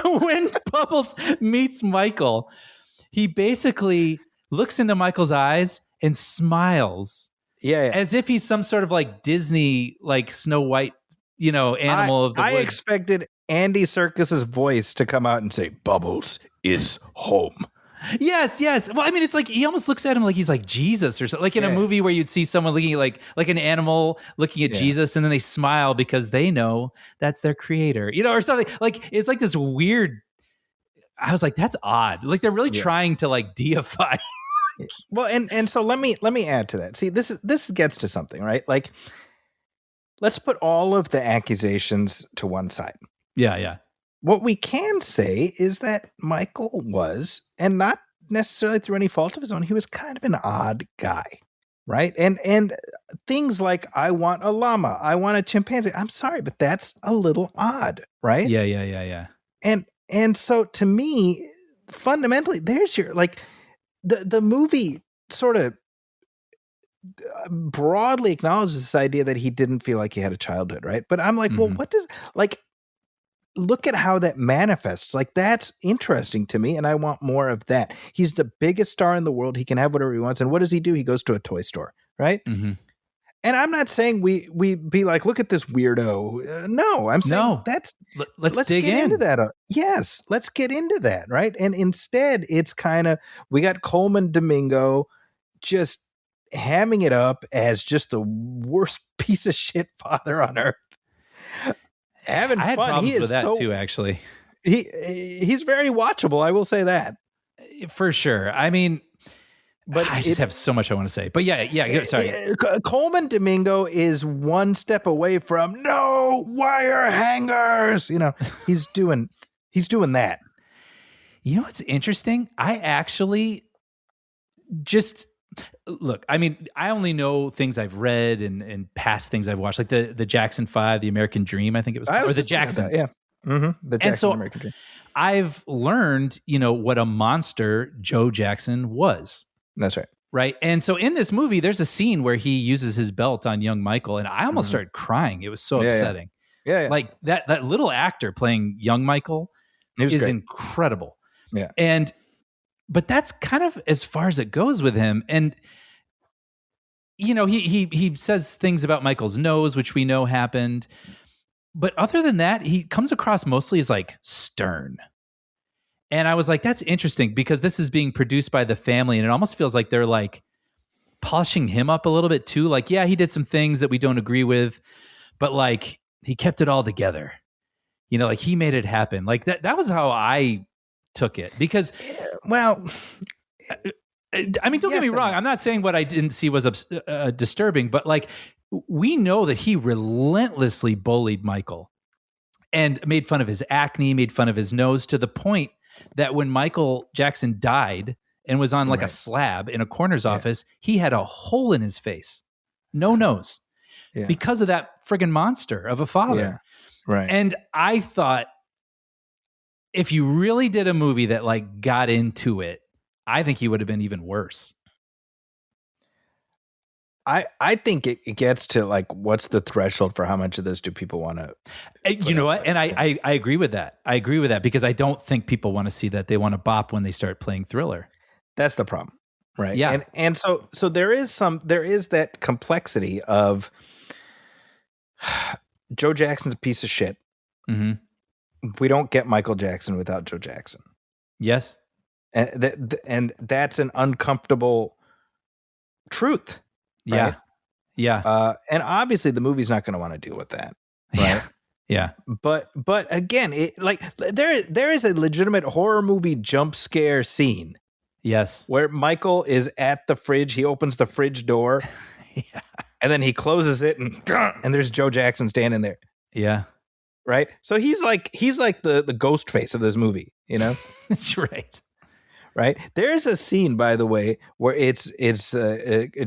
when Bubbles meets Michael, he basically looks into Michael's eyes and smiles. Yeah. As if he's some sort of like Disney, like Snow White, animal of the woods. I expected Andy Serkis's voice to come out and say, "Bubbles is home." Yes. Well, I mean, it's like he almost looks at him like he's like Jesus or something. Like in a movie where you'd see someone looking like an animal looking at Jesus, and then they smile because they know that's their creator, or something. Like it's like this weird. I was like, that's odd. Like they're really trying to like deify. Well, and so let me add to that. See, this gets to something, right? Like, let's put all of the accusations to one side. Yeah. What we can say is that Michael was, and not necessarily through any fault of his own, he was kind of an odd guy, right? And things like, I want a llama, I want a chimpanzee. I'm sorry, but that's a little odd, right? Yeah. And so to me, fundamentally, there's your, like, the movie sort of broadly acknowledges this idea that he didn't feel like he had a childhood, right? But I'm like, well, what does, like, look at how that manifests. Like, that's interesting to me, and I want more of that. He's the biggest star in the world. He can have whatever he wants. And what does he do? He goes to a toy store, right? And I'm not saying we be like, look at this weirdo. No, I'm saying let's dig get in. into that. Yes, let's get into that, right? And instead, it's kind of, we got Coleman Domingo just hamming it up as just the worst piece of shit father on earth. Having I had fun. problems He is with that so, too, actually. He's very watchable. I will say that. For sure. I mean, but I just have so much I want to say. But yeah. Sorry. Coleman Domingo is one step away from no wire hangers. He's doing that. You know what's interesting? I actually just look. I mean, I only know things I've read and past things I've watched, like the Jackson 5, the American Dream. I think it was, or the Jacksons. Yeah. The Jackson American Dream. I've learned, what a monster Joe Jackson was. That's right. Right. And so in this movie, there's a scene where he uses his belt on young Michael, and I almost started crying. It was so upsetting. Yeah. Like that little actor playing young Michael is great. Incredible. Yeah. But that's kind of as far as it goes with him. And, he says things about Michael's nose, which we know happened. But other than that, he comes across mostly as like stern. And I was like, that's interesting because this is being produced by the family, and it almost feels like they're like polishing him up a little bit too. Like, yeah, he did some things that we don't agree with, but like he kept it all together. Like he made it happen. Like that was how I took it. Because, well, I mean, don't get me wrong. I'm not saying what I didn't see was disturbing, but like we know that he relentlessly bullied Michael and made fun of his acne, made fun of his nose, to the point that when Michael Jackson died and was on like a slab in a coroner's office, he had a hole in his face, no nose, because of that friggin' monster of a father. Yeah. Right. And I thought, if you really did a movie that like got into it, I think he would have been even worse. I think it gets to like, what's the threshold for how much of this do people want to? You know what? And I agree with that. I agree with that because I don't think people want to see that. They want to bop when they start playing Thriller. That's the problem, right? Yeah. And so there is that complexity of Joe Jackson's a piece of shit. Mm-hmm. We don't get Michael Jackson without Joe Jackson. Yes. And that's an uncomfortable truth. Yeah. Right? Yeah. And obviously the movie's not going to want to deal with that. Right. Yeah. But again, it like there is a legitimate horror movie jump scare scene. Yes. Where Michael is at the fridge. He opens the fridge door. Yeah. And then he closes it and there's Joe Jackson standing there. Yeah. Right. So he's like the ghost face of this movie, you know? That's right. Right. There's a scene, by the way, where it's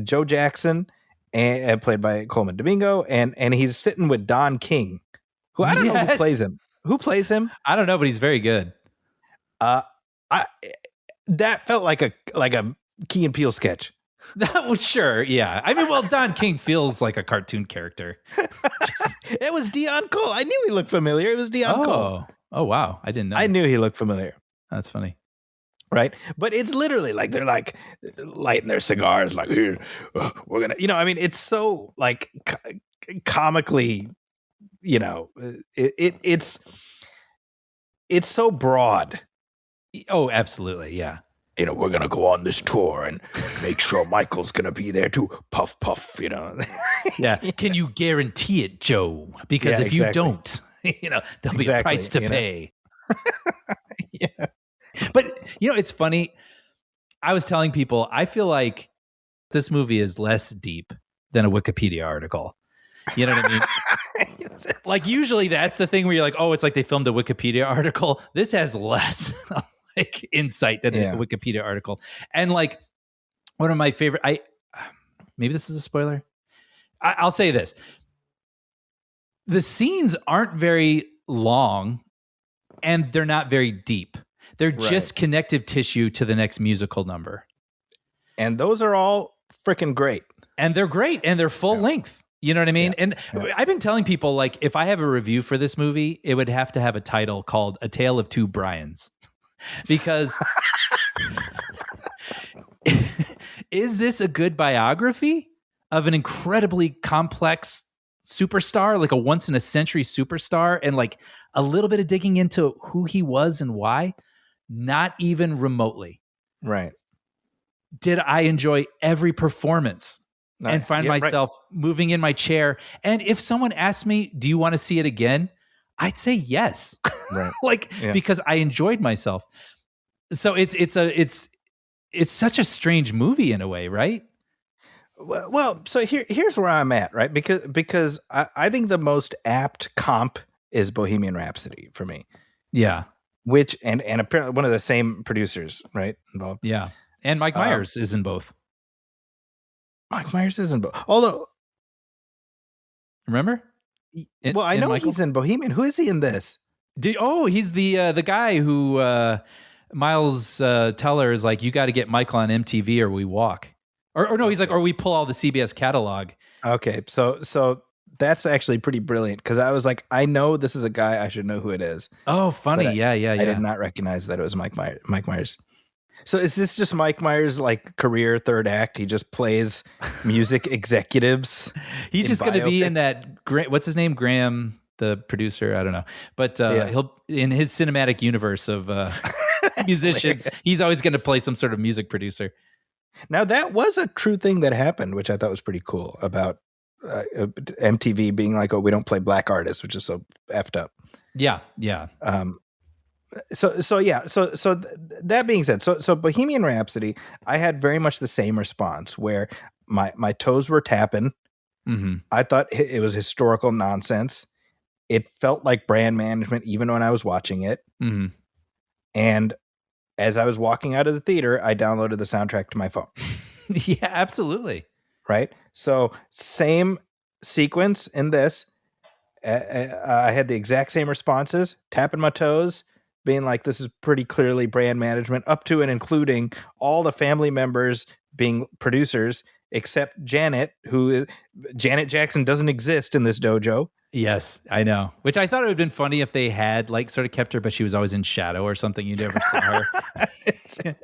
Joe Jackson and played by Coleman Domingo, and he's sitting with Don King, who I don't know who plays him. Who plays him? I don't know, but he's very good. That felt like a Key and Peele sketch. That was sure, yeah. I mean, well, Don King feels like a cartoon character. It was Dion Cole. I knew he looked familiar. It was Dion Cole. Oh, wow. I didn't know. I knew he looked familiar. That's funny. Right. But it's literally like they're like lighting their cigars like, here, we're going to, you know, I mean, it's so like comically, you know, it's so broad. Oh, absolutely. Yeah. You know, we're going to go on this tour and make sure Michael's going to be there too. Puff, puff, you know. Yeah. Can you guarantee it, Joe? Because if you don't, you know, there'll be a price to pay. Yeah. But, you know, it's funny. I was telling people, I feel like this movie is less deep than a Wikipedia article. You know what I mean? Like, usually that's the thing where you're like, oh, it's like they filmed a Wikipedia article. This has less like insight than a Wikipedia article. And like, one of my favorite, maybe this is a spoiler. I'll say this. The scenes aren't very long and they're not very deep. They're just connective tissue to the next musical number. And those are all freaking great. And they're great. And they're full length. You know what I mean? Yeah. And I've been telling people, like, if I have a review for this movie, it would have to have a title called A Tale of Two Brians. Because is this a good biography of an incredibly complex superstar, like a once in a century superstar, and like a little bit of digging into who he was and why? Not even remotely. Right. Did I enjoy every performance and find myself moving in my chair? And if someone asked me, do you want to see it again? I'd say yes. Right. Because I enjoyed myself. So it's such a strange movie in a way, right? Well, so here's where I'm at, right? Because I think the most apt comp is Bohemian Rhapsody for me. Yeah. Which and apparently one of the same producers, right? Involved. Yeah. And Mike Myers is in both. Mike Myers is in both. Although, remember? I know he's in Bohemian. Who is he in this? He's the guy who Miles Teller is like, you got to get Michael on MTV or we walk. Or no, he's like, or we pull all the CBS catalog. Okay, so that's actually pretty brilliant because I was like, I know this is a guy, I should know who it is. Oh, funny. Yeah. I did not recognize that it was Mike Myers. So is this just Mike Myers' like career third act? He just plays music executives. He's just going to be in that. What's his name? Graham, the producer. I don't know, but he'll in his cinematic universe of musicians. He's always going to play some sort of music producer. Now that was a true thing that happened, which I thought was pretty cool about MTV being like, oh, we don't play black artists, which is so effed up. Yeah. So that being said, so Bohemian Rhapsody, I had very much the same response where my toes were tapping. Mm-hmm. I thought it was historical nonsense. It felt like brand management even when I was watching it. Mm-hmm. And as I was walking out of the theater, I downloaded the soundtrack to my phone. Yeah, absolutely. Right. So same sequence in this. I had the exact same responses, tapping my toes, being like, this is pretty clearly brand management, up to and including all the family members being producers except Janet, Janet Jackson doesn't exist in this dojo. Yes, I know. Which I thought it would have been funny if they had like sort of kept her, but she was always in shadow or something. You never saw her.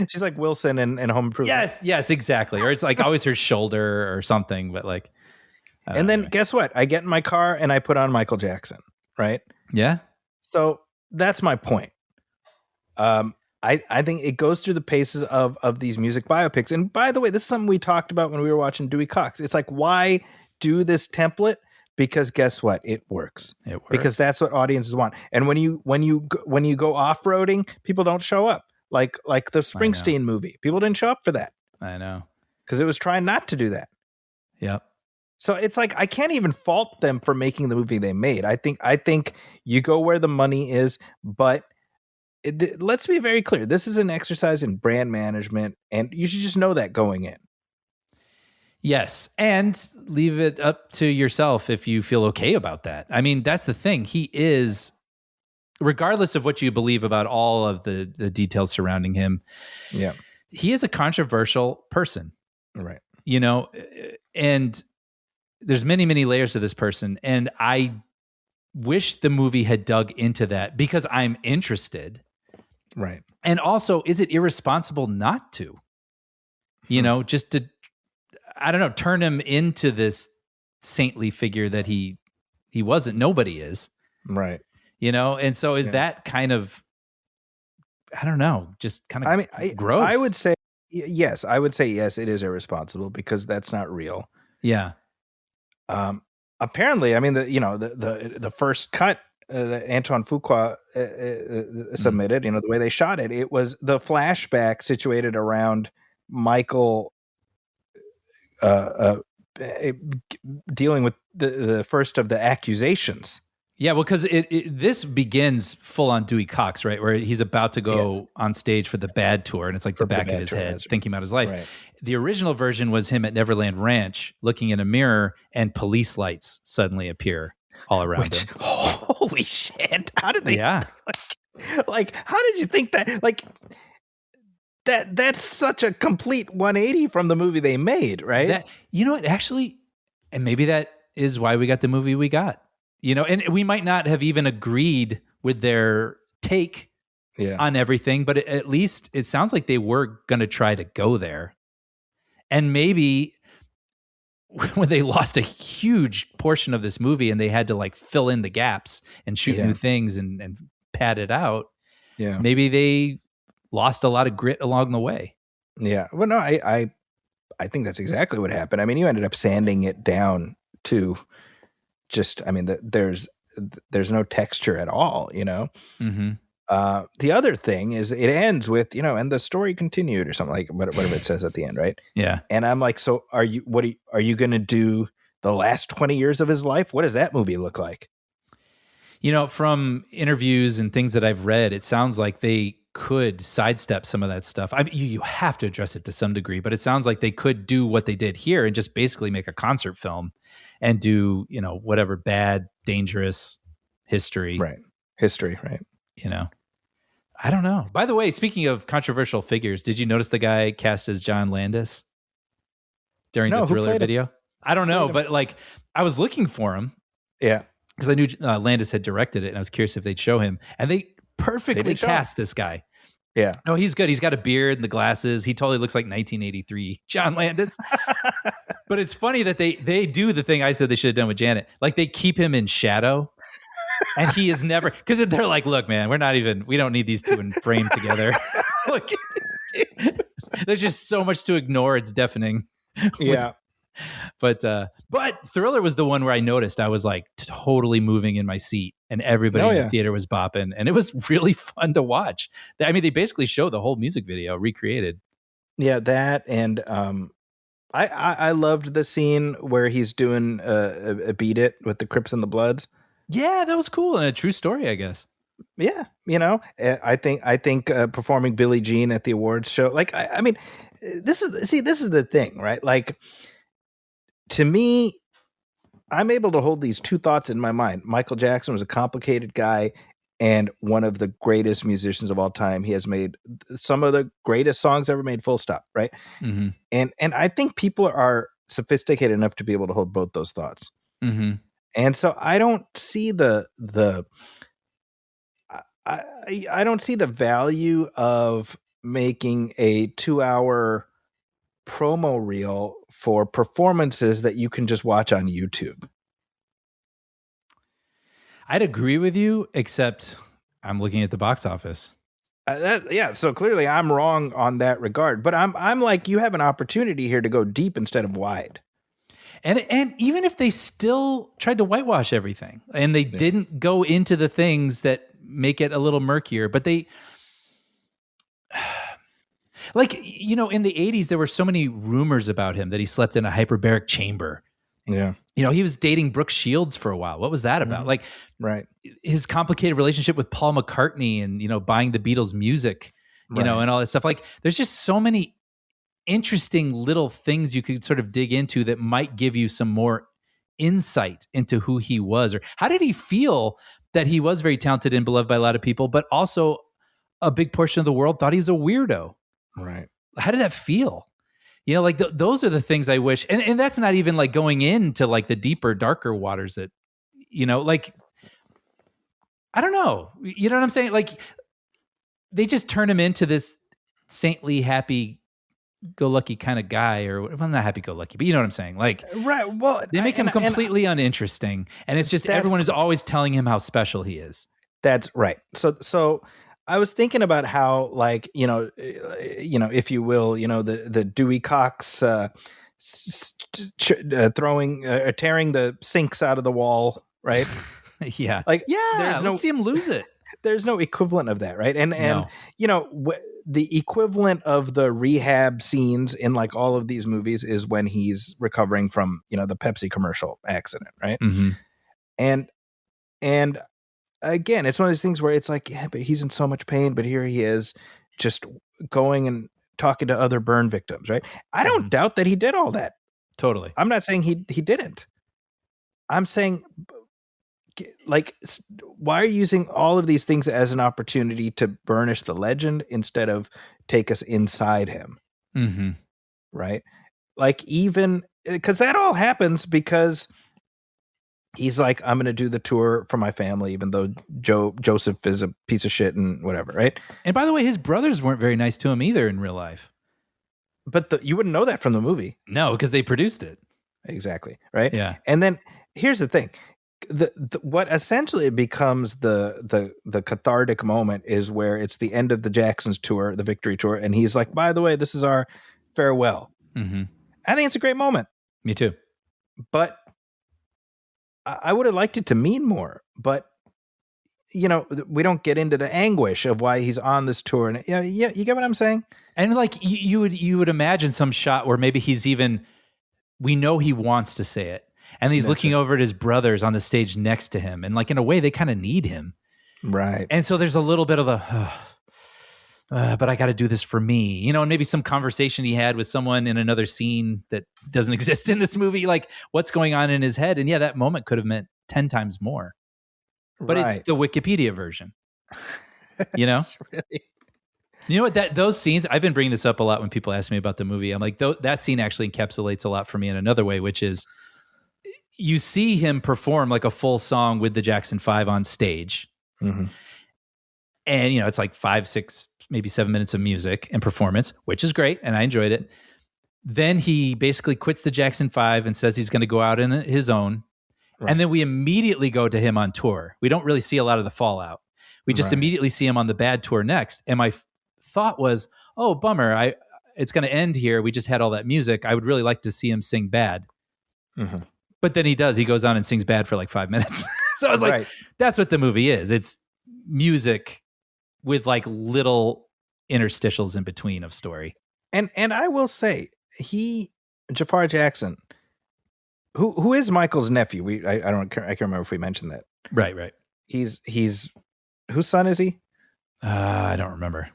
She's like Wilson in Home Improvement. Yes, exactly. Or it's like always her shoulder or something. But like, and then guess what? I get in my car and I put on Michael Jackson. Right? Yeah. So that's my point. I think it goes through the paces of these music biopics. And by the way, this is something we talked about when we were watching Dewey Cox. It's like, why do this template? Because guess what? It works. Because that's what audiences want. And when you go off-roading, people don't show up. Like the Springsteen movie. People didn't show up for that. I know. Because it was trying not to do that. Yep. So it's like, I can't even fault them for making the movie they made. I think you go where the money is, but let's be very clear. This is an exercise in brand management, and you should just know that going in. Yes. And leave it up to yourself if you feel okay about that. I mean, that's the thing. He is, regardless of what you believe about all of the details surrounding him. Yeah. He is a controversial person. Right. You know, and there's many, many layers to this person. And I wish the movie had dug into that because I'm interested. Right. And also, is it irresponsible not to? You know, just to, I don't know, turn him into this saintly figure that he wasn't. Nobody is. Right. You know, and so is that kind of, I don't know, just kind of gross. I would say yes. I would say yes, it is irresponsible because that's not real. Yeah. Apparently, I mean, the first cut that Antoine Fuqua submitted, the way they shot it, it was the flashback situated around Michael dealing with the first of the accusations. Yeah, well, because this begins full on Dewey Cox, right? Where he's about to go on stage for the Bad Tour, and it's like the back of his head, thinking about his life. Right. The original version was him at Neverland Ranch, looking in a mirror, and police lights suddenly appear all around him. Holy shit! How did they? Yeah. Like, how did you think that? Like, that's such a complete 180 from the movie they made, right? Actually, and maybe that is why we got the movie we got. And we might not have even agreed with their take on everything, but at least it sounds like they were going to try to go there. And maybe when they lost a huge portion of this movie and they had to like fill in the gaps and shoot new things and pad it out, maybe they lost a lot of grit along the way. Yeah. Well, no, I think that's exactly what happened. I mean, you ended up sanding it down to just, I mean, there's no texture at all, Mm-hmm. The other thing is it ends with, and the story continued or something like whatever it says at the end. Right. Yeah. And I'm like, so are you going to do the last 20 years of his life? What does that movie look like? From interviews and things that I've read, it sounds like they could sidestep some of that stuff. I mean, you have to address it to some degree, but it sounds like they could do what they did here and just basically make a concert film and do, whatever bad, dangerous history. Right. History, right. I don't know. By the way, speaking of controversial figures, did you notice the guy cast as John Landis during the Thriller video? I don't know, but like I was looking for him. Yeah. Because I knew Landis had directed it and I was curious if they'd show him. And they perfectly cast this guy. Yeah. No, he's good. He's got a beard and the glasses. He totally looks like 1983 John Landis. But it's funny that they do the thing I said they should have done with Janet. Like they keep him in shadow. And he is never, because they're like, look, man, we don't need these two in frame together. Like, there's just so much to ignore. It's deafening. Yeah. But Thriller was the one where I noticed I was like totally moving in my seat and everybody in the theater was bopping and it was really fun to watch. I mean, they basically show the whole music video recreated. Yeah, that and I loved the scene where he's doing a Beat It with the Crips and the Bloods. Yeah, that was cool and a true story, I guess. Yeah, I think performing Billie Jean at the awards show, like I mean, this is the thing, right? Like to me, I'm able to hold these two thoughts in my mind. Michael Jackson was a complicated guy. and one of the greatest musicians of all time. He has made some of the greatest songs ever made, full stop, right? Mm-hmm. And I think people are sophisticated enough to be able to hold both those thoughts. Mm-hmm. And so I don't see I don't see the value of making a 2-hour promo reel for performances that you can just watch on YouTube. I'd agree with you, except I'm looking at the box office. So clearly I'm wrong on that regard, but I'm like, you have an opportunity here to go deep instead of wide. And even if they still tried to whitewash everything and they didn't go into the things that make it a little murkier, but they, like, you know, in the 80s, there were so many rumors about him that he slept in a hyperbaric chamber. Yeah. You know, he was dating Brooke Shields for a while. What was that about? Like, right. His complicated relationship with Paul McCartney and, you know, buying the Beatles music, you know, and all that stuff. Like, there's just so many interesting little things you could sort of dig into that might give you some more insight into who he was, or how did he feel that he was very talented and beloved by a lot of people, but also a big portion of the world thought he was a weirdo. Right. How did that feel? You know, like those are the things I wish, and that's not even like going into like the deeper, darker waters that, you know, like, I don't know. You know what I'm saying? Like, they just turn him into this saintly, happy-go-lucky kind of guy, or, well, not happy-go-lucky, but you know what I'm saying? Like, right. Well, they make him completely uninteresting, and it's just everyone is always telling him how special he is. That's right. So I was thinking about how, like, you know, if you will, you know, the Dewey Cox tearing the sinks out of the wall, right? Yeah. Like, there's let's see him lose it. There's no equivalent of that, right? And you know, the equivalent of the rehab scenes in like all of these movies is when he's recovering from, you know, the Pepsi commercial accident, right? Mm-hmm. And again, it's one of those things where it's like, yeah, but he's in so much pain, but here he is just going and talking to other burn victims, right? I don't doubt that he did all that. Totally. I'm not saying he didn't. I'm saying, like, why are you using all of these things as an opportunity to burnish the legend instead of take us inside him? Mm-hmm. Right? Like, even because that all happens because he's like, I'm going to do the tour for my family, even though Joseph is a piece of shit and whatever, right? And by the way, his brothers weren't very nice to him either in real life. But you wouldn't know that from the movie. No, because they produced it. Exactly, right? Yeah. And then here's the thing. What essentially becomes the cathartic moment is where it's the end of the Jacksons tour, the victory tour, and he's like, by the way, this is our farewell. Mm-hmm. I think it's a great moment. Me too. But I would have liked it to mean more, but you know, we don't get into the anguish of why he's on this tour. And yeah, you get what I'm saying? And like you would imagine some shot where maybe we know he wants to say it, and he's looking over at his brothers on the stage next to him, and like in a way they kind of need him, right? And so there's a little bit of but I got to do this for me, you know, and maybe some conversation he had with someone in another scene that doesn't exist in this movie, like what's going on in his head. And yeah, that moment could have meant 10 times more, but It's the Wikipedia version, you know? Really... You know what, those scenes, I've been bringing this up a lot when people ask me about the movie. I'm like, that scene actually encapsulates a lot for me in another way, which is you see him perform like a full song with the Jackson 5 on stage. Mm-hmm. And, you know, it's like 5, 6, maybe 7 minutes of music and performance, which is great. And I enjoyed it. Then he basically quits the Jackson 5 and says he's going to go out on his own. Right. And then we immediately go to him on tour. We don't really see a lot of the fallout. We just immediately see him on the bad tour next. And my thought was, oh, bummer. It's going to end here. We just had all that music. I would really like to see him sing bad. Mm-hmm. But then he does. He goes on and sings bad for like 5 minutes. So I was like, that's what the movie is. It's music with like little interstitials in between of story. And I will say, Jafar Jackson, who is Michael's nephew? I can't remember if we mentioned that. Right. He's whose son is he? I don't remember.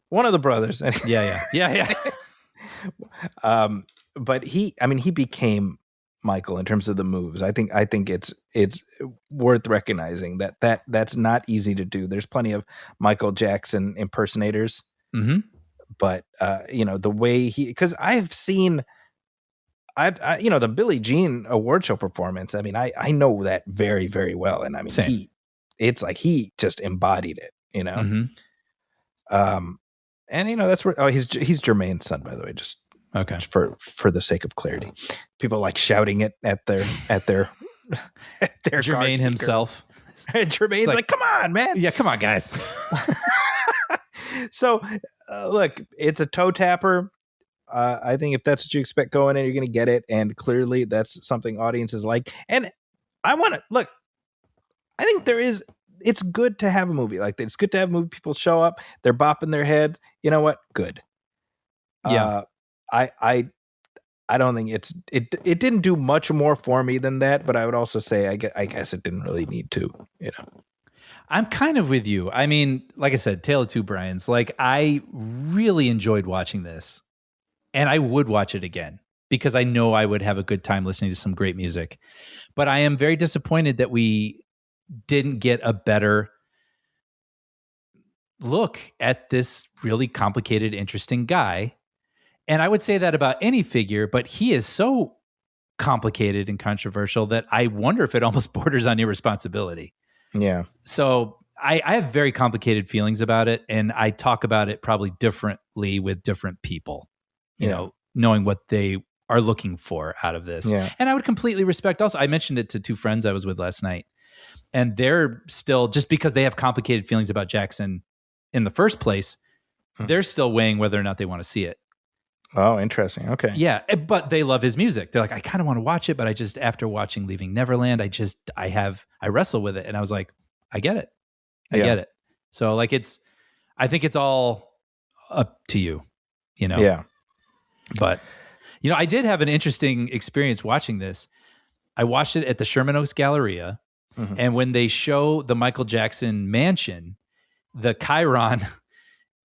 One of the brothers. Yeah. But he became Michael in terms of the moves. I think it's worth recognizing that's not easy to do. There's plenty of Michael Jackson impersonators, but the way because I've seen the Billie Jean award show performance. I mean, I know that very, very well, and I mean Same. he just embodied it, and that's where he's Jermaine's son, by the way, just okay, for the sake of clarity. People like shouting it at their at their Jermaine himself. Jermaine's like, come on, man. Yeah, come on, guys. So look, it's a toe tapper. I think if that's what you expect going in, you're going to get it. And clearly that's something audiences like. And I want to look, I think it's good to have a movie like that. It's good to have a movie. People show up, they're bopping their head. You know what? Good. Yeah. I don't think it didn't do much more for me than that, but I would also say, I guess it didn't really need to, I'm kind of with you. I mean, like I said, Tale of Two Brians, like I really enjoyed watching this. And I would watch it again because I know I would have a good time listening to some great music. But I am very disappointed that we didn't get a better look at this really complicated, interesting guy. And I would say that about any figure, but he is so complicated and controversial that I wonder if it almost borders on irresponsibility. Yeah. So I have very complicated feelings about it, and I talk about it probably differently with different people. Knowing what they are looking for out of this. Yeah. And I would completely respect also, I mentioned it to two friends I was with last night, and they're still, just because they have complicated feelings about Jackson in the first place, they're still weighing whether or not they want to see it. Oh, interesting. Okay. Yeah. But they love his music. They're like, I kind of want to watch it, but I just, after watching Leaving Neverland, I wrestle with it. And I was like, I get it. I get it. So like, I think it's all up to you, Yeah. But, I did have an interesting experience watching this. I watched it at the Sherman Oaks Galleria. And when they show the Michael Jackson mansion, the Chiron,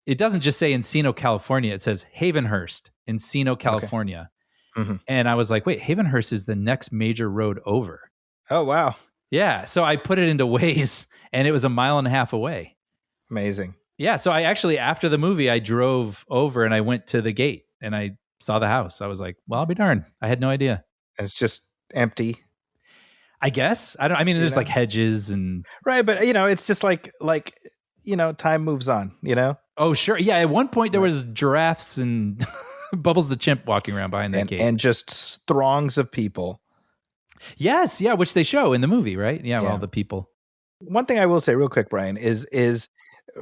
it doesn't just say Encino, California. It says Havenhurst, Encino, California. Okay. And I was like, wait, Havenhurst is the next major road over. Oh, wow. Yeah. So I put it into Waze, and it was 1.5 miles away. Amazing. Yeah. So I actually, after the movie, I drove over and I went to the gate and I saw the house. I was like, well, I'll be darned. I had no idea. It's just empty, I guess. There's like hedges and right, but it's just like time moves on, Oh, sure. Yeah, at one point there was giraffes and Bubbles the chimp walking around behind that gate. And just throngs of people. Yes, yeah, which they show in the movie, right? Yeah, all the people. One thing I will say real quick, Brian, is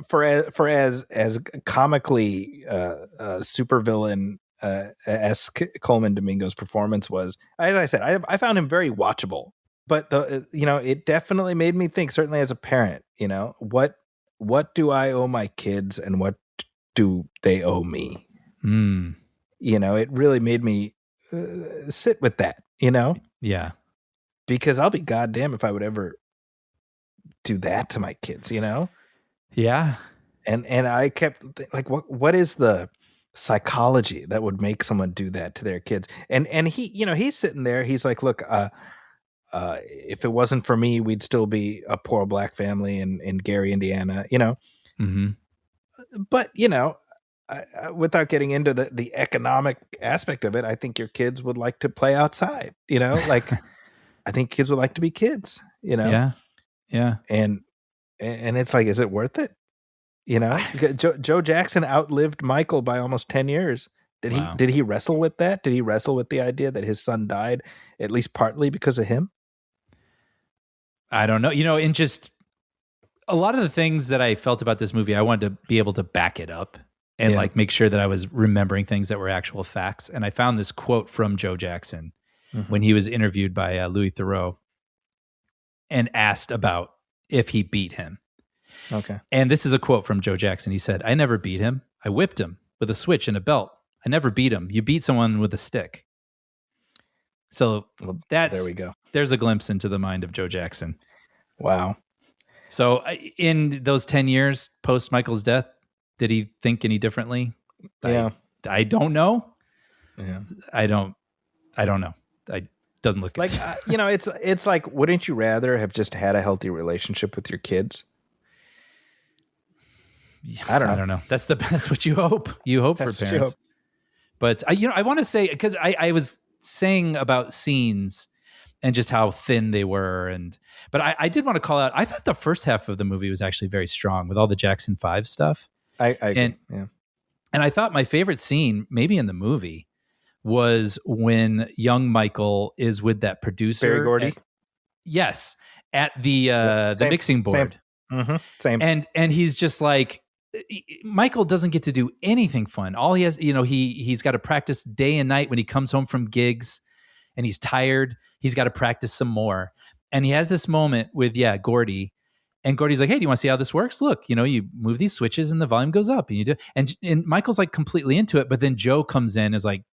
for as comically supervillain esque Coleman Domingo's performance was, as I said, I found him very watchable. But it definitely made me think, certainly as a parent, what do I owe my kids and what do they owe me? It really made me sit with that, Yeah. Because I'll be goddamn if I would ever do that to my kids, Yeah. And I kept like, what is the psychology that would make someone do that to their kids? And he, he's sitting there, he's like, look, if it wasn't for me, we'd still be a poor black family in Gary, Indiana, But, without getting into the economic aspect of it, I think your kids would like to play outside, like I think kids would like to be kids, Yeah. Yeah. And it's like, is it worth it? Joe Jackson outlived Michael by almost 10 years. Did he wrestle with that? Did he wrestle with the idea that his son died at least partly because of him? I don't know. In just a lot of the things that I felt about this movie, I wanted to be able to back it up and like make sure that I was remembering things that were actual facts. And I found this quote from Joe Jackson when he was interviewed by Louis Theroux and asked about if he beat him. Okay. And this is a quote from Joe Jackson. He said, "I never beat him. I whipped him with a switch and a belt. I never beat him. You beat someone with a stick." So there we go. There's a glimpse into the mind of Joe Jackson. Wow. So in those 10 years post Michael's death, did he think any differently? Yeah. I don't know. Yeah. I don't know. Doesn't look good. Like, it's like, wouldn't you rather have just had a healthy relationship with your kids? I don't know. That's what you hope. You hope That's for what you parents. hope. But I want to say, because I was saying about scenes and just how thin they were, but I did want to call out. I thought the first half of the movie was actually very strong with all the Jackson 5 stuff. I agree. Yeah. And I thought my favorite scene, maybe in the movie, was when young Michael is with that producer, Barry Gordy. Yes, at the Same, mixing board. Same. And he's just like, Michael doesn't get to do anything fun. All he has, he's got to practice day and night when he comes home from gigs and he's tired. He's got to practice some more. And he has this moment with, Gordy. And Gordy's like, hey, do you want to see how this works? Look, you move these switches and the volume goes up and you do. And Michael's like completely into it. But then Joe comes in, is like,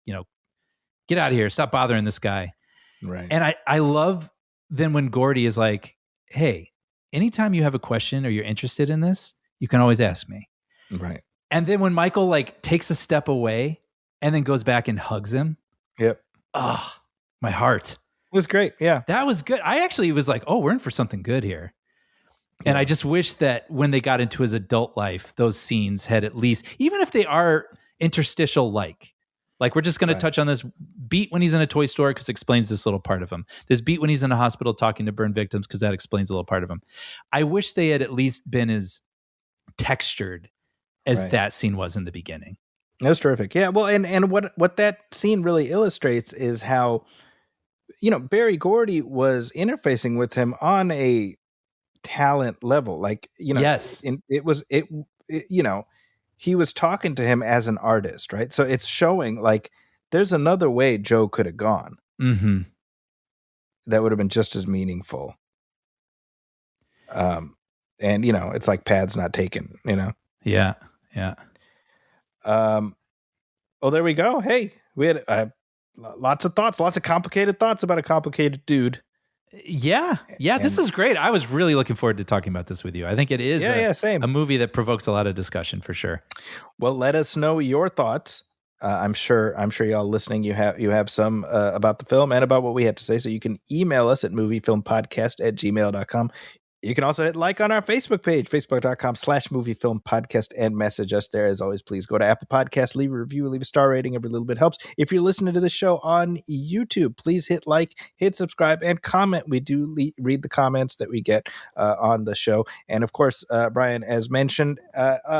get out of here. Stop bothering this guy. Right. And I love then when Gordy is like, hey, anytime you have a question or you're interested in this, you can always ask me. Right. And then when Michael like takes a step away and then goes back and hugs him. Yep. Oh, my heart. It was great. Yeah. That was good. I actually was like, oh, we're in for something good here. And I just wish that when they got into his adult life, those scenes had at least, even if they are interstitial like we're just going to touch on this beat when he's in a toy store because it explains this little part of him. This beat when he's in a hospital talking to burn victims because that explains a little part of him. I wish they had at least been as textured as that scene was in the beginning. That was terrific. Yeah. Well, and what that scene really illustrates is how, Barry Gordy was interfacing with him on a talent level. Like, yes, he was talking to him as an artist, right? So it's showing like there's another way Joe could have gone. Mm-hmm. That would have been just as meaningful. And it's like paths not taken, Yeah. Oh, there we go. Hey, we had lots of thoughts, lots of complicated thoughts about a complicated dude. Yeah. This is great. I was really looking forward to talking about this with you. I think it is same. A movie that provokes a lot of discussion for sure. Well, let us know your thoughts. I'm sure y'all listening, you have some about the film and about what we had to say. So you can email us at moviefilmpodcast@gmail.com. You can also hit like on our Facebook page, facebook.com/moviefilmpodcast, and message us there. As always, please go to Apple Podcasts, leave a review, leave a star rating. Every little bit helps. If you're listening to this show on YouTube, please hit like, hit subscribe, and comment. We do read the comments that we get on the show. And of course, Brian, as mentioned,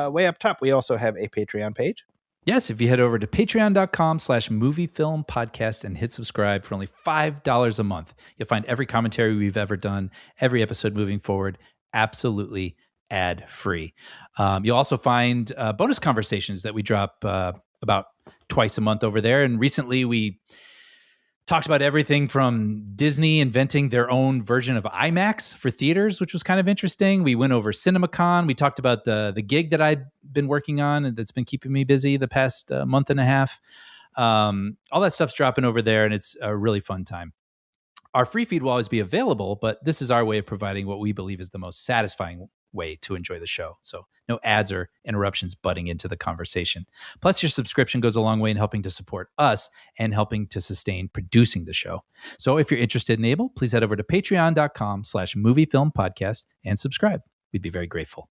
way up top, we also have a Patreon page. Yes, if you head over to patreon.com/moviefilmpodcast and hit subscribe for only $5 a month, you'll find every commentary we've ever done, every episode moving forward, absolutely ad-free. You'll also find bonus conversations that we drop about twice a month over there. And recently we talked about everything from Disney inventing their own version of IMAX for theaters, which was kind of interesting. We went over CinemaCon. We talked about the gig that I'd been working on and that's been keeping me busy the past month and a half. All that stuff's dropping over there, and it's a really fun time. Our free feed will always be available, but this is our way of providing what we believe is the most satisfying way to enjoy the show. So no ads or interruptions butting into the conversation. Plus, your subscription goes a long way in helping to support us and helping to sustain producing the show. So if you're interested and able, please head over to patreon.com/moviefilmpodcast and subscribe. We'd be very grateful.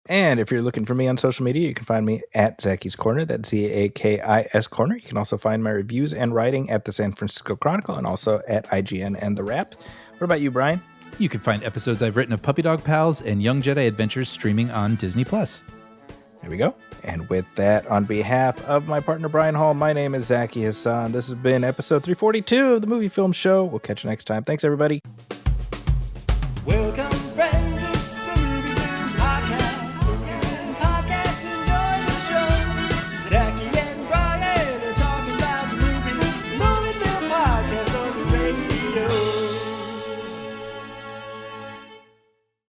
And if you're looking for me on social media, you can find me at Zacky's Corner. That's ZAKIS Corner. You can also find my reviews and writing at the San Francisco Chronicle and also at IGN and The Wrap. What about you, Brian? You can find episodes I've written of Puppy Dog Pals and Young Jedi Adventures streaming on Disney+. There we go. And with that, on behalf of my partner, Brian Hall, my name is Zachy Hassan. This has been episode 342 of the Movie Film Show. We'll catch you next time. Thanks, everybody.